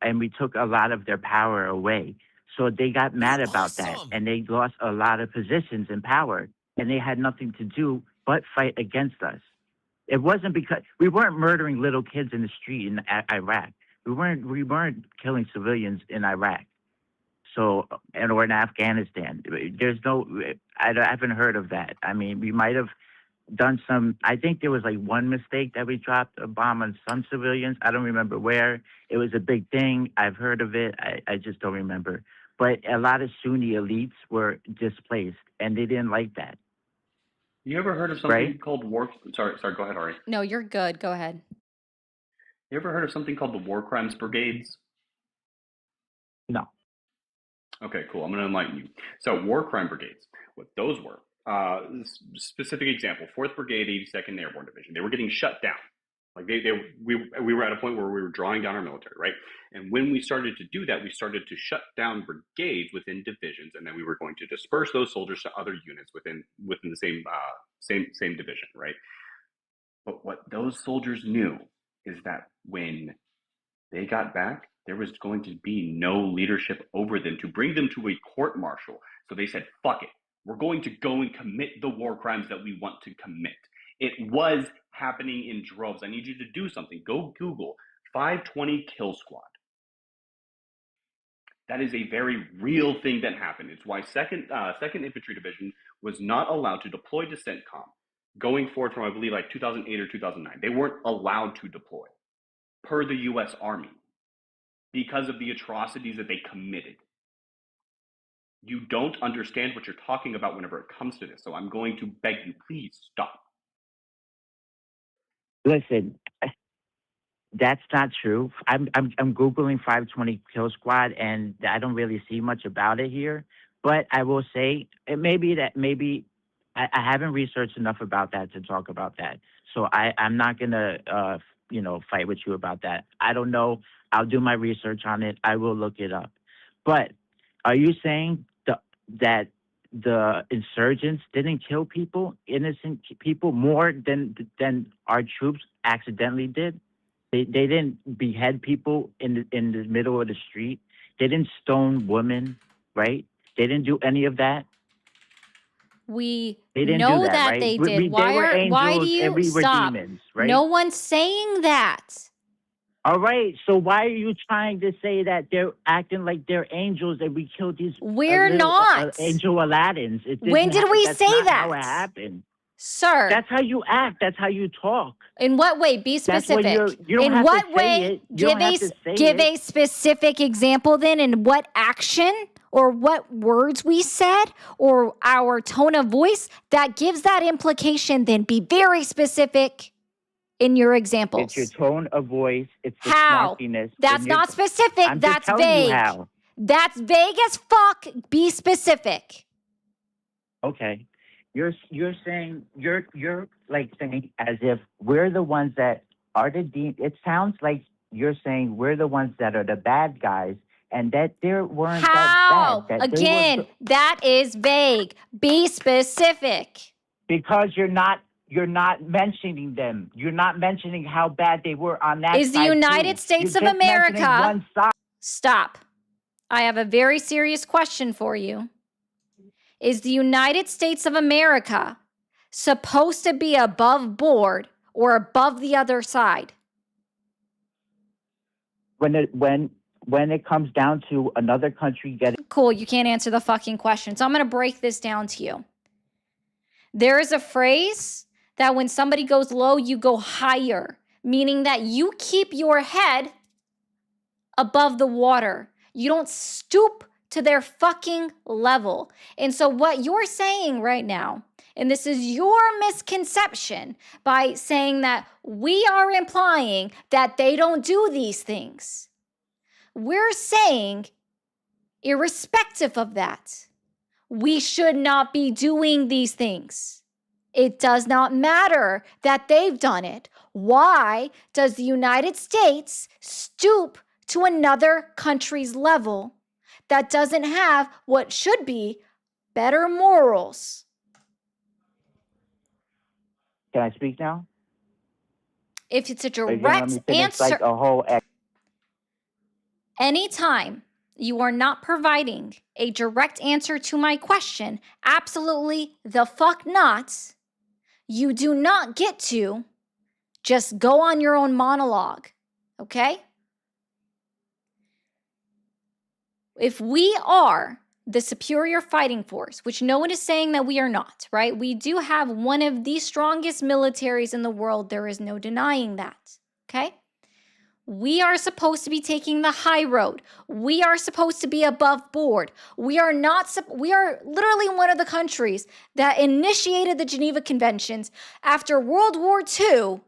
and we took a lot of their power away. So they got mad about that, and they lost a lot of positions in power, and they had nothing to do but fight against us. It wasn't because we weren't murdering little kids in the street in Iraq. We weren't killing civilians in Iraq. So, or in Afghanistan. There's no, I haven't heard of that. I mean, we might have done some, I think there was like one mistake that we dropped a bomb on some civilians. I don't remember where. It was a big thing. I've heard of it. I just don't remember. But a lot of Sunni elites were displaced, and they didn't like that.
You ever heard of something called war? Sorry, go ahead, Ari.
No, you're good. Go ahead.
You ever heard of something called the war crimes brigades?
No.
Okay, cool. I'm going to enlighten you. So, war crime brigades, what those were, specific example, 4th Brigade, 82nd Airborne Division, they were getting shut down. Like we were at a point where we were drawing down our military, right? And when we started to do that, we started to shut down brigades within divisions, and then we were going to disperse those soldiers to other units within the same division, right? But what those soldiers knew is that when they got back, there was going to be no leadership over them to bring them to a court martial. So they said, fuck it. We're going to go and commit the war crimes that we want to commit. It was happening in droves. I need you to do something. Go Google 520 Kill Squad. That is a very real thing that happened. It's why 2nd Infantry Division was not allowed to deploy to CENTCOM going forward from, I believe, like 2008 or 2009. They weren't allowed to deploy per the U.S. Army because of the atrocities that they committed. You don't understand what you're talking about whenever it comes to this, so I'm going to beg you, please stop.
Listen, that's not true. I'm Googling 520 Kill Squad, and I don't really see much about it here. But I will say maybe I haven't researched enough about that to talk about that. So I'm not gonna fight with you about that. I don't know. I'll do my research on it. I will look it up. But are you saying that the insurgents didn't kill people, innocent people, more than our troops accidentally did? They didn't behead people in the middle of the street. They didn't stone women, right? They didn't do any of that.
We
They didn't do
know
that,
that
right?
they did.
They were
Why do
angels and
you
we were
stop?
demons, right?
No one's saying that.
All right. So why are you trying to say that they're acting like they're angels and we killed these
We're
little
not.
angel Aladdins? It
When
didn't
did we
that's
say
not
that?
how it happened.
Sir.
That's how you act. That's how you talk.
In what way? Be
That's when
specific.
you don't
In
have
what
to say
way?
it. You don't have to say
Give
it.
a specific example then, in what action or what words we said or our tone of voice that gives that implication. Then be very specific in your examples.
It's your tone of voice. It's the
How?
snarkiness.
That's not specific.
I'm
That's
just telling you
vague.
how.
That's vague as fuck. Be specific.
Okay. You're saying you're like saying as if we're the ones that are the it sounds like you're saying we're the ones that are the bad guys and that they weren't
How?
that bad. That
Again,
they were
that is vague. Be specific.
because you're not mentioning them. You're not mentioning how bad they were on that
Is the
side
United
too.
States
You're
of
just mentioning
America.
one side.
Stop. I have a very serious question for you. Is the United States of America supposed to be above board or above the other side?
When it comes down to another country getting
Cool, you can't answer the fucking question. So I'm going to break this down to you. There is a phrase that when somebody goes low, you go higher, meaning that you keep your head above the water. You don't stoop to their fucking level. And so what you're saying right now, and this is your misconception by saying that we are implying that they don't do these things. We're saying, irrespective of that, we should not be doing these things. It does not matter that they've done it. Why does the United States stoop to another country's level that doesn't have what should be better morals?
Can I speak now?
If it's a
Or you gonna let
direct
me finish
answer,
like a whole
anytime you are not providing a direct answer to my question, absolutely the fuck not, you do not get to just go on your own monologue, okay? If we are the superior fighting force, which no one is saying that we are not, right? We do have one of the strongest militaries in the world. There is no denying that, okay? We are supposed to be taking the high road. We are supposed to be above board. We are literally one of the countries that initiated the Geneva Conventions after World War II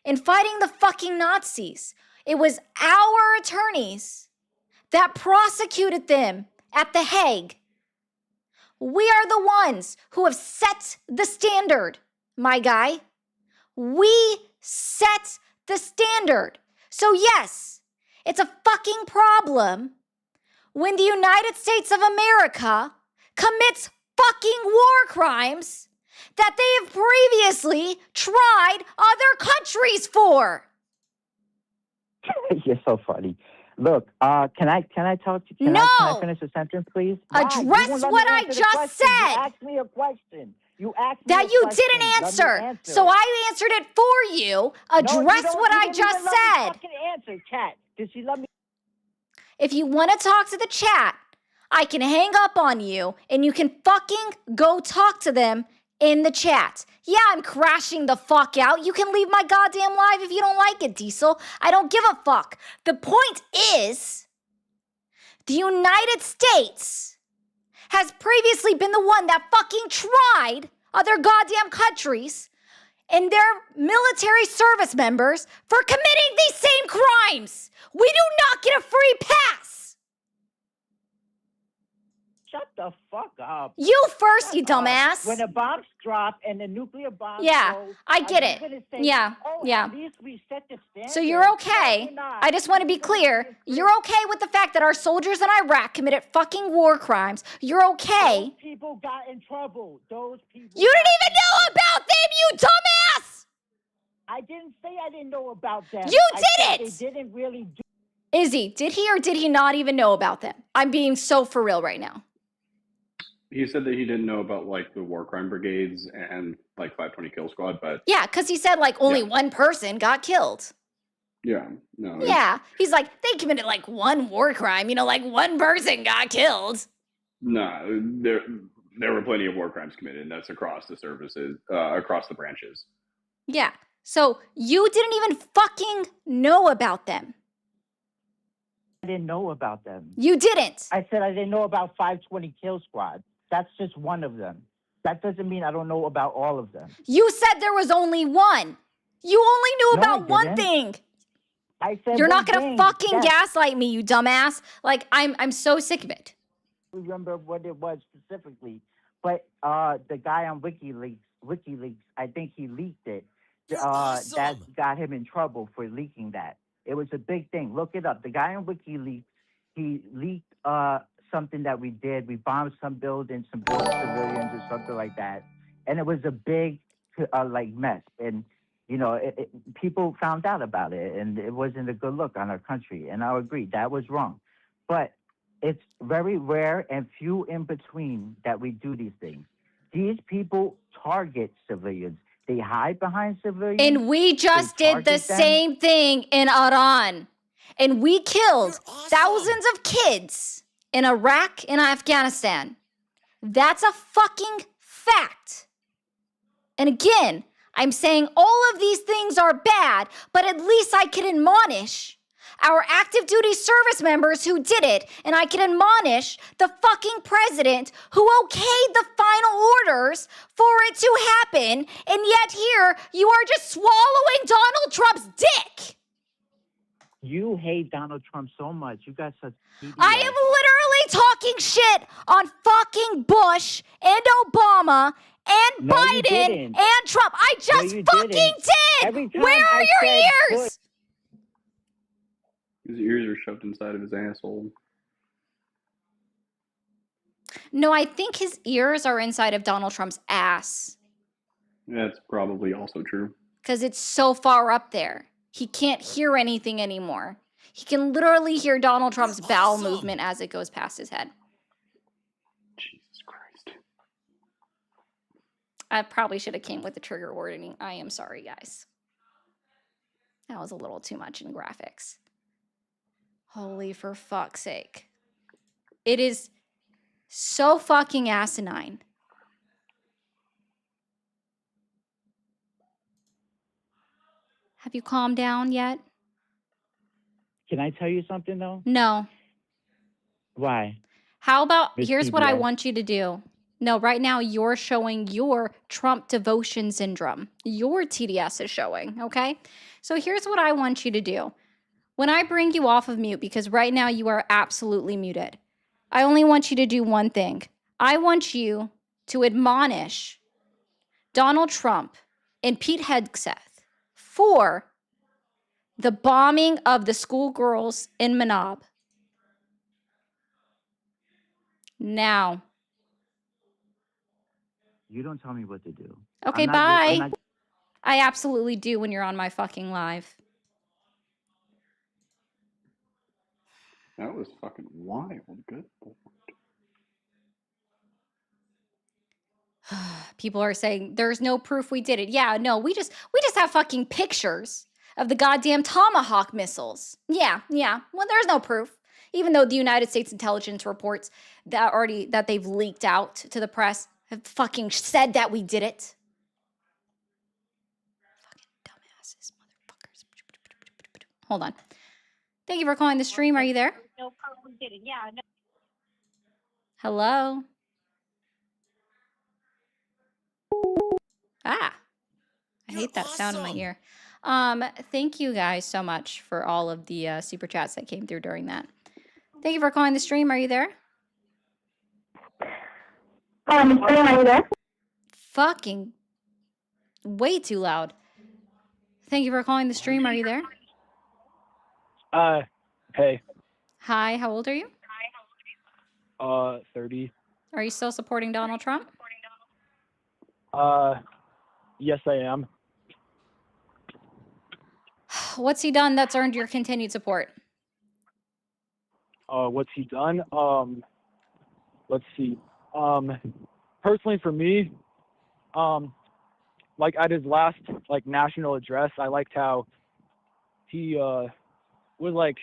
in fighting the fucking Nazis. It was our attorneys that prosecuted them at The Hague. We are the ones who have set the standard, my guy. We set the standard. So yes, it's a fucking problem when the United States of America commits fucking war crimes that they have previously tried other countries for.
You're so funny. Look, can I talk to you?
No!
Can I finish a sentence, please? Why? You
Address
won't let
what
me
I
answer the
just
question.
said.
You asked me a question. You asked me
That
a
you
question.
didn't
Let me
answer. So
it.
I answered it for you. Address what I just said.
Fucking answer, chat. Did she let me?
If you want to talk to the chat, I can hang up on you and you can fucking go talk to them in the chat. Yeah, I'm crashing the fuck out. You can leave my goddamn live if you don't like it, Diesel. I don't give a fuck. The point is, the United States has previously been the one that fucking tried other goddamn countries and their military service members for committing these same crimes. We do not get a free pass.
Shut the fuck up.
You first,
Shut
you
up.
dumbass.
When the bombs drop and the nuclear bombs
Yeah,
go,
I get
are you
it.
gonna say,
Yeah,
oh,
yeah.
at least we set the standard?
So you're
No,
okay.
we're not.
I just want to be
You're gonna
clear.
say it's
You're
great.
okay with the fact that our soldiers in Iraq committed fucking war crimes. You're okay.
Those people got in trouble. Those people.
You didn't
got
even
in
know
trouble.
about them, you dumbass!
I didn't say I didn't know about them.
You
I
did
said
it!
They didn't really do.
Izzy, did he or did he not even know about them? I'm being so for real right now.
He said that he didn't know about like the war crime brigades and like 520 Kill Squad, but
Yeah, because he said like only
Yeah.
one person got killed.
yeah, no, it's-
Yeah, he's like, they committed like one war crime, like one person got killed.
nah, there were plenty of war crimes committed, and that's across the services, across the branches.
Yeah, so you didn't even fucking know about them.
I didn't know about them.
You didn't.
I said I didn't know about 520 Kill Squad. That's just one of them. That doesn't mean I don't know about all of them.
You said there was only one. You only knew
No,
about
I
one
didn't.
thing.
I said
You're
one
not gonna
thing.
fucking
Yes.
gaslight me, you dumbass. Like I'm so sick of it.
Remember what it was specifically, but the guy on WikiLeaks, I think he leaked it.
You're
That
awesome.
got him in trouble for leaking that. It was a big thing. Look it up. The guy on WikiLeaks, he leaked something that we did. We bombed some buildings, some civilians or something like that, and it was a big like mess. And people found out about it, and it wasn't a good look on our country. And I agree that was wrong, but it's very rare and few in between that we do these things. These people target civilians. They hide behind civilians.
And we just
They
did the
target them.
same thing in Iran. And we killed
You're awesome.
thousands of kids in Iraq and Afghanistan. That's a fucking fact. And again, I'm saying all of these things are bad, but at least I can admonish our active duty service members who did it, and I can admonish the fucking president who okayed the final orders for it to happen, and yet here you are just swallowing Donald Trump's dick.
You hate Donald Trump so much. You got such.
I am literally talking shit on fucking Bush and Obama and
No, you
Biden
didn't.
and Trump. I just
you
fucking
didn't.
did.
Every time
Where are
I
your
said
ears?
Bush-
His ears are shoved inside of his asshole.
No, I think his ears are inside of Donald Trump's ass
That's probably also true.
because it's so far up there. He can't hear anything anymore. He can literally hear Donald Trump's
You're
bowel
awesome.
movement as it goes past his head.
Jesus Christ.
I probably should have came with the trigger warning. I am sorry, guys. That was a little too much in graphics. Holy for fuck's sake. It is so fucking asinine. Have you calmed down yet?
Can I tell you something though?
No.
Why?
How about,
Miss
here's what I
TBS?
want you to do. No, right now you're showing your Trump devotion syndrome. Your TDS is showing, okay? So here's what I want you to do. When I bring you off of mute, because right now you are absolutely muted, I only want you to do one thing. I want you to admonish Donald Trump and Pete Hegseth for the bombing of the schoolgirls in Manab. Now.
You don't tell me what to do.
Okay,
I'm
bye.
not-
I absolutely do when you're on my fucking live.
That was fucking wild. Good.
People are saying there's no proof we did it. Yeah, no, we just have fucking pictures of the goddamn Tomahawk missiles. Yeah. Well, there's no proof. Even though the United States intelligence reports that they've leaked out to the press have fucking said that we did it. Fucking dumbasses, motherfuckers. Hold on. Thank you for calling the stream. Are you there?
No problem did it. Yeah. No.
Hello? Ah. I
You're
hate that sound in my
awesome.
ear. Thank you guys so much for all of the super chats that came through during that. Thank you for calling the stream. Are you there?
Are you there?
Fucking way too loud. Thank you for calling the stream. Are you there?
Hey,
Hi, how old are you?
30.
Are you still supporting Donald Trump?
Yes, I am.
What's he done that's earned your continued support?
What's he done? Let's see. Personally for me, like at his last like national address, I liked how he was like,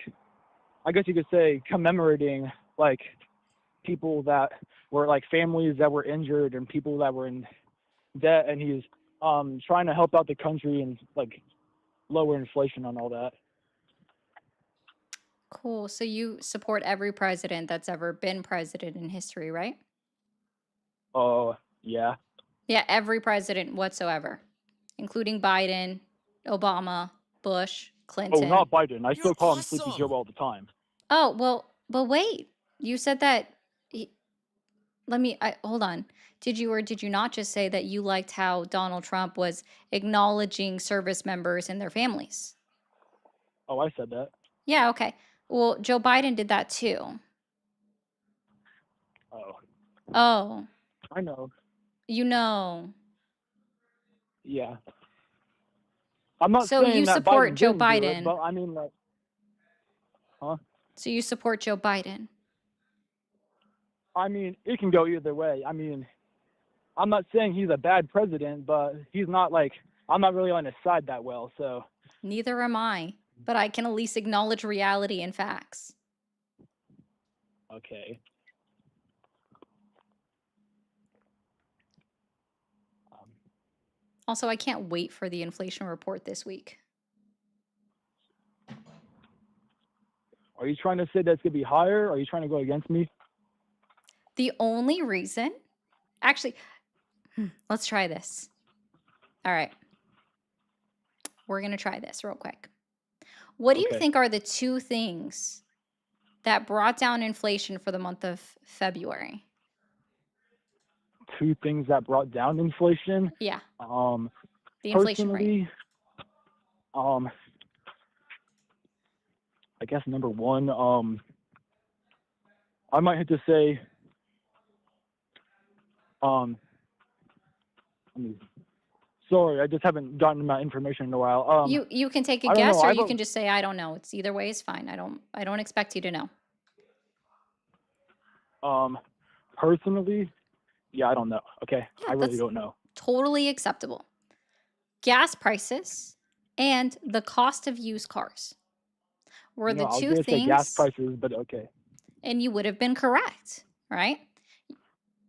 I guess you could say, commemorating like people that were like families that were injured and people that were in debt, and he's trying to help out the country and like lower inflation on all that.
Cool. So you support every president that's ever been president in history, right?
Yeah.
Yeah, every president whatsoever, including Biden, Obama, Bush,
Oh,
Clinton.
not Biden. I still call him Sleepy Joe all the time.
Oh, well, but wait. You said that hold on. Did you or did you not just say that you liked how Donald Trump was acknowledging service members and their families?
Oh, I said that.
Yeah, okay. Well, Joe Biden did that too. Oh,
I know.
you know.
Yeah. I'm not
So
saying
you
that
support
Biden
Joe
didn't do it,
Biden.
but I mean, like,
So you support Joe Biden.
I mean, it can go either way. I mean, I'm not saying he's a bad president, but he's not like, I'm not really on his side that well, so.
Neither am I, but I can at least acknowledge reality and facts.
Okay.
Also, I can't wait for the inflation report this week.
Are you trying to say that's going to be higher? Are you trying to go against me?
The only reason, actually, let's try this. All right. We're going to try this real quick. What do you
Okay.
think are the two things that brought down inflation for the month of February?
Two things that brought down inflation.
Yeah.
The
inflation rate.
Personally, I guess number one, I might have to say, sorry, I just haven't gotten my information in a while.
You can take a
I don't
guess,
know.
or you can just say I don't know. It's either way is fine. I don't expect you to know.
Personally, yeah, I don't know. Okay,
Yeah,
I really
that's
don't know.
totally acceptable. Gas prices and the cost of used cars were the
I was
two
gonna say gas
things,
prices, but okay.
and you would have been correct, right?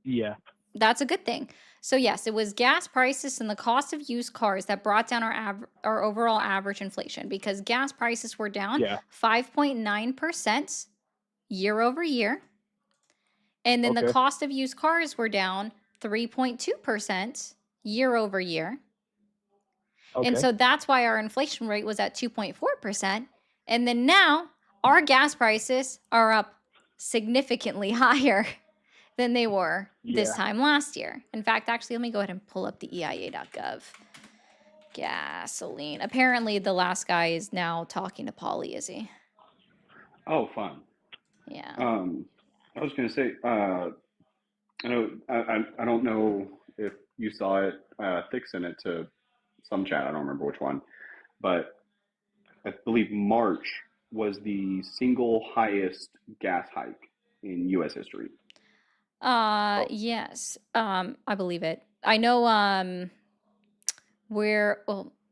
Yeah.
That's a good thing. So yes, it was gas prices and the cost of used cars that brought down our overall average inflation, because gas prices were down 5.9% year over year. And then the
Okay.
cost of used cars were down 3.2% year over year. And
Okay.
so that's why our inflation rate was at 2.4%. And then now our gas prices are up significantly higher than they were this
Yeah.
time last year. In fact, actually, let me go ahead and pull up the EIA.gov. Gasoline. Apparently, the last guy is now talking to Polly, is he?
Oh, fun.
Yeah.
I was going to say, I know I don't know if you saw it. Thick sent it to some chat. I don't remember which one, but I believe March was the single highest gas hike in U.S. history.
Yes. I believe it. I know.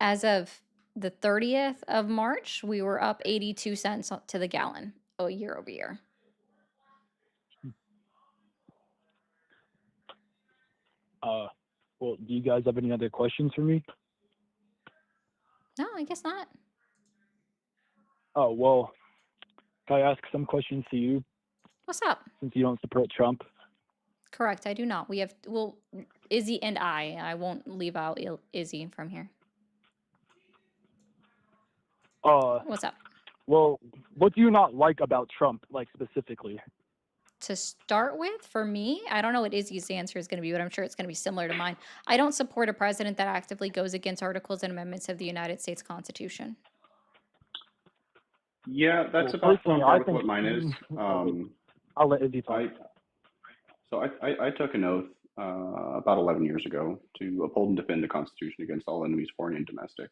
As of the 30th of March, we were up 82 cents to the gallon, year over year.
Well, do you guys have any other questions for me?
No, I guess not.
Oh, well, can I ask some questions to you?
What's up?
Since you don't support Trump.
Correct, I do not. We have, Izzy and I won't leave out Izzy from here. What's up?
Well, what do you not like about Trump, like specifically?
to start with, for me, I don't know what Izzy's answer is going to be, but I'm sure it's going to be similar to mine. I don't support a president that actively goes against articles and amendments of the United States Constitution.
Yeah, that's
Well,
about on
personally,
par
I
with
think
what mine is.
I'll let Izzy talk.
I took an oath about 11 years ago to uphold and defend the Constitution against all enemies, foreign and domestic.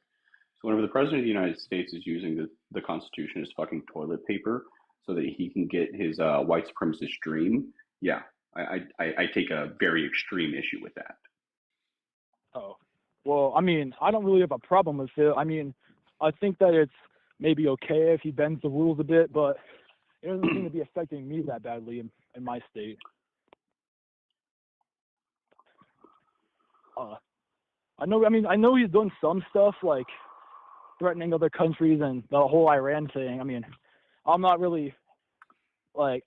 So whenever the President of the United States is using the Constitution as fucking toilet paper so that he can get his white supremacist dream, yeah, I take a very extreme issue with that.
Oh, well, I mean, I don't really have a problem with it. I mean, I think that it's maybe okay if he bends the rules a bit, but it doesn't seem to be affecting me that badly in my state. I know he's done some stuff like threatening other countries and the whole Iran thing. I mean, I'm not really I'm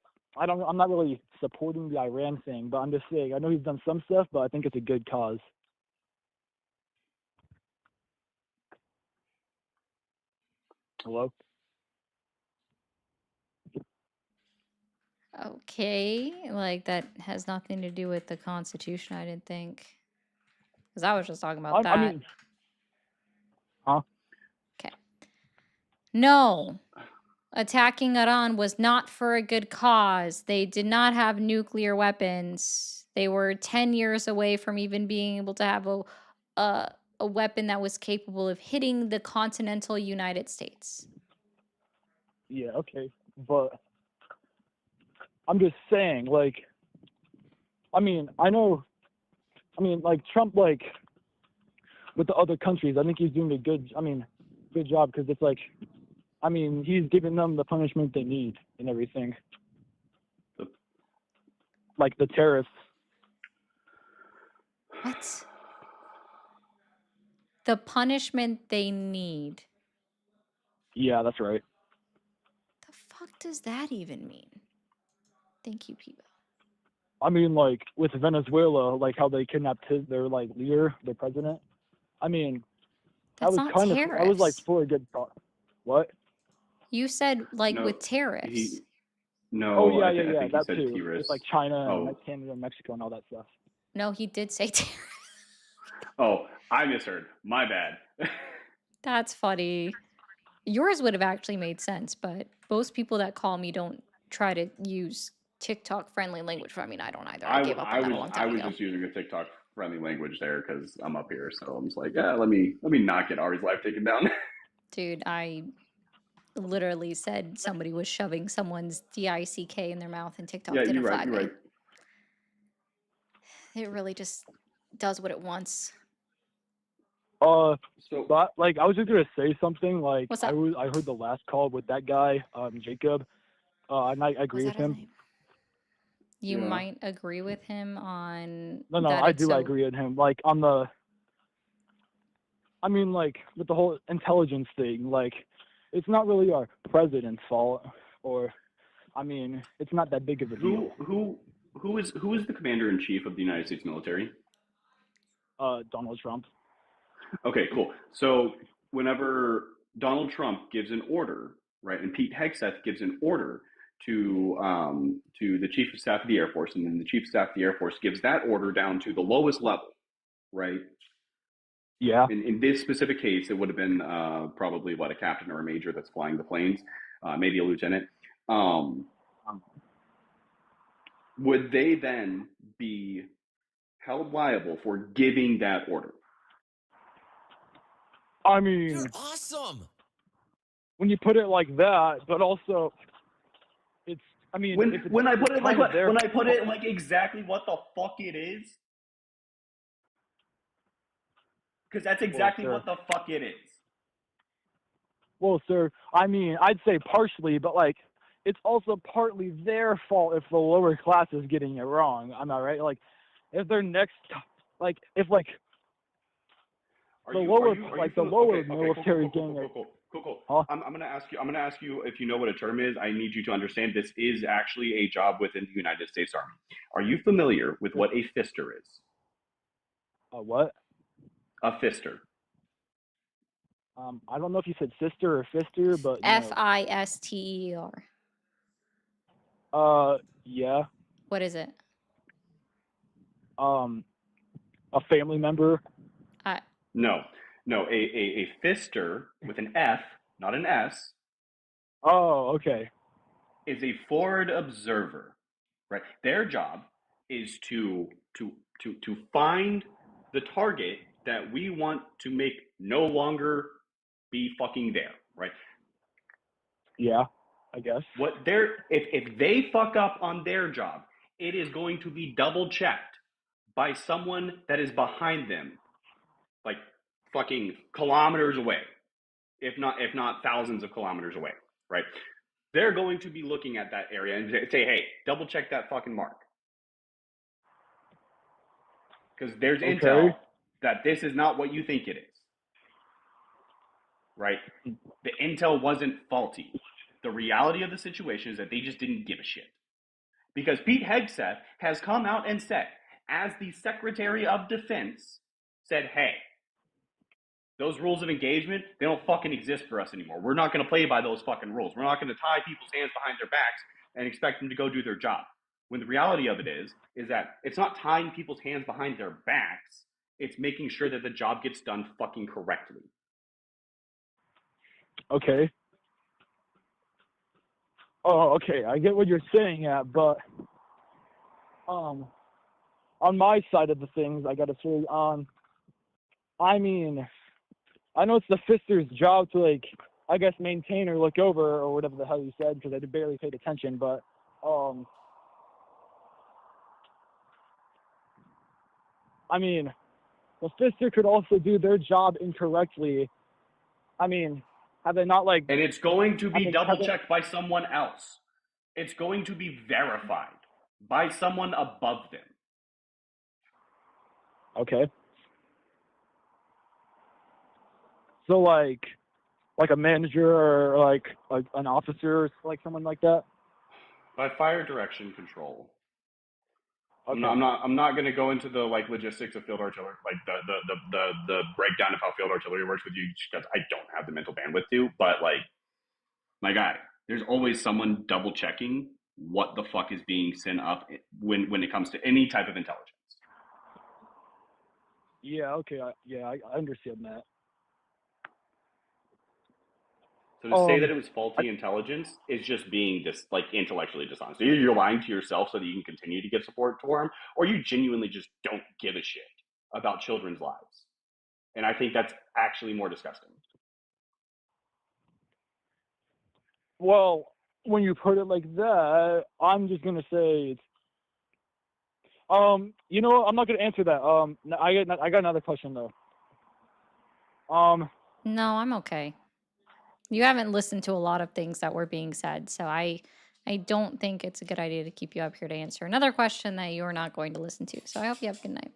not really supporting the Iran thing, but I'm just saying I know he's done some stuff, but I think it's a good cause. Hello?
Okay, like that has nothing to do with the Constitution, I didn't think. Because I was just talking about that.
I mean, huh?
Okay. No, attacking Iran was not for a good cause. They did not have nuclear weapons. They were 10 years away from even being able to have a weapon that was capable of hitting the continental United States.
Yeah, okay, but I'm just saying, like, I mean, like Trump, like with the other countries, I think he's doing a good job because it's like, I mean, he's giving them the punishment they need and everything. Like the terrorists.
What? The punishment they need.
Yeah, that's right.
The fuck does that even mean? Thank you, Pivo.
I mean, like with Venezuela, like how they kidnapped their like leader, their president. I mean,
That's
I was
not
kind of, I was like
terrorists.
for a good thought. What?
You said like
No,
with tariffs.
Oh
No,
yeah,
I
yeah,
think he
that
said
too.
terrorists.
It's like China and
Oh,
Canada and Mexico and all that stuff.
No, he did say terrorists.
oh, I misheard. My bad.
That's funny. Yours would have actually made sense, but most people that call me don't try to use TikTok friendly language. I mean, I don't either. I gave up on that a long
I
time
was
ago.
just using a TikTok friendly language there because I'm up here, so I'm just like, yeah, let me not get Ari's life taken down.
Dude, I literally said somebody was shoving someone's DICK in their mouth and TikTok
Yeah,
didn't
you're right.
flag
You're
me.
right.
It really just does what it wants.
But like I was just gonna say something. Like
What's
I
up?
heard the last call with that guy, Jacob. And I agree with him.
You might agree with him on
No,
that
I
it's
do
so
agree with him. Like on the, I mean, like with the whole intelligence thing, like it's not really our president's fault, or, I mean, it's not that big of a deal.
Who is the commander in chief of the United States military?
Donald Trump.
Okay, cool. So whenever Donald Trump gives an order, right, and Pete Hegseth gives an order to the chief of staff of the Air Force, and then the chief of staff of the Air Force gives that order down to the lowest level, right?
Yeah.
In this specific case, it would have been probably a captain or a major that's flying the planes, maybe a lieutenant. Would they then be held liable for giving that order?
I mean,
You're awesome.
When you put it like that, but also, it's. I mean, if it's,
when I put it like
kind of
when I put it like exactly what the fuck it is, because that's exactly
Well,
what the fuck it is.
Well, sir, I mean, I'd say partially, but like, it's also partly their fault if the lower class is getting it wrong. Am I right? Like, if they're next, like, if like the lower military is getting it.
Cool.
Huh?
I'm gonna ask you if you know what a term is. I need you to understand this is actually a job within the United States Army. Are you familiar with what a fister is?
A what?
A fister.
I don't know if you said sister or fister, but no.
FISTER.
Yeah.
What is it?
A family member.
No, a fister with an F, not an S,
Oh, okay.
is a forward observer, right? Their job is to find the target that we want to make no longer be fucking there, right?
Yeah, I guess.
If they fuck up on their job, it is going to be double checked by someone that is behind them, like fucking kilometers away, if not thousands of kilometers away, right? They're going to be looking at that area and say, hey, double check that fucking mark. Because there's
Okay.
intel that this is not what you think it is, right? The intel wasn't faulty. The reality of the situation is that they just didn't give a shit. Because Pete Hegseth has come out and said, as the Secretary of Defense, said, hey, those rules of engagement, they don't fucking exist for us anymore. We're not going to play by those fucking rules. We're not going to tie people's hands behind their backs and expect them to go do their job. When the reality of it is that it's not tying people's hands behind their backs. It's making sure that the job gets done fucking correctly.
Okay. Oh, okay. I get what you're saying at, but on my side of the things, I gotta say, I mean, I know it's the fister's job to, like, I guess maintain or look over or whatever the hell you said, because I barely paid attention, but I mean, the fister could also do their job incorrectly. I mean, have they not, like...
And it's going to be double-checked by someone else. It's going to be verified by someone above them.
Okay. So, like a manager or, like, an officer or, like, someone like that?
By fire direction control.
Okay.
I'm not going to go into the like logistics of field artillery, like the breakdown of how field artillery works with you, because I don't have the mental bandwidth to. But like, my guy, there's always someone double checking what the fuck is being sent up when it comes to any type of intelligence.
Yeah. Okay. I understand that.
So to say that it was faulty intelligence is just being like intellectually dishonest. Either you're lying to yourself so that you can continue to give support for him, or you genuinely just don't give a shit about children's lives. And I think that's actually more disgusting.
Well, when you put it like that, I'm just gonna say it's... you know what? I'm not gonna answer that. I got another question though.
No, I'm okay. You haven't listened to a lot of things that were being said, so I don't think it's a good idea to keep you up here to answer another question that you're not going to listen to. So I hope you have a good night.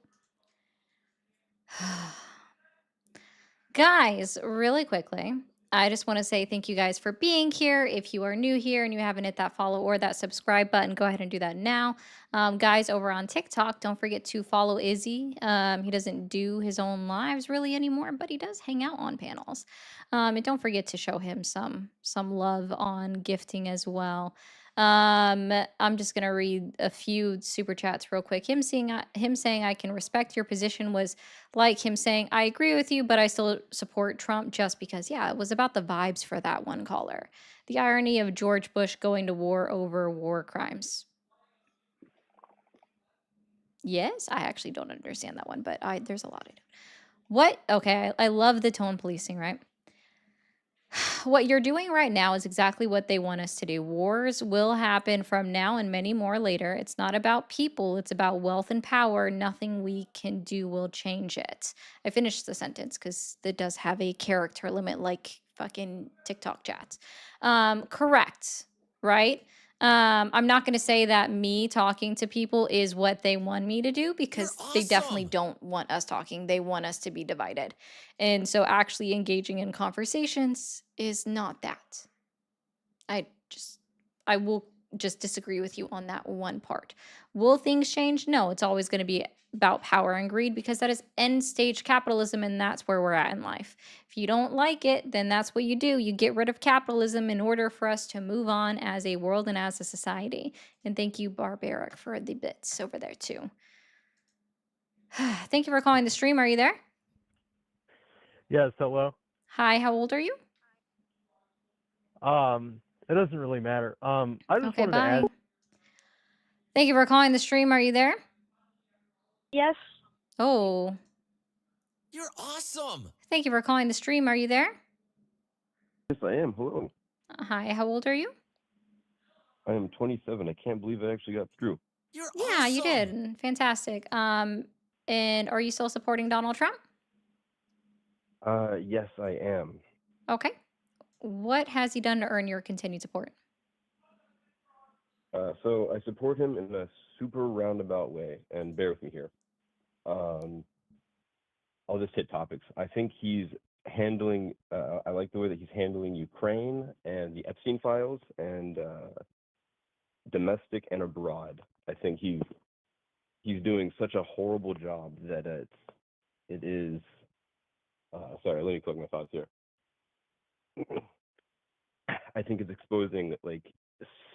Guys, really quickly, I just want to say thank you guys for being here. If you are new here and you haven't hit that follow or that subscribe button, go ahead and do that now. Guys, over on TikTok, don't forget to follow Izzy. He doesn't do his own lives really anymore, but he does hang out on panels. And don't forget to show him some love on gifting as well. I'm just gonna read a few super chats real quick. Him saying I can respect your position was like him saying I agree with you, but I still support Trump just because. Yeah, it was about the vibes for that one caller. The irony of George Bush going to war over war crimes. Yes, I actually don't understand that one, but there's a lot I don't. What? Okay, I love the tone policing, right? What you're doing right now is exactly what they want us to do. Wars will happen from now and many more later. It's not about people, it's about wealth and power. Nothing we can do will change it. I finished the sentence because it does have a character limit like fucking TikTok chats. Correct, right? I'm not going to say that me talking to people is what they want me to do because they definitely don't want us talking. They want us to be divided. And so actually engaging in conversations is not that. I will just disagree with you on that one part. Will things change? No, it's always going to be about power and greed because that is end stage capitalism and that's where we're at in life. If you don't like it, then that's what you do. You get rid of capitalism in order for us to move on as a world and as a society. And thank you, Barbaric, for the bits over there too. Thank you for calling the stream. Are you there?
Yes, hello.
Hi, how old are you?
It doesn't really matter. I just
Okay,
wanted to
bye.
ask.
Thank you for calling the stream. Are you there?
Yes.
Oh,
You're awesome.
thank you for calling the stream. Are you there?
Yes, I am. Hello.
Hi, how old are you?
I am 27. I can't believe I actually got through.
You're
Yeah, you
awesome.
did. Fantastic. And are you still supporting Donald Trump?
Yes, I am.
Okay. What has he done to earn your continued support?
So I support him in a super roundabout way, and bear with me here. I'll just hit topics. I think he's handling. I like the way that he's handling Ukraine and the Epstein files and domestic and abroad. I think he's doing such a horrible job that it is. Sorry, let me collect my thoughts here. I think it's exposing like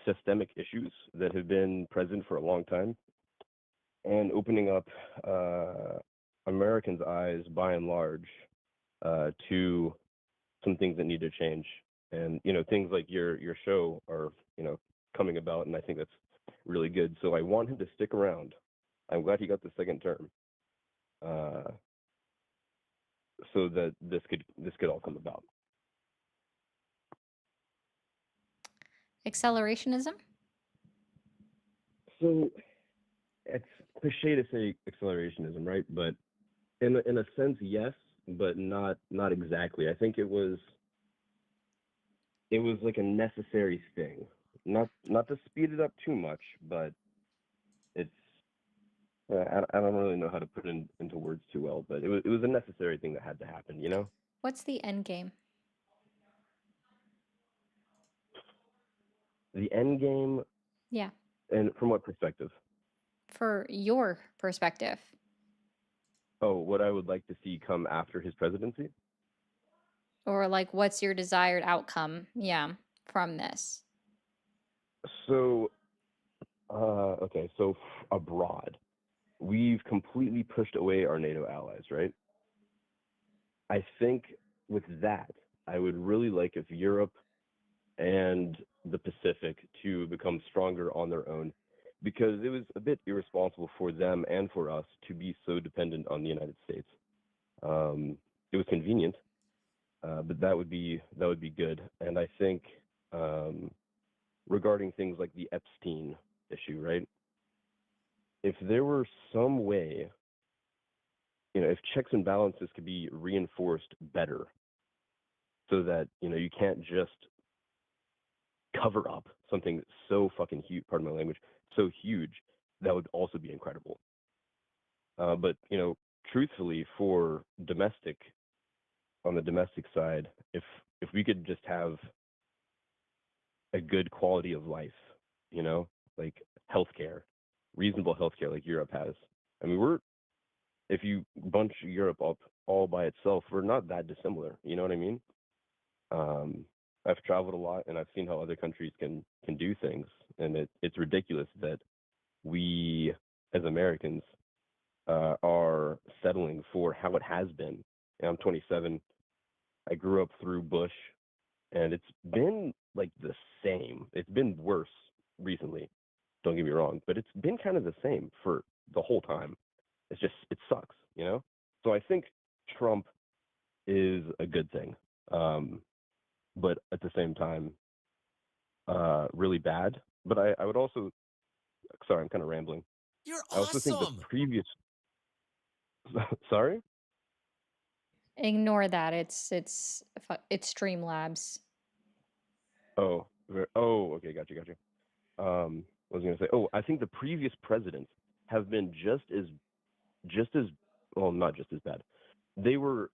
systemic issues that have been present for a long time and opening up Americans' eyes by and large to some things that need to change. And things like your show are coming about, and I think that's really good. So I want him to stick around. I'm glad he got the second term, so that this could all come about.
Accelerationism?
So it's cliche to say accelerationism, right? But in a sense, yes, but not exactly. I think it was like a necessary thing, not to speed it up too much, but it's I don't really know how to put it into words too well, but it was a necessary thing that had to happen, you know?
What's the end game?
The end game,
Yeah,
and from what perspective?
for your perspective.
Oh, what I would like to see come after his presidency?
Or like what's your desired outcome? Yeah, from this.
So, okay, so abroad, we've completely pushed away our NATO allies, right? I think with that, I would really like if Europe and the Pacific to become stronger on their own, because it was a bit irresponsible for them and for us to be so dependent on the United States. It was convenient, but that would be good. And I think regarding things like the Epstein issue, right? If there were some way, if checks and balances could be reinforced better, so that you can't just cover up something so fucking huge, pardon my language, so huge, that would also be incredible. But truthfully, for on the domestic side, if we could just have a good quality of life, like healthcare, reasonable healthcare like Europe has. I mean, if you bunch Europe up all by itself, we're not that dissimilar. You know what I mean? I've traveled a lot and I've seen how other countries can do things, and it's ridiculous that we as Americans are settling for how it has been. And I'm 27. I grew up through Bush, and it's been like the same. It's been worse recently. Don't get me wrong, but it's been kind of the same for the whole time. It sucks. So I think Trump is a good thing, but at the same time, really bad. But I would also, sorry, I'm kind of rambling.
You're
I also think the
awesome.
previous, sorry.
Ignore that. It's Streamlabs.
Oh, okay, got you. I was gonna say, I think the previous presidents have been just as well, not just as bad. They were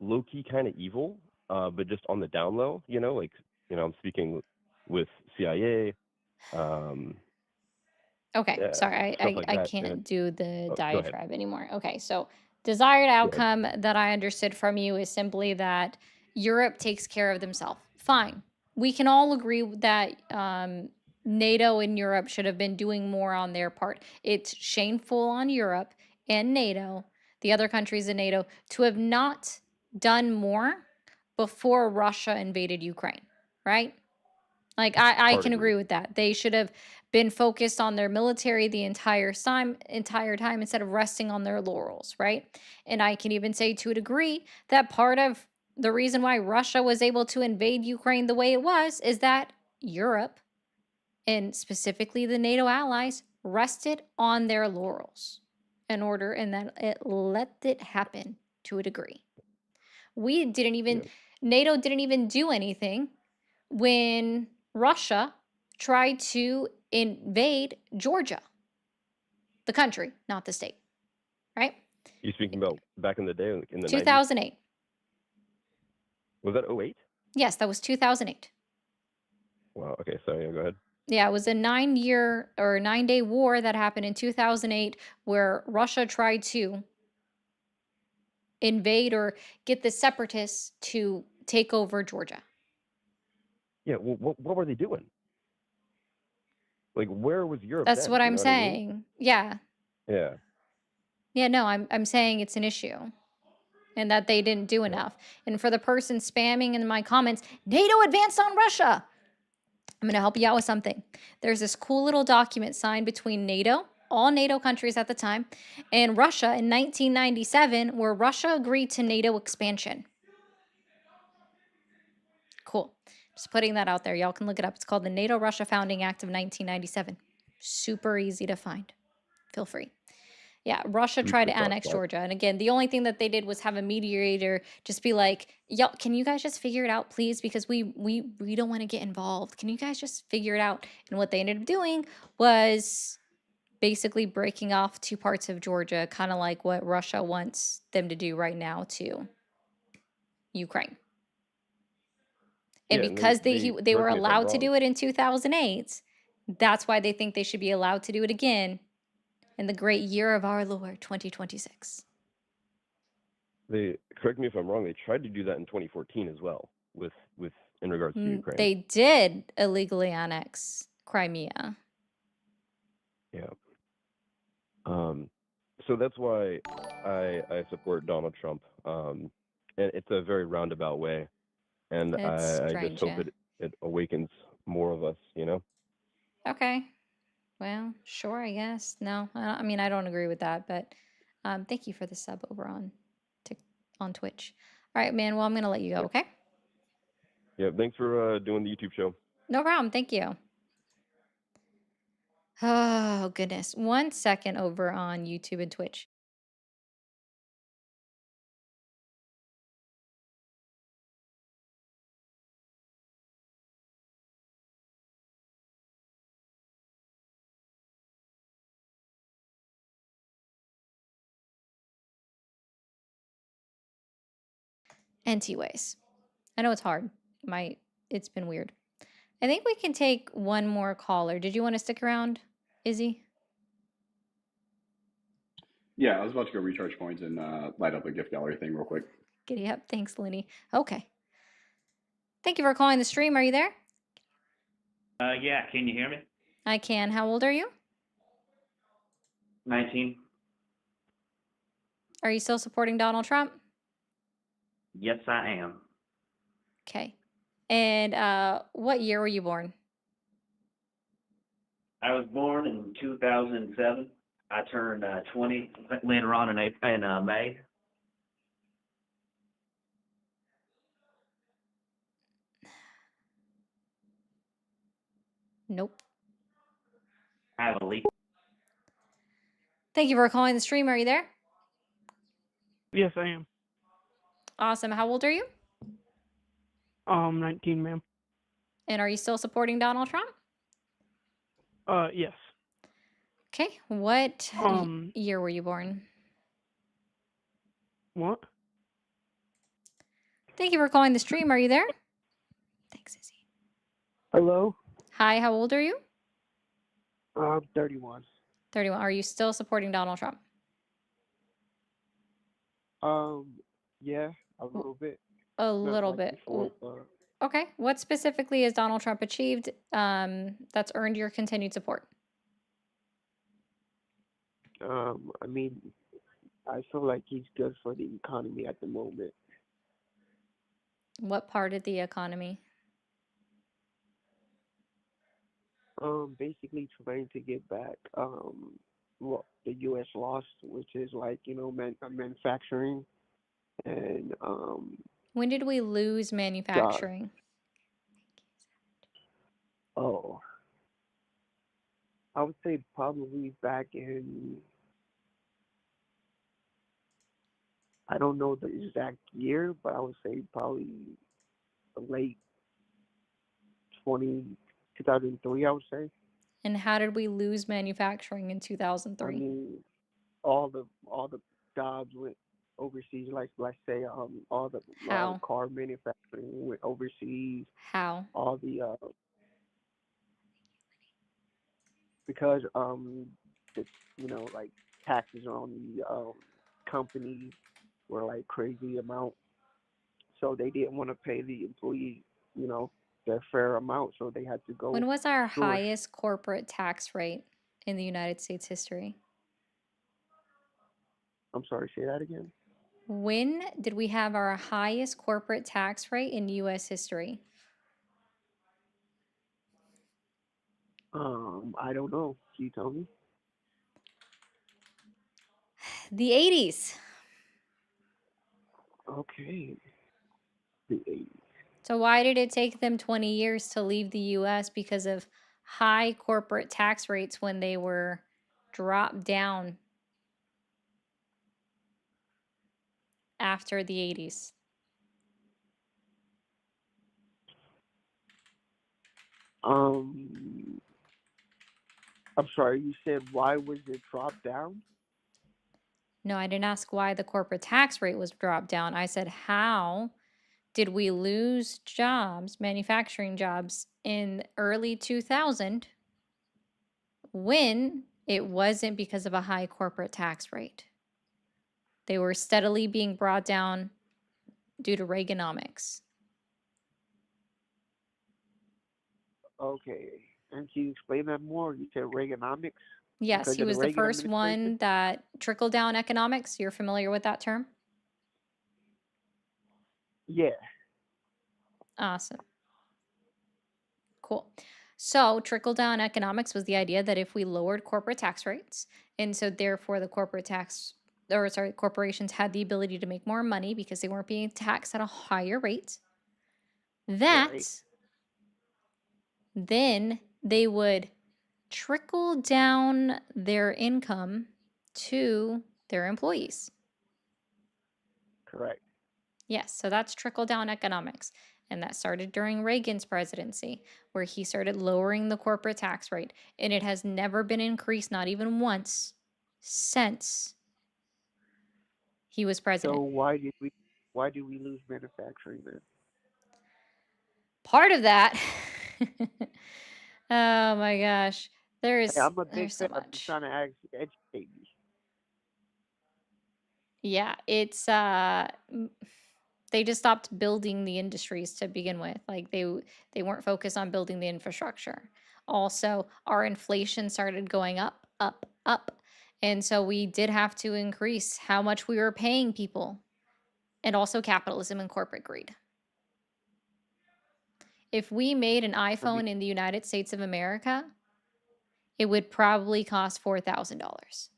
low key kind of evil, but just on the down low. Like I'm speaking with CIA.
Okay,
yeah,
sorry,
stuff like
I
that. And
can't do the
oh, go ahead.
diatribe anymore. Okay, so desired
Go ahead.
outcome that I understood from you is simply that Europe takes care of themselves. Fine. We can all agree that NATO and Europe should have been doing more on their part. It's shameful on Europe and NATO, the other countries in NATO, to have not done more before Russia invaded Ukraine, right? Like I
Hard
can agree
agree.
with that. They should have been focused on their military the entire time instead of resting on their laurels, right? And I can even say to a degree that part of the reason why Russia was able to invade Ukraine the way it was is that Europe and specifically the NATO allies rested on their laurels and that it let it happen to a degree. We didn't even
Yeah.
NATO didn't even do anything when Russia tried to invade Georgia, the country, not the state, right?
You speaking about back in the day in the 90s?
2008.
Was that '08?
Yes, that was 2008.
Wow. Okay. So yeah, go ahead.
Yeah, it was a 9-year or 9-day war that happened in 2008 where Russia tried to invade or get the separatists to take over Georgia.
Yeah. Well, what were they doing? Like, where was Europe
That's
then?
what
You
I'm
know what I mean?
saying. Yeah.
Yeah.
Yeah, no, I'm saying it's an issue and that they didn't do
Yeah.
enough. And for the person spamming in my comments, NATO advanced on Russia. I'm going to help you out with something. There's this cool little document signed between NATO, all NATO countries at the time, and Russia in 1997 where Russia agreed to NATO expansion. Cool. Just putting that out there. Y'all can look it up. It's called the NATO Russia Founding Act of 1997. Super easy to find. Feel free. Yeah, Russia tried to annex Georgia. And again, the only thing that they did was have a mediator just be like, "Y'all, can you guys just figure it out, please? Because we don't want to get involved. Can you guys just figure it out?" And what they ended up doing was basically breaking off two parts of Georgia, kind of like what Russia wants them to do right now to Ukraine. And
Yeah. And
because they were
correct me if I'm
allowed to
wrong.
do it in 2008, that's why they think they should be allowed to do it again in the great year of our Lord 2026.
They correct me if I'm wrong. They tried to do that in 2014 as well, with in regards to Ukraine.
They did illegally annex Crimea.
Yeah. So that's why I support Donald Trump. And it's a very roundabout way, and
It's
I just
strange,
hope
yeah.
it awakens more of us. You know.
Okay. Well, sure, I guess. No, I mean, I don't agree with that, but thank you for the sub over on Twitch. All right, man. Well, I'm going to let you go, okay?
Yeah. Thanks for doing the YouTube show.
No problem. Thank you. Oh, goodness. 1 second over on YouTube and Twitch. Anyways, I know it's hard. It's been weird. I think we can take one more caller. Did you want to stick around, Izzy?
Yeah, I was about to go recharge points and light up a gift gallery thing real quick.
Giddy up. Thanks, Lenny. Okay. Thank you for calling the stream. Are you there?
Yeah, can you hear me?
I can. How old are you?
19.
Are you still supporting Donald Trump?
Yes, I am.
Okay. And what year were you born?
I was born in 2007. I turned 20 later on in May.
Nope.
I have a leak.
Thank you for calling the stream. Are you there?
Yes, I am.
Awesome. How old are you?
19, ma'am.
And are you still supporting Donald Trump?
Yes.
Okay. What year were you born?
What?
Thank you for calling the stream. Are you there? Thanks, Izzy.
Hello?
Hi, how old are you?
I'm 31.
31. Are you still supporting Donald Trump?
Yeah, a little bit.
A
Not
little
like
bit.
before, but
Okay. What specifically has Donald Trump achieved that's earned your continued support?
I mean, I feel like he's good for the economy at the moment.
What part of the economy?
Basically trying to get back what the U.S. lost, which is like manufacturing and
When did we lose
jobs.
manufacturing?
Oh, I would say probably back in, I don't know the exact year, but I would say probably late 20, 2003, I would say.
And how did we lose manufacturing in
I
2003?
mean, all the jobs went overseas. Like let's say all the
How?
car manufacturing went overseas.
How?
All the because the like taxes on the companies were like crazy amount, so they didn't want to pay the employees you know their fair amount, so they had to go
When was our
source.
highest corporate tax rate in the United States history?
I'm sorry, say that again.
When did we have our highest corporate tax rate in US history?
I don't know. Can you tell me?
The 80s.
Okay. The 80s.
So why did it take them 20 years to leave the US? Because of high corporate tax rates when they were dropped down after the 80s.
Um, I'm sorry. You said why was it dropped down?
No, I didn't ask why the corporate tax rate was dropped down. I said, how did we lose jobs, manufacturing jobs, in early 2000 when it wasn't because of a high corporate tax rate? They were steadily being brought down due to Reaganomics.
Okay. And can you explain that more? You said Reaganomics?
Yes,
Because
he
of the
was the
Reagan
first
administration?
one that trickle down economics. You're familiar with that term?
Yeah.
Awesome. Cool. So, trickle down economics was the idea that if we lowered corporate tax rates, and so therefore the corporations had the ability to make more money because they weren't being taxed at a higher rate,
Right.
that then they would trickle down their income to their employees.
Correct.
Yes, so that's trickle down economics. And that started during Reagan's presidency, where he started lowering the corporate tax rate. And it has never been increased, not even once, since he was
So
president.
why did we lose manufacturing then?
Part of that, oh my gosh,
Hey, I'm a big
there's so
fan. I'm just
much.
trying to ask, educate me.
Yeah, it's they just stopped building the industries to begin with. Like they weren't focused on building the infrastructure. Also, our inflation started going up, up, up. And so we did have to increase how much we were paying people. And also capitalism and corporate greed. If we made an
I mean,
iPhone in the United States of America, it would probably cost $4,000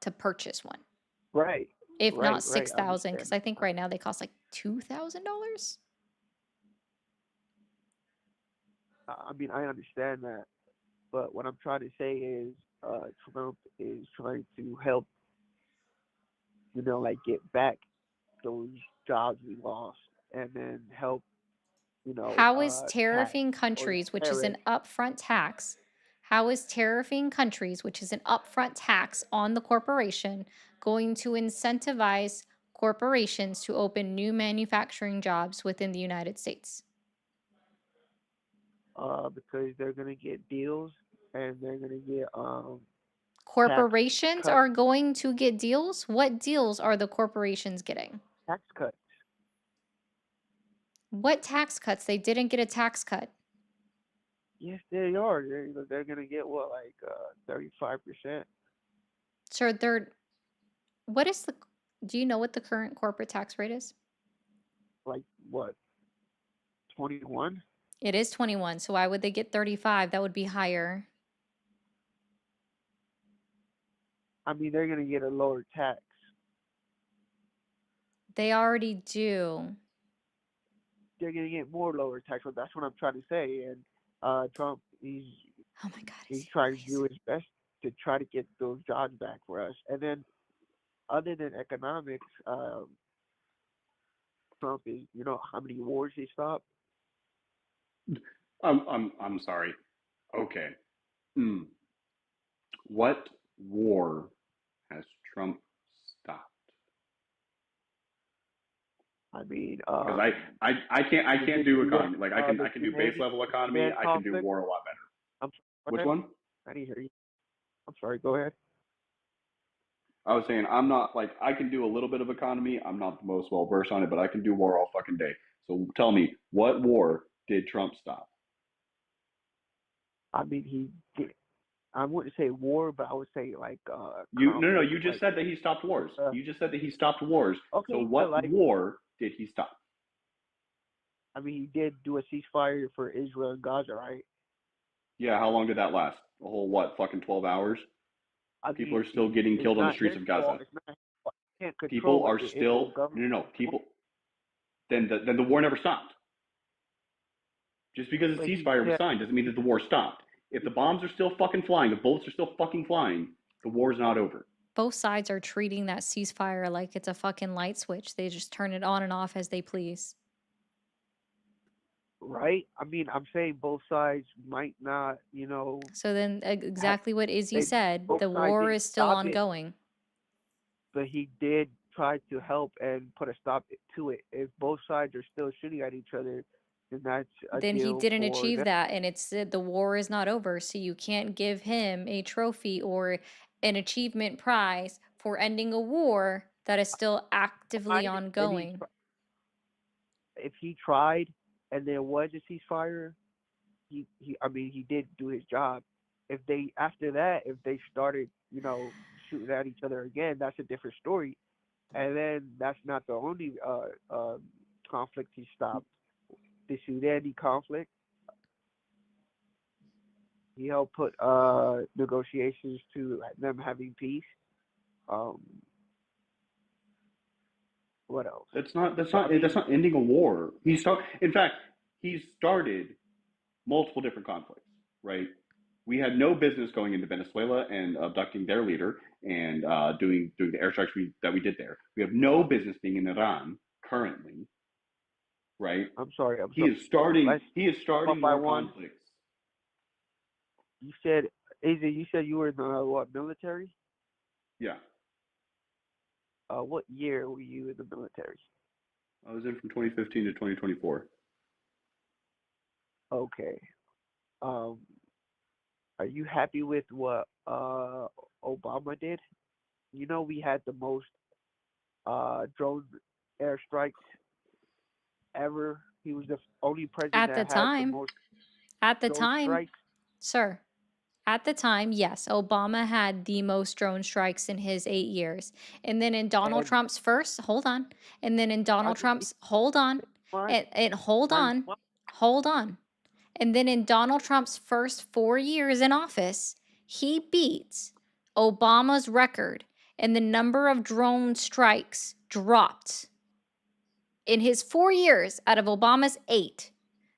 to purchase one.
right,
If not
right. I
6,000,
understand.
because I think right now they cost like $2,000.
I mean, I understand that, but what I'm trying to say is, Trump is trying to help, like get back those jobs we lost, and then help,
How is
tax
tariffing
or
countries, which is
tariff.
an upfront tax, how is tariffing countries, which is an upfront tax on the corporation, going to incentivize corporations to open new manufacturing jobs within the United States?
Because they're gonna get deals, and they're gonna get tax
Corporations
cuts.
are going to get deals? What deals are the corporations getting?
Tax cuts.
What tax cuts? They didn't get a tax cut.
Yes, they are. They're gonna get what, like 35%.
So what is do you know what the current corporate tax rate is?
Like what, 21?
It is 21, so why would they get 35? That would be higher.
I mean, they're gonna get a lower tax.
They already do.
They're gonna get more lower tax. But that's what I'm trying to say. And Trump,
Oh my God,
he's trying to do his best to try to get those jobs back for us. And then, other than economics, Trump is, you know, how many wars he stopped?
I'm sorry. Okay. What war has Trump stopped?
I mean,
Because I can't do economy. Like I
the
can do base level economy.
Sudan
I can do
conflict.
war a lot better.
I'm sorry,
Which one?
I didn't hear you. I'm sorry. Go ahead.
I was saying I'm not like I can do a little bit of economy. I'm not the most well versed on it, but I can do war all fucking day. So tell me, what war did Trump stop?
I mean, he did. I wouldn't say war, but I would say like
No.
conflict.
You just
Like,
said that he stopped wars. You just said that he stopped wars.
okay,
So
yeah,
what
like,
war did he stop?
I mean, he did do a ceasefire for Israel and Gaza, right?
Yeah, how long did that last? A whole what? Fucking 12 hours?
I
People
mean,
are still getting
it's
killed on the
not
streets
his
of
fault.
Gaza.
It's not his fault. He can't control
People
what
are
the Israel
still
government.
people. Then the war never stopped. Just because a
But he
ceasefire was
said,
signed doesn't mean that the war stopped. If the bombs are still fucking flying, the bullets are still fucking flying, the war's not over.
Both sides are treating that ceasefire like it's a fucking light switch. They just turn it on and off as they please.
right? I mean, I'm saying both sides might not, you know.
So then exactly what Izzy said,
Both
the
sides
war
didn't
is still
stop it,
ongoing.
but he did try to help and put a stop to it. If both sides are still shooting at each other, then that's a
Then he
deal
didn't
for
achieve
them.
that, and it's the war is not over, so you can't give him a trophy or an achievement prize for ending a war that is still actively
And
ongoing.
if he tried and there was a ceasefire, I mean, he did do his job. If they after that, if they started, you know, shooting at each other again, that's a different story. And then that's not the only conflict he stopped. The Sudan conflict, he helped put negotiations to them having peace. Um, what else?
That's not
I mean,
ending a war. In fact, he started multiple different conflicts, right? We had no business going into Venezuela and abducting their leader and doing the airstrikes that we did there. We have no business being in Iran currently, right?
I'm sorry.
He is starting
one by
more
one.
conflicts.
You said, Izzy, you said you were in the what, military?
Yeah,
What year were you in the military?
I was in from 2015 to 2024.
Okay. Are you happy with what Obama did? You know, we had the most drone airstrikes ever. He was the only president
At the
that had the
time,
most
at the
drone
time,
strikes.
sir, at the time, yes, Obama had the most drone strikes in his 8 years. And then in Donald
And
Trump's first, hold on. And then in
I
Donald
mean,
Trump's, hold on.
mine,
And hold
mine,
on. Hold on. And then in Donald Trump's first 4 years in office, he beat Obama's record, and the number of drone strikes dropped. In his 4 years out of Obama's 8,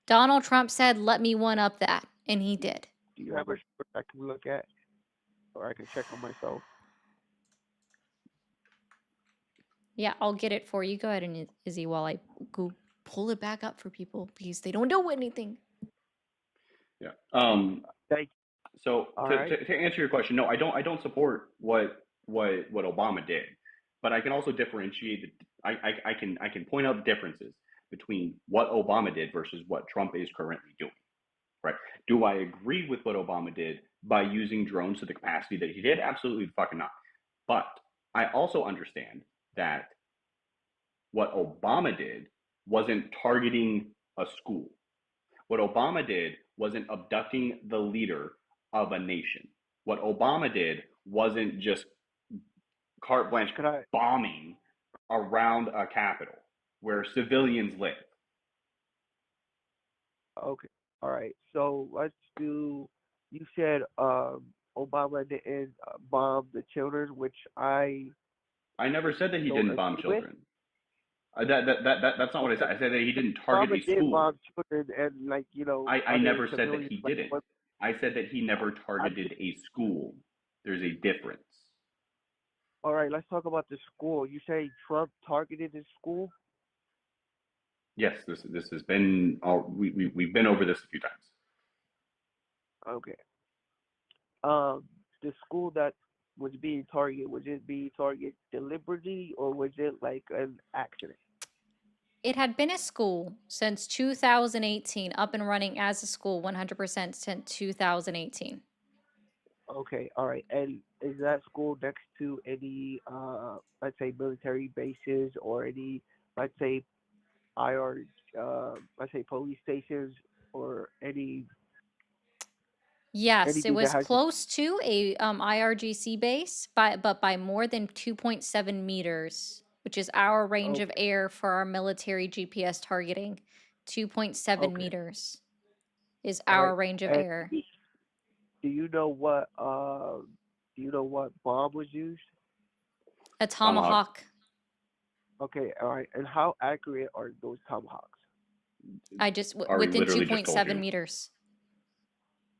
Donald Trump said, let me one up that. And he did.
do you have a report I can look at, or I can check on myself?
Yeah, I'll get it for you. Go ahead and Izzy while I go pull it back up for people because they don't know anything.
Yeah.
Thank you.
So
All
to
right.
answer your question, no, I don't support what Obama did, but I can also differentiate. I can point out the differences between what Obama did versus what Trump is currently doing, right? Do I agree with what Obama did by using drones to the capacity that he did? Absolutely fucking not. But I also understand that what Obama did wasn't targeting a school. What Obama did wasn't abducting the leader of a nation. What Obama did wasn't just carte blanche bombing around a capital where civilians live.
Okay. All right. So let's do. You said Obama didn't bomb the children, which I
never said that he
don't
didn't bomb
agree with.
children. That's not what I said. I said that he didn't target
Obama
a
did
school.
bomb children and
I
other
never said that
civilians.
he didn't. I said that he never targeted a school. There's a difference.
All right. Let's talk about the school. You say Trump targeted his school.
Yes, this has been we've been over this a few times.
Okay. The school that was being targeted, was it being targeted deliberately or was it like an accident?
It had been a school since 2018, up and running as a school 100% since 2018.
Okay, all right. And is that school next to any, let's say, military bases or any, let's say, let's say, police stations or
Yes, it
anything that
was
has?
close to a IRGC base, but by more than 2.7 meters, which is our range of
Okay,
air for our military GPS targeting. 2.7
okay,
meters is
all
our
right.
range of
And
air.
do you know what bomb was used?
A
Tomahawk.
tomahawk.
Okay, all right. And how accurate are those tomahawks?
I just
Ari
within
literally just told
2.7
you.
meters.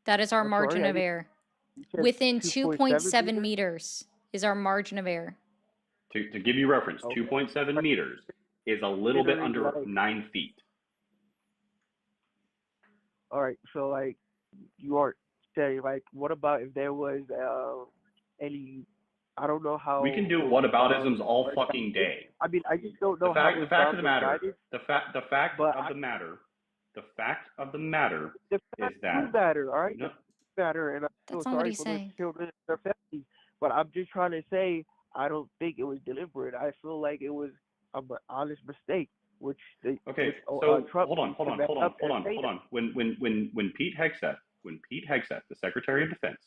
That is our
I'm
margin
sorry,
of air.
you said
Within
2.7
2.7
meters?
meters is our margin of air.
To give you reference,
Okay.
2.7 meters is a little bit
Considering
under 9 feet.
all right, so you are saying what about if there was any, I don't know
We can
how
do
those bombs
whataboutisms all
are
fucking
guided.
day.
I mean, I just don't
The
know how
fact
those
of the
bombs are
matter,
guided.
the fact
But
of the matter, the fact of the matter
the
is
facts do
that
matter, all right?
no,
The facts matter, and I feel
That's not what
sorry
he's
for those
saying.
children and their families. But I'm just trying to say, I don't think it was deliberate. I feel like it was an honest mistake, which
okay.
which
So
Trump
hold on,
needs
hold
to
on,
back
hold on,
up
hold
and
on,
say
hold
that.
on. When Pete Hegseth, the Secretary of Defense,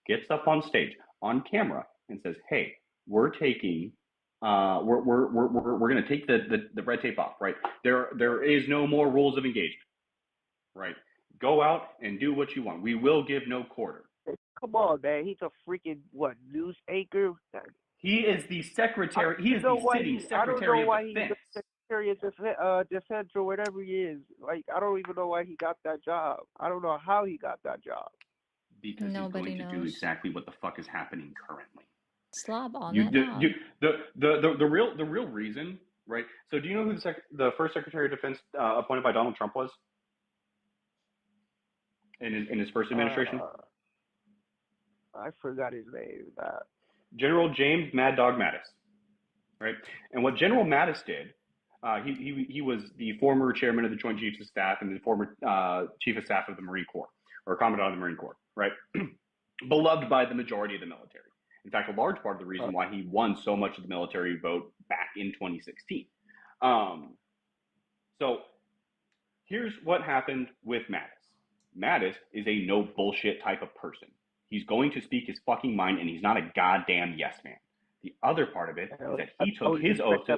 gets up on stage on camera and says, "Hey, we're taking." We're going to take the red tape off, right? There is no more rules of engagement, right? Go out and do what you want. We will give no quarter.
Come on, man. He's a freaking news anchor.
He is the secretary. He is the sitting
I don't
Secretary
know
of
why he's
Defense.
the Secretary of Defense or whatever he is. I don't even know why he got that job. I don't know how he got that job.
Because
Nobody
he's going to do
knows.
exactly what the fuck is happening currently.
Slob on
You
that
do,
knob.
the real reason, right? So do you know who the first Secretary of Defense appointed by Donald Trump was in his first administration?
I forgot his name.
General James Mad Dog Mattis, right? And what General Mattis did, he was the former chairman of the Joint Chiefs of Staff and the former chief of staff of the Marine Corps, or commandant of the Marine Corps, right? Beloved by the majority of the military. In fact, a large part of the reason why he won so much of the military vote back in 2016. So here's what happened with Mattis. Mattis is a no bullshit type of person. He's going to speak his fucking mind, and he's not a goddamn yes man. The other part of it is that he took his oath to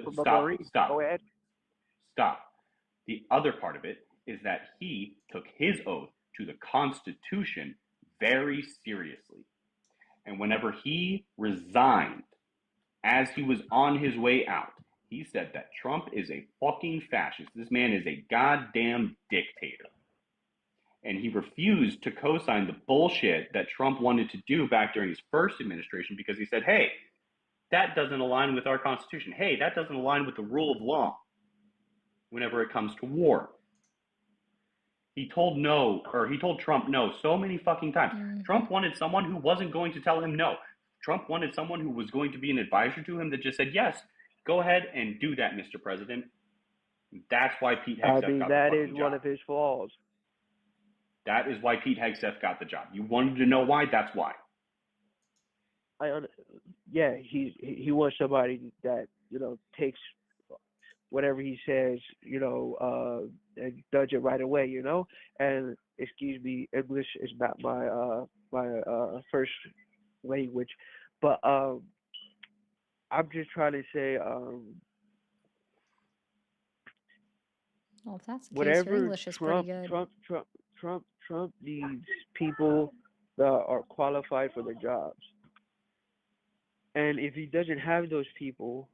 stop. The other part of it is that he took his oath to the Constitution very seriously. And whenever he resigned, as he was on his way out, he said that Trump is a fucking fascist. This man is a goddamn dictator. And he refused to co-sign the bullshit that Trump wanted to do back during his first administration because he said, hey, that doesn't align with our Constitution. Hey, that doesn't align with the rule of law whenever it comes to war. He told Trump no so many fucking times.
Mm-hmm.
Trump wanted someone who wasn't going to tell him no. Trump wanted someone who was going to be an advisor to him that just said, yes, go ahead and do that, Mr. President. That's why Pete Hegseth got the
that
fucking
is
job.
one of his flaws.
That is why Pete Hegseth got the job. You wanted to know why? That's why.
Yeah, he wants somebody that takes whatever he says, and does it right away, And excuse me, English is not my first language, but I'm just trying to say
Well, if that's the case, your
whatever
English is pretty good.
Trump needs people that are qualified for the jobs, and if he doesn't have those people,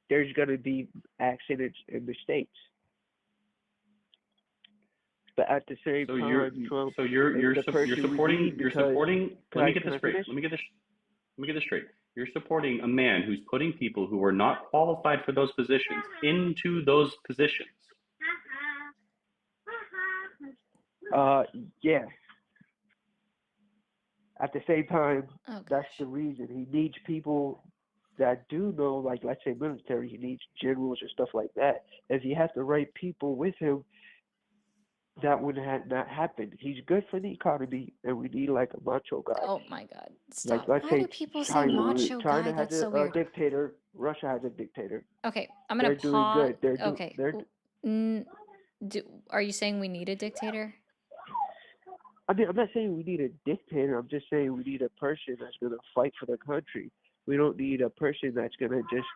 there's going to be accidents in the states. But at the same
So
time, Trump
you're
is the person we need because.
Let me get
Can
this
I
straight.
finish?
Let me get this straight. You're supporting a man who's putting people who are not qualified for those positions into those positions.
Yeah. At the same time,
Oh,
that's the reason he needs people that do know, like let's say military. He needs generals and stuff like that. If he has the right people with him, that would not happen. He's good for the economy, and we need like a macho guy.
oh my God.
Like
Stop.
let's
Why do
say
people say
China.
macho guy?
China has
That's so
a
weird.
dictator. Russia has a dictator.
Okay, I'm gonna
They're doing
pause.
good. They're
Okay. Are you saying we need a dictator?
I mean, I'm not saying we need a dictator. I'm just saying we need a person that's gonna fight for the country. We don't need a person that's gonna just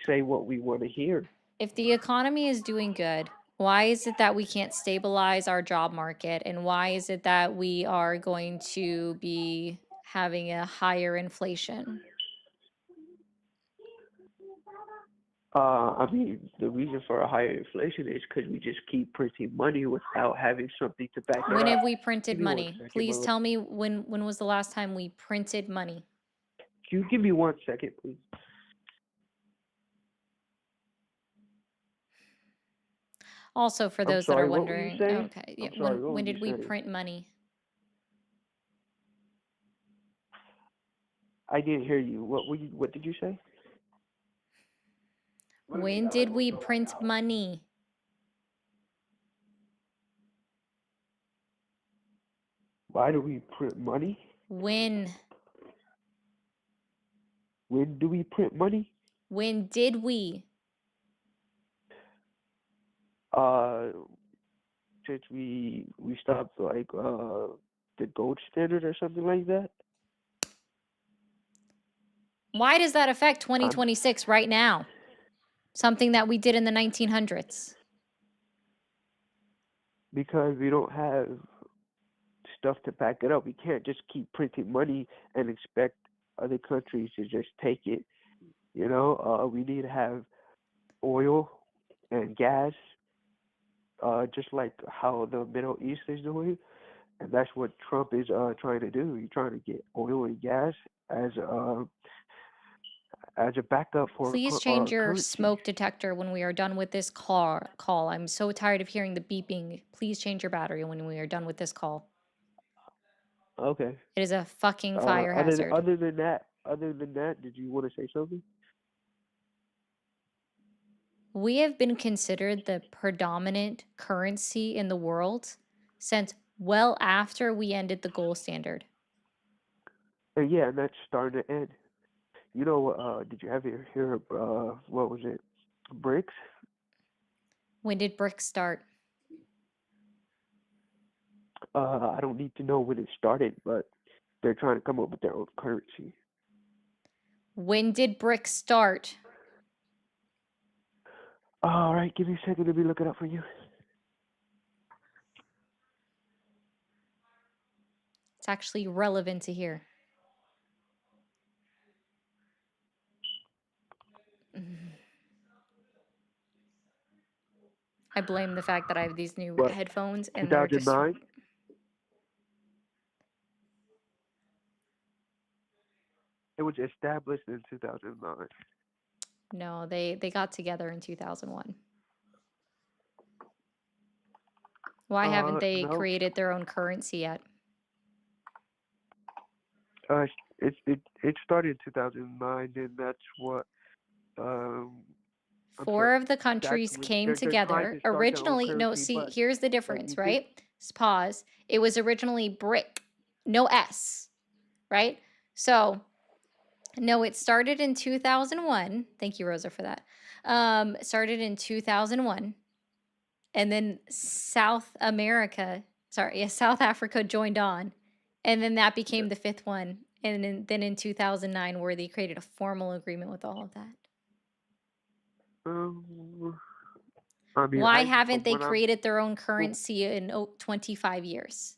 say what we want to hear.
If the economy is doing good, why is it that we can't stabilize our job market? And why is it that we are going to be having a higher inflation?
I mean, the reason for a higher inflation is because we just keep printing money without having something to back it
When
up.
have we
Give
printed
me 1
money?
second,
Please
Mama.
tell me when was the last time we printed money?
Can you give me 1 second, please?
Also, for
I'm
those that are
sorry, what were you
wondering,
saying?
okay, yeah,
I'm sorry, what
when
were you
did we
saying?
print money?
I didn't hear you. What did you say?
When did we print money?
Why do we print money?
When?
When do we print money?
When did we?
Since we stopped like the gold standard or something like that.
Why does that affect 2026 right now? Something that we did in the 1900s.
Because we don't have stuff to back it up. We can't just keep printing money and expect other countries to just take it. We need to have oil and gas, just like how the Middle East is doing, and that's what Trump is trying to do. He's trying to get oil and gas as a backup for
Please change your
currency.
smoke detector when we are done with this call. I'm so tired of hearing the beeping. Please change your battery when we are done with this call.
Okay.
It is a fucking fire hazard.
Other than that, did you want to say something?
We have been considered the predominant currency in the world since well after we ended the gold standard.
Yeah, and that's starting to end. Did you ever hear what was it? BRICS?
When did BRICS start?
I don't need to know when it started, but they're trying to come up with their own currency.
When did BRICS start?
All right, give me a second. Let me look it up for you.
It's actually relevant to hear. I blame the fact that I have these new
What?
headphones and they're just
2009? It was established in 2009.
no, they got together in 2001. Why haven't they
No.
created their own currency yet?
It started in 2009, and that's what I'm sorry.
4 of the
That's
countries
what
came
they're trying
together.
to start their own
Originally, no,
currency,
see,
but
here's the
you
difference,
think
right? Pause. It was originally BRIC, no S, right? So, no, it started in 2001. Thank you, Rosa, for that. Started in 2001. And then South Africa joined on. And then that became the 5th one. And then in 2009, where they created a formal agreement with all of that.
I mean,
Why
I
haven't
from
they
when I'm
created their own currency in 25 years?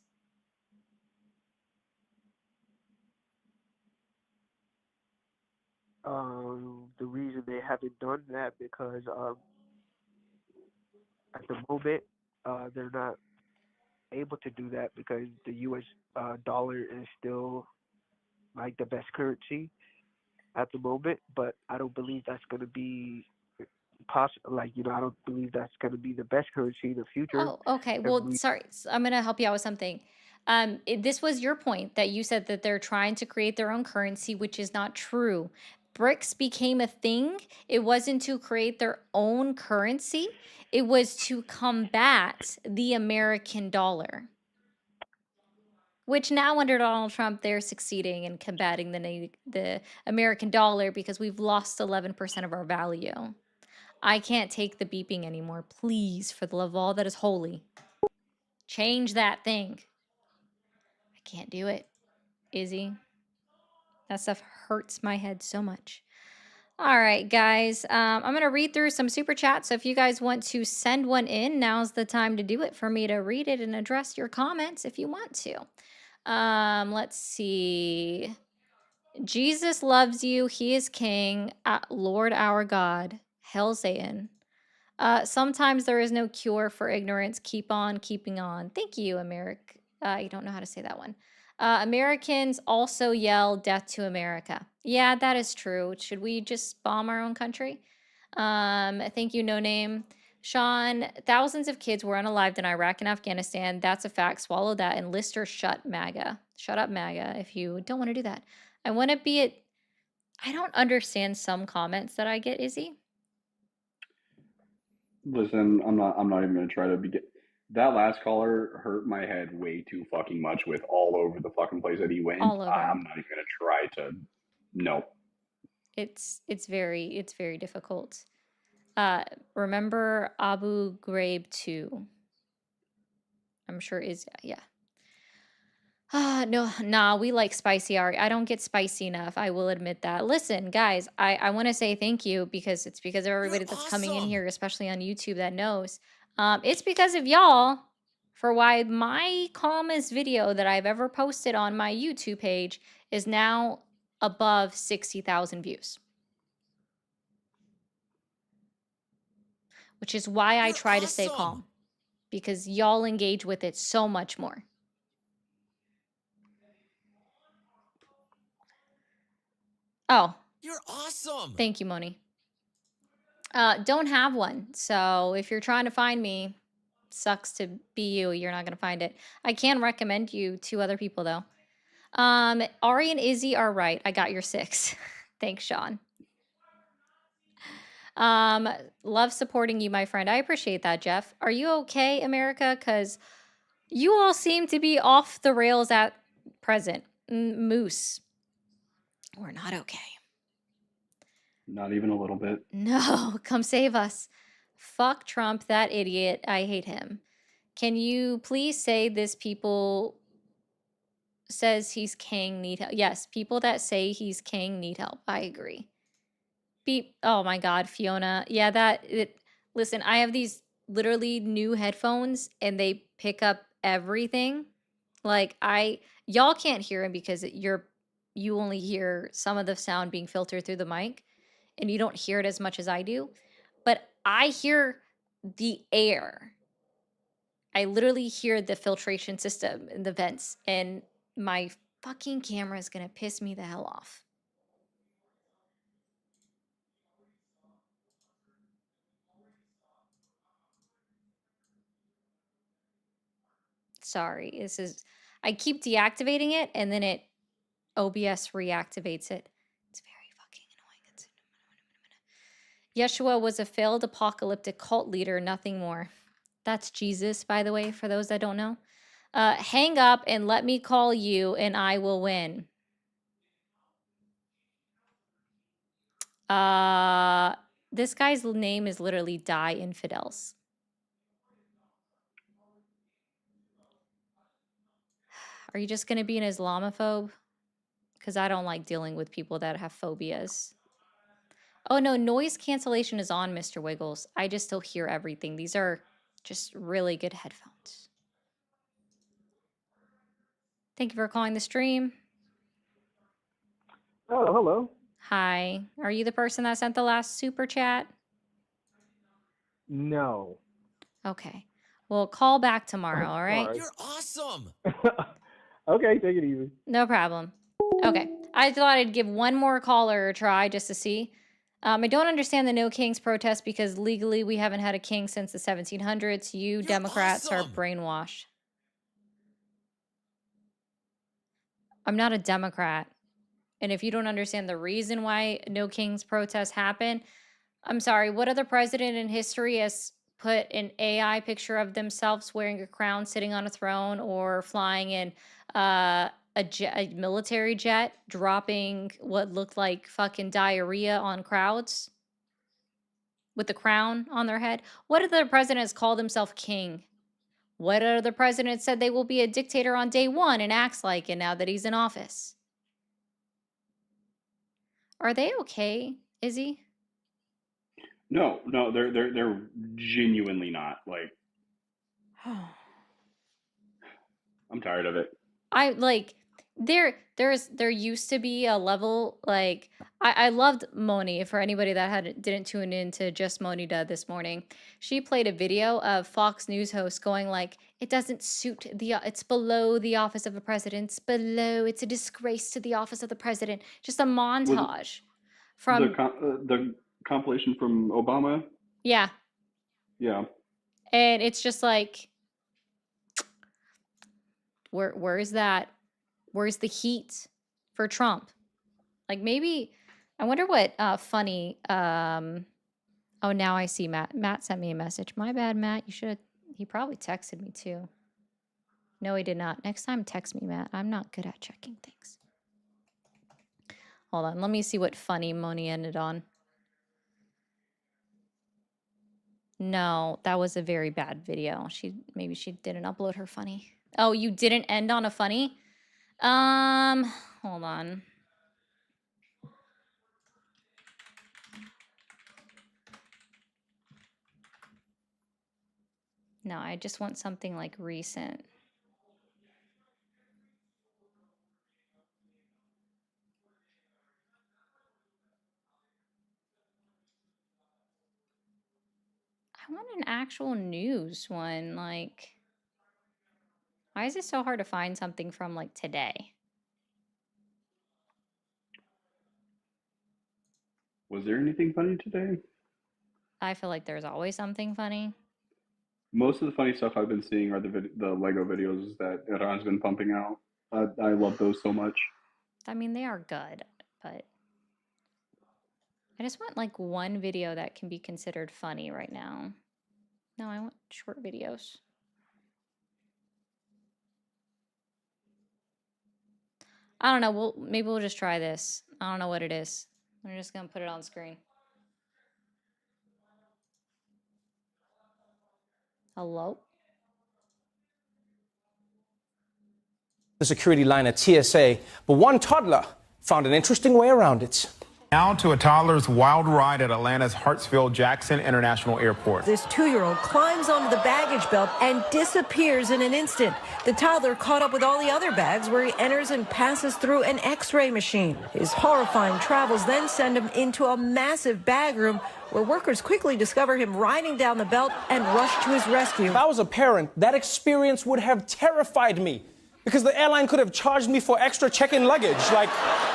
the reason they haven't done that because at the moment they're not able to do that because the U.S. Dollar is still like the best currency at the moment, but I don't believe that's going to be possible. Like, I don't believe that's going to be the best currency in the future.
Oh, okay.
If
Well,
we,
sorry. I'm going to help you out with something. This was your point that you said that they're trying to create their own currency, which is not true. BRICS became a thing. It wasn't to create their own currency. It was to combat the American dollar, which now under Donald Trump, they're succeeding in combating the American dollar because we've lost 11% of our value. I can't take the beeping anymore. Please, for the love of all that is holy, change that thing. I can't do it, Izzy. That stuff hurts my head so much. All right, guys. I'm going to read through some super chats. So if you guys want to send one in, now's the time to do it for me to read it and address your comments if you want to. Let's see. Jesus loves you. He is king. Lord our God. Hail Satan. Sometimes there is no cure for ignorance. Keep on keeping on. Thank you, America. I don't know how to say that one. Americans also yell death to America. Yeah, that is true. Should we just bomb our own country? Thank you, No Name. Sean, thousands of kids were unalived in Iraq and Afghanistan. That's a fact. Swallow that. And Lister, shut MAGA. Shut up, MAGA, if you don't want to do that. I want to be it. I don't understand some comments that I get, Izzy.
Listen, I'm not even gonna try to begin. That last caller hurt my head way too fucking much with all over the fucking place that he went.
All over.
I'm not even gonna try to. No.
It's very difficult. Remember Abu Ghraib 2? I'm sure is yeah. No, nah, we like spicy Ari. I don't get spicy enough. I will admit that. Listen, guys, I want to say thank you because it's because of everybody that's coming in here, especially on YouTube that knows. It's because of y'all for why my calmest video that I've ever posted on my YouTube page is now above 60,000 views. Which is why I try to stay calm, because y'all engage with it so much more. Oh.
You're awesome.
Thank you, Moni. Don't have one. So if you're trying to find me, sucks to be you. You're not going to find it. I can recommend you to other people, though. Ari and Izzy are right. I got your 6. Thanks, Sean. Love supporting you, my friend. I appreciate that, Jeff. Are you okay, America? Because you all seem to be off the rails at present. Moose. We're not okay.
Not even a little bit.
No, come save us. Fuck Trump, that idiot. I hate him. Can you please say this people says he's king need help? Yes, people that say he's king need help. I agree. Beep. Oh my God, Fiona. Yeah, listen, I have these literally new headphones and they pick up everything. Like y'all can't hear him because you only hear some of the sound being filtered through the mic and you don't hear it as much as I do. But I hear the air. I literally hear the filtration system in the vents, and my fucking camera is gonna piss me the hell off. Sorry, I keep deactivating it and then OBS reactivates it. It's very fucking annoying. Yeshua was a failed apocalyptic cult leader, nothing more. That's Jesus, by the way, for those that don't know. Hang up and let me call you and I will win. This guy's name is literally Die Infidels. Are you just going to be an Islamophobe? Because I don't like dealing with people that have phobias. Oh no, noise cancellation is on, Mr. Wiggles. I just still hear everything. These are just really good headphones. Thank you for calling the stream.
Oh, hello.
Hi. Are you the person that sent the last super chat?
No.
Okay. Well, call back tomorrow, all right?
Sorry.
You're awesome.
Okay, take it easy.
No problem. Okay. I thought I'd give one more caller a try just to see. I don't understand the No Kings protest because legally we haven't had a king since the 1700s. You Democrats are brainwashed. I'm not a Democrat. And if you don't understand the reason why No Kings protests happen, I'm sorry, what other president in history has put an AI picture of themselves wearing a crown, sitting on a throne, or flying in a military jet, dropping what looked like fucking diarrhea on crowds with the crown on their head? What other presidents call themselves king? What other president said they will be a dictator on day one and acts like it now that he's in office? Are they okay, Izzy?
No, they're genuinely not. Like, I'm tired of it.
I like there used to be a level like I loved Moni. For anybody that didn't tune in to just Monida this morning, she played a video of Fox News hosts going like, it doesn't suit it's below the office of a president, it's a disgrace to the office of the president. Just a montage from
the compilation from Obama.
yeah,
Yeah.
and it's just like, where is that? Where's the heat for Trump? Like maybe, I wonder what funny, oh, now I see Matt. Matt sent me a message. My bad, Matt. He probably texted me too. No, he did not. Next time, text me, Matt. I'm not good at checking things. Hold on. Let me see what funny Moni ended on. No, that was a very bad video. Maybe she didn't upload her funny. Oh, you didn't end on a funny? Hold on. No, I just want something like recent. I want an actual news one. Like, why is it so hard to find something from like today?
Was there anything funny today?
I feel like there's always something funny.
Most of the funny stuff I've been seeing are the Lego videos that Iran's been pumping out. I love those so much.
I mean, they are good, but I just want like one video that can be considered funny right now. No, I want short videos. I don't know. Maybe we'll just try this. I don't know what it is. We're just gonna put it on screen. Hello?
The security line at TSA, but one toddler found an interesting way around it.
Now to a toddler's wild ride at Atlanta's Hartsfield-Jackson International Airport.
This 2-year-old climbs onto the baggage belt and disappears in an instant. The toddler caught up with all the other bags where he enters and passes through an X-ray machine. His horrifying travels then send him into a massive bag room where workers quickly discover him riding down the belt and rush to his rescue.
If I was a parent, that experience would have terrified me because the airline could have charged me for extra check-in luggage. Like,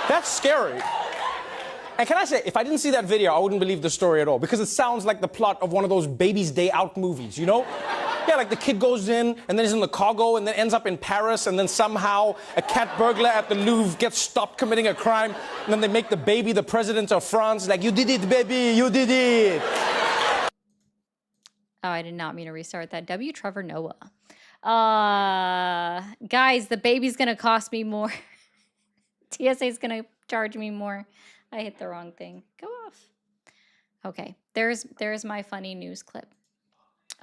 that's scary. And can I say, if I didn't see that video, I wouldn't believe the story at all because it sounds like the plot of one of those Baby's Day Out movies, you know? Yeah, like the kid goes in and then he's in the cargo and then ends up in Paris and then somehow a cat burglar at the Louvre gets stopped committing a crime and then they make the baby the president of France. Like, you did it, baby, you did it.
Oh, I did not mean to restart that. W. Trevor Noah. Guys, the baby's gonna cost me more. TSA's gonna charge me more. I hit the wrong thing. Go off. Okay, there's my funny news clip.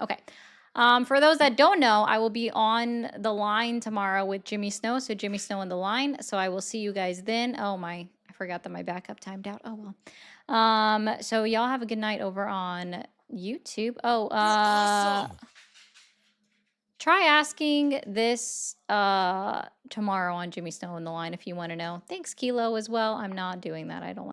Okay. For those that don't know, I will be on the line tomorrow with Jimmy Snow. So Jimmy Snow on the line. So I will see you guys then. Oh my, I forgot that my backup timed out. Oh well. So y'all have a good night over on YouTube. Oh, try asking this tomorrow on Jimmy Snow on the line if you want to know. Thanks, Kilo, as well. I'm not doing that. I don't like